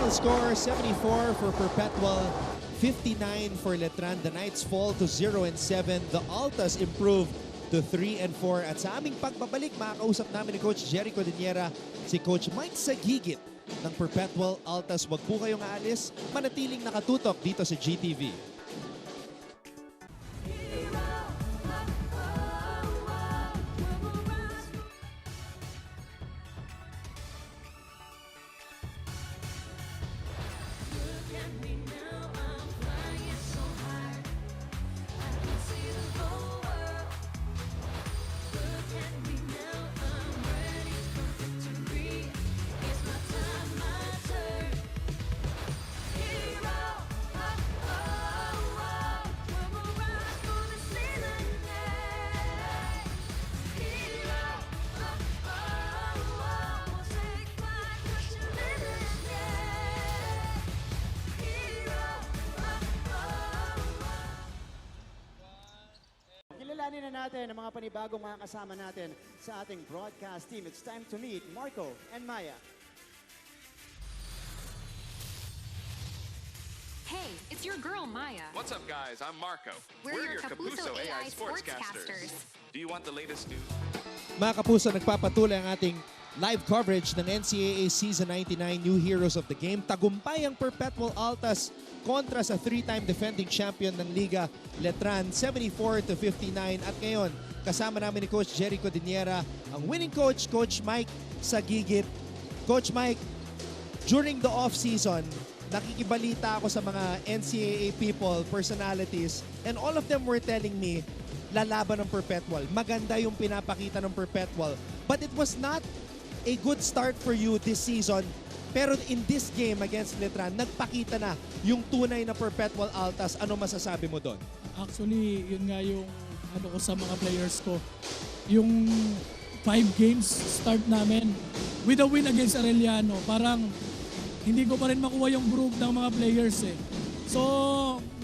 final score, 74 for Perpetual, 59 for Letran. The Knights fall to 0-7. The Altas improve to 3-4. At sa aming pagbabalik, makakausap namin ni Coach Jerry Codiniera, si Coach Mike Sagigit ng Perpetual Altas. Wag po kayong aalis, manatiling nakatutok dito sa GTV.
Kilalanin na natin ang mga panibagong mga kasama natin sa ating broadcast team. It's time to meet Marco and Maya.
Hey, it's your girl Maya.
What's up, guys? I'm Marco.
We're your Kapuso AI sportscasters.
Do you want the latest news?
Mga Kapuso, nagpapatuloy ang ating live coverage ng NCAA Season 99 New Heroes of the Game. Tagumpay ang Perpetual Altas kontra sa 3-time defending champion ng Liga, Letran, 74-59. At ngayon, kasama namin ni Coach Jerry Codiniera, ang winning coach, Coach Mike Sagigit. Coach Mike, during the off-season, nakikibalita ako sa mga NCAA people, personalities, and all of them were telling me, lalaban ng Perpetual. Maganda yung pinapakita ng Perpetual. But it was not a good start for you this season. Pero in this game against Letran, nagpakita na yung tunay na Perpetual Altas. Ano masasabi mo doon?
Actually, yun nga yung ano ko sa mga players ko. Yung 5 games start namin with a win against Arellano. Parang hindi ko pa rin makuha yung group ng mga players eh. So,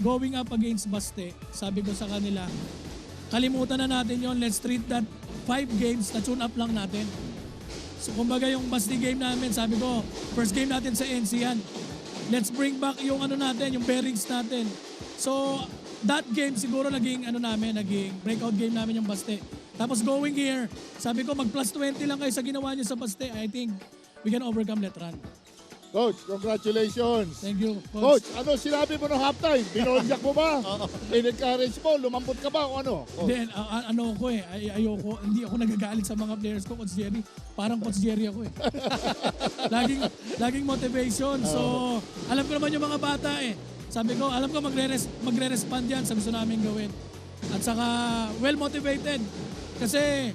going up against Baste, sabi ko sa kanila, kalimutan na natin yon. Let's treat that 5 games na tune up lang natin. So kumbaga yung Basti game namin, sabi ko, first game natin sa NC yan. Let's bring back yung ano natin, yung bearings natin. So that game siguro naging breakout game namin yung Baste. Tapos going here, sabi ko mag plus 20 lang kayo sa ginawa niyo sa Baste. I think we can overcome Letran.
Coach, congratulations.
Thank you,
Coach, ano sinabi mo ng halftime? Binonjak mo ba? In-encourage mo? Lumambot ka ba o ano?
Then, ano ko ayoko, hindi ako nagagalit sa mga players ko, Coach Jerry. Parang Coach Jerry ako eh. laging motivation. So, alam ko naman yung mga bata eh. Sabi ko, alam ko magre-respond yan sa gusto namin gawin. At saka, well-motivated. Kasi,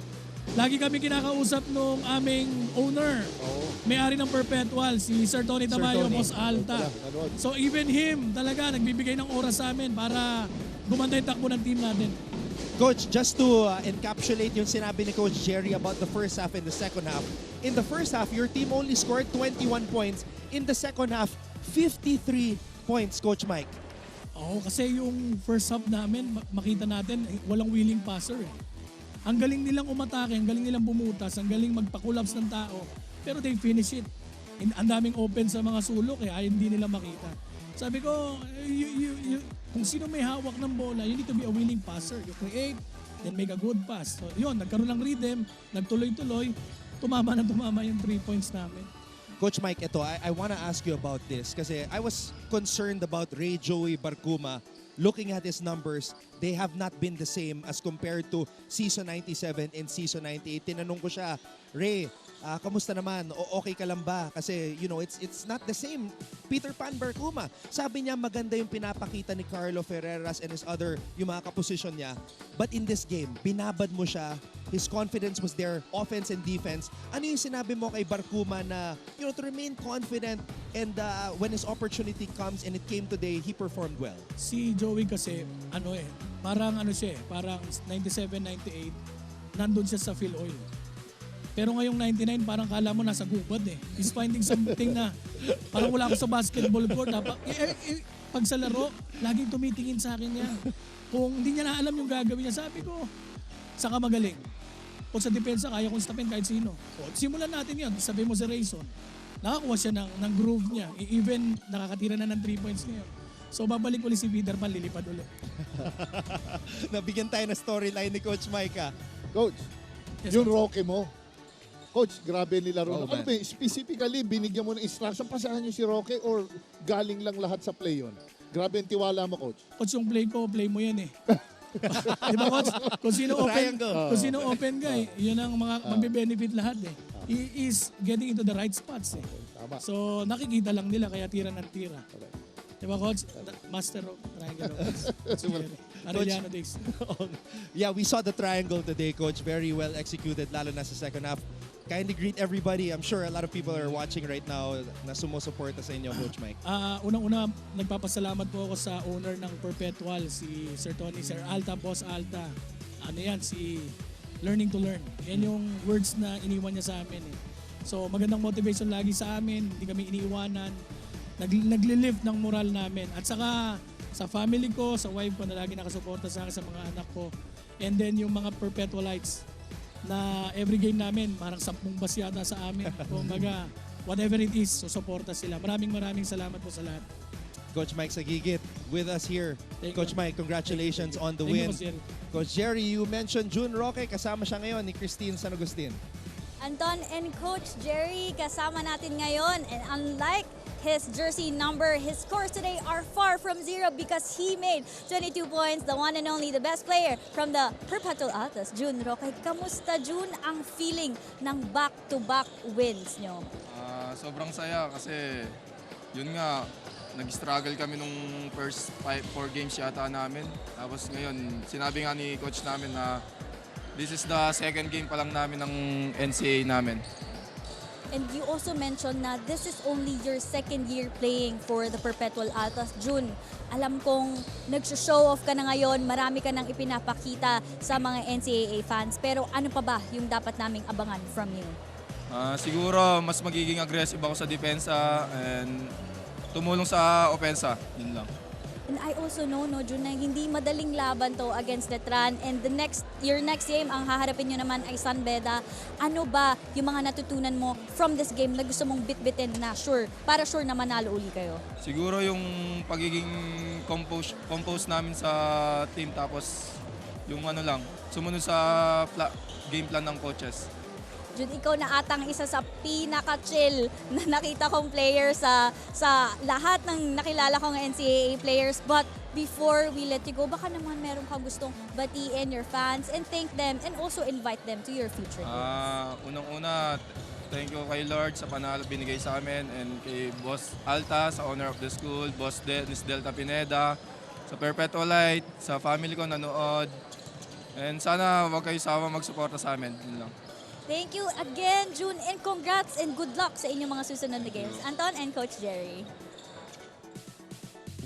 lagi kami kinakausap nung aming owner. May-ari ng Perpetual, si Sir Tony Tamayo, Boss Alta. So even him talaga nagbibigay ng oras sa amin para gumanda yung takbo ng team natin.
Coach, just to encapsulate yung sinabi ni Coach Jerry about the first half and the second half. In the first half, your team only scored 21 points. In the second half, 53 points, Coach Mike.
Oo, kasi yung first half namin, makita natin, walang willing passer eh. Ang galing nilang umatake, ang galing nilang bumutas, ang galing magpa-collapse ng tao. Pero they finish it. Ang daming open sa mga sulok eh, hindi nila makita. Sabi ko, kung sino may hawak ng bola, you need to be a willing passer. You create, then make a good pass. So yun, nagkaroon ng rhythm, nagtuloy-tuloy, tumama yung 3 points namin.
Coach Mike, ito, I want to ask you about this kasi I was concerned about Ray Joey Barcuma. Looking at his numbers, they have not been the same as compared to Season 97 and Season 98. Tinanong ko siya, Ray, kamusta naman? Okay ka lang ba? Kasi, you know, it's not the same. Peter Pan Barcuma. Sabi niya maganda yung pinapakita ni Carlo Ferreras and his other, yung mga kaposisyon niya. But in this game, binabad mo siya. His confidence was there, offense and defense. Ano yung sinabi mo kay Barcuma na, you know, to remain confident and when his opportunity comes and it came today, he performed well?
Si Joey kasi, parang parang 97-98, nandun siya sa Phil Oil. Pero ngayong 99, parang kala mo nasa gubad eh. He's finding something na parang wala ako sa basketball court. Pag sa laro, laging tumitingin sa akin niya. Kung hindi niya na alam yung gagawin niya, sabi ko, saka magaling. Kung sa depensa, kaya kong stopin kahit sino. O, simulan natin yan. Sabi mo si Rayson. nakakuha siya ng groove niya. Even nakakatira na ng 3 points ngayon. So babalik ulit si Peter Pan, lilipad ulit.
Nabigyan tayo ng storyline ni Coach Mike.
Coach,
Yes,
yung
Coach.
Roque mo. Coach, grabe nilaro.
Oh,
Ano
man.
ba, specifically, binigyan mo ng instruction, pasahan niyo si Roque or galing lang lahat sa play yun? Grabe ang tiwala mo, Coach.
Coach, yung play ko, play mo yan eh. Di ba, Coach? Kung sino open ka, yun ang magbe-benefit lahat eh. He is getting into the right spots eh.
Tama.
So nakikita lang nila kaya tira ng tira. Di ba, Coach? Master of triangle offense. Arellano Dix.
Yeah, we saw the triangle today, Coach. Very well executed, lalo na sa second half. Kindly greet everybody. I'm sure a lot of people are watching right now na sumusuporta sa inyo, Coach Mike.
Unang-una, nagpapasalamat po ako sa owner ng Perpetual, si Sir Tony, Sir Alta, Boss Alta. Ano yan, si Learning to Learn. Yan yung words na iniwan niya sa amin. Eh. So magandang motivation lagi sa amin, hindi kami iniiwanan. Nagli-lift ng moral namin. At saka sa family ko, sa wife ko na lagi nakasuporta sa akin, sa mga anak ko. And then yung mga Perpetualites na every game namin, parang 10 bus yata sa amin. Kumbaga, whatever it is, susuporta sila. Maraming salamat po sa lahat.
Coach Mike Sagigit with us here.
Thank
Coach
you.
Mike, congratulations on the
Thank you,
win.
Coach Jerry.
Coach Jerry, you mentioned June Roque. Kasama siya ngayon ni Christine San Agustin.
Anton and Coach Jerry kasama natin ngayon, and unlike his jersey number, his scores today are far from zero because he made 22 points, the one and only, the best player from the Perpetual Altas, June Roque. Kamusta, June, ang feeling ng back-to-back wins nyo?
Sobrang saya kasi yun nga, nag-struggle kami nung first 4 games yata namin. Tapos ngayon, sinabi nga ni coach namin na this is the second game pa lang namin ng NCAA namin.
And you also mentioned na this is only your second year playing for the Perpetual Altas. June, alam kong nag-show off ka na ngayon, marami ka nang ipinapakita sa mga NCAA fans. Pero ano pa ba yung dapat naming abangan from you?
Siguro mas magiging aggressive ako sa depensa and tumulong sa opensa. Yun lang.
And I also know, no, June, na hindi madaling laban to against Letran. And your next game, ang haharapin nyo naman ay San Beda. Ano ba yung mga natutunan mo from this game na gusto mong bit-bitin na para sure na manalo uli kayo?
Siguro yung pagiging compose namin sa team tapos yung ano lang, sumunod sa game plan ng coaches.
June, ikaw na atang isa sa pinaka-chill na nakita kong player sa lahat ng nakilala kong NCAA players. But before we let you go, baka naman meron kang gustong batiin your fans and thank them and also invite them to your future games.
Unang-una, thank you kay Lord sa panalo binigay sa amin and kay Boss Alta, sa owner of the school, Boss Dennis Delta Pineda, sa Perpetualite, sa family ko nanood. And sana wag kayo sawa magsuporta sa amin. Yun lang.
Thank you again, June, and congrats and good luck sa inyong mga susunod na games. Anton and Coach Jerry.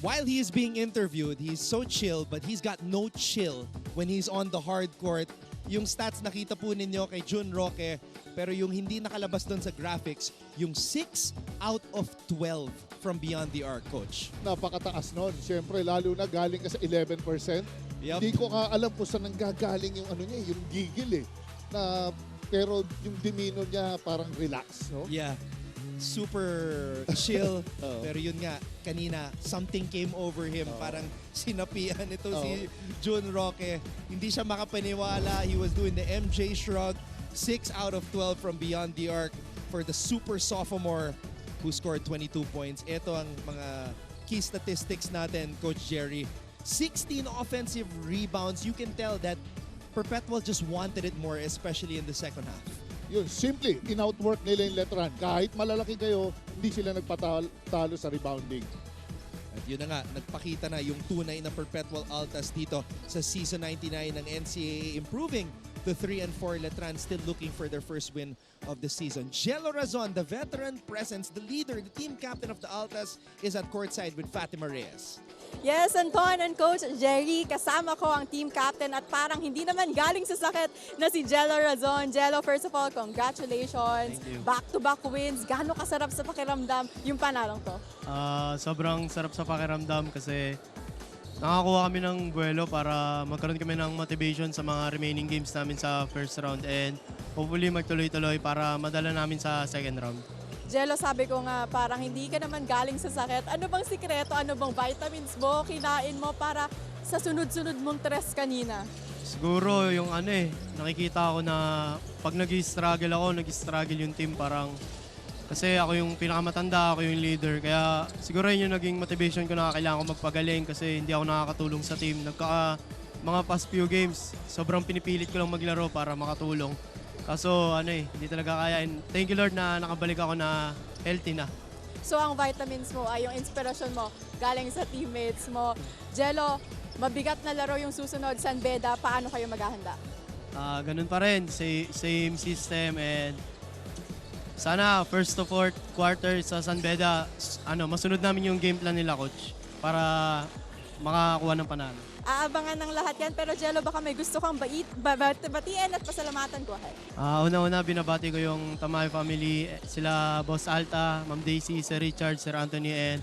While he is being interviewed, he's so chill, but he's got no chill when he's on the hard court. Yung stats nakita po ninyo kay June Roque, pero yung hindi nakalabas doon sa graphics, yung 6 out of 12 from beyond the arc, Coach.
Napakataas nun. Siyempre, lalo na galing ka sa 11%.
Yep.
Hindi ko alam po saan nanggagaling yung ano niya, yung gigil eh. Pero yung demeanor niya parang relax, no?
Yeah. Super chill. Pero yun nga, kanina, something came over him. Parang sinapian ito si June Roque. Hindi siya makapaniwala. He was doing the MJ shrug. 6 out of 12 from beyond the arc for the super sophomore who scored 22 points. Ito ang mga key statistics natin, Coach Jerry. 16 offensive rebounds. You can tell that Perpetual just wanted it more, especially in the second half.
Yun, simply, in-outwork nila yung Letran. Kahit malalaki kayo, hindi sila nagpatalo sa rebounding.
At yun na nga, nagpakita na yung tunay na Perpetual Altas dito sa Season 99 ng NCAA, improving the 3 and 4 Letran, still looking for their first win of the season. Jello Razon, the veteran presence, the leader, the team captain of the Altas, is at courtside with Fatima Reyes.
Yes, Anton and Coach Jerry, kasama ko ang team captain at parang hindi naman galing sa sakit na si Jello Razon. Jello, first of all, congratulations. Back-to-back wins. Gaano kasarap sa pakiramdam yung panalong to?
Sobrang sarap sa pakiramdam kasi nakakuha kami ng buwelo para magkaroon kami ng motivation sa mga remaining games namin sa first round and hopefully magtuloy-tuloy para madala namin sa second round.
Jello, sabi ko nga parang hindi ka naman galing sa sakit. Ano bang sikreto, ano bang vitamins mo, kinain mo para sa sunod-sunod mong tres kanina?
Siguro yung nakikita ko na pag nag-struggle ako, nag-struggle yung team parang kasi ako yung pinakamatanda, ako yung leader. Kaya siguro yun yung naging motivation ko na kailangan ko magpagaling kasi hindi ako nakakatulong sa team. Mga past few games, sobrang pinipilit ko lang maglaro para makatulong. Kaso hindi talaga kaya. And thank you Lord na nakabalik ako na healthy na.
So ang vitamins mo ay yung inspirasyon mo galing sa teammates mo. Jello, mabigat na laro yung susunod, San Beda, paano kayo maghahanda?
Ganun pa rin, same system and sana first to fourth quarter sa San Beda, masunod namin yung game plan nila coach para makakuha ng panalo.
Aabangan ng lahat yan, pero Jello, baka may gusto kang batiin at pasalamatan ko.
Una-una, binabati ko yung Tamay family, sila Boss Alta, Ma'am Daisy, Sir Richard, Sir Anthony, and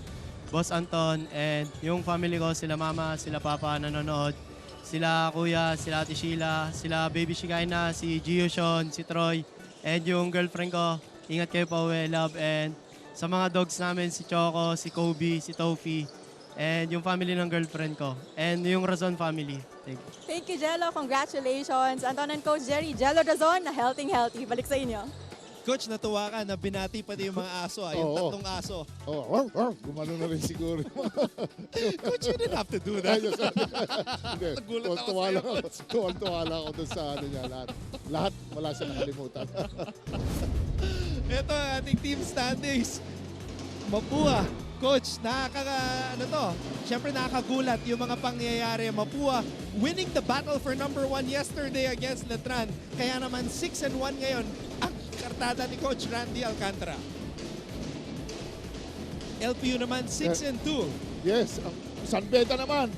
Boss Anton, and yung family ko, sila Mama, sila Papa nanonood, sila Kuya, sila Ate Sheila, sila Baby Shikaina, si Gio Sean, si Troy, and yung girlfriend ko, ingat kayo pa uwi, love, and sa mga dogs namin, si Choco, si Kobe, si Tofi, and yung family ng girlfriend ko, and yung Razon family. Thank you.
Thank you, Jello. Congratulations. Anton and Coach Jerry, Jello Razon, na healthy. Balik sa inyo.
Coach, natuwa ka na binati pati yung mga aso, yung tatlong aso.
Gumano na rin siguro.
Coach, you didn't have to do that.
Nagulat ako sa'yo, Coach. Tuwang-tuwa lang ako doon sa niya. Lahat wala siya nakalimutan.
Ito ang ating team standings. Mapua. Coach, Siyempre nakakagulat yung mga pangyayari. Mapua winning the battle for number 1 yesterday against Letran. Kaya naman 6-1 ngayon ang kartada ni Coach Randy Alcantara. LPU naman 6-2.
Yes, San Beda naman,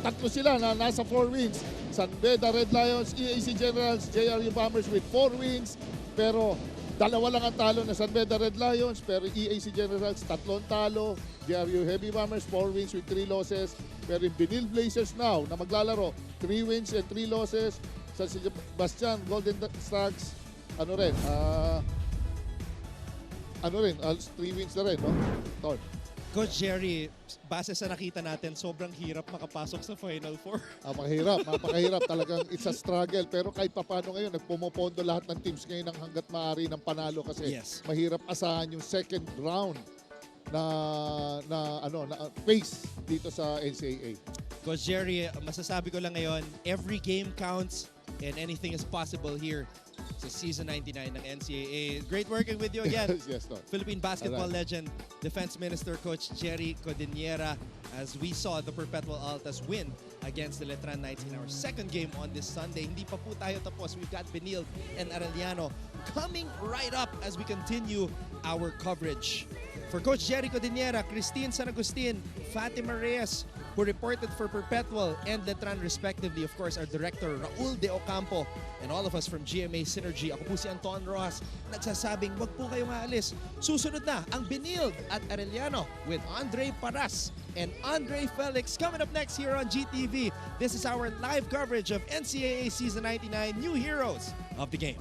tatlo sila na nasa 4 wins. San Beda Red Lions, EAC Generals, JRU Bombers with 4 wins. Pero dalawa lang ang talo na San Beda Red Lions, pero EAC Generals, 3 talo. JRU Heavy Bombers, 4 wins with 3 losses. Pero yung Benil Blazers now na maglalaro, 3 wins and 3 losses. San Sebastian Golden Stags, 3 wins na rin, no? Ton.
Coach Jerry, base sa nakita natin, sobrang hirap makapasok sa Final Four.
Mapakahirap talagang it's a struggle. Pero kahit papano ngayon, nagpumopondo lahat ng teams ngayon ng hanggat maaari ng panalo kasi mahirap asahan yung second round na phase dito sa NCAA.
Coach Jerry, masasabi ko lang ngayon, every game counts and anything is possible here sa Season 99 ng NCAA. Great working with you again.
Yes,
Philippine basketball legend, Defense Minister Coach Jerry Codiniera, as we saw the Perpetual Altas win against the Letran Knights in our second game on this Sunday. Hindi pa po tayo tapos. We've got Benil and Arellano coming right up as we continue our coverage. For Coach Jerry Codiniera, Christine San Agustin, Fatima Reyes, who reported for Perpetual and Letran respectively. Of course, our director, Raul De Ocampo, and all of us from GMA Synergy. Ako po si Anton Rojas, nagsasabing wag po kayong aalis. Susunod na ang Benil at Arellano with Andre Paras and Andre Felix coming up next here on GTV. This is our live coverage of NCAA Season 99 New Heroes of the Game.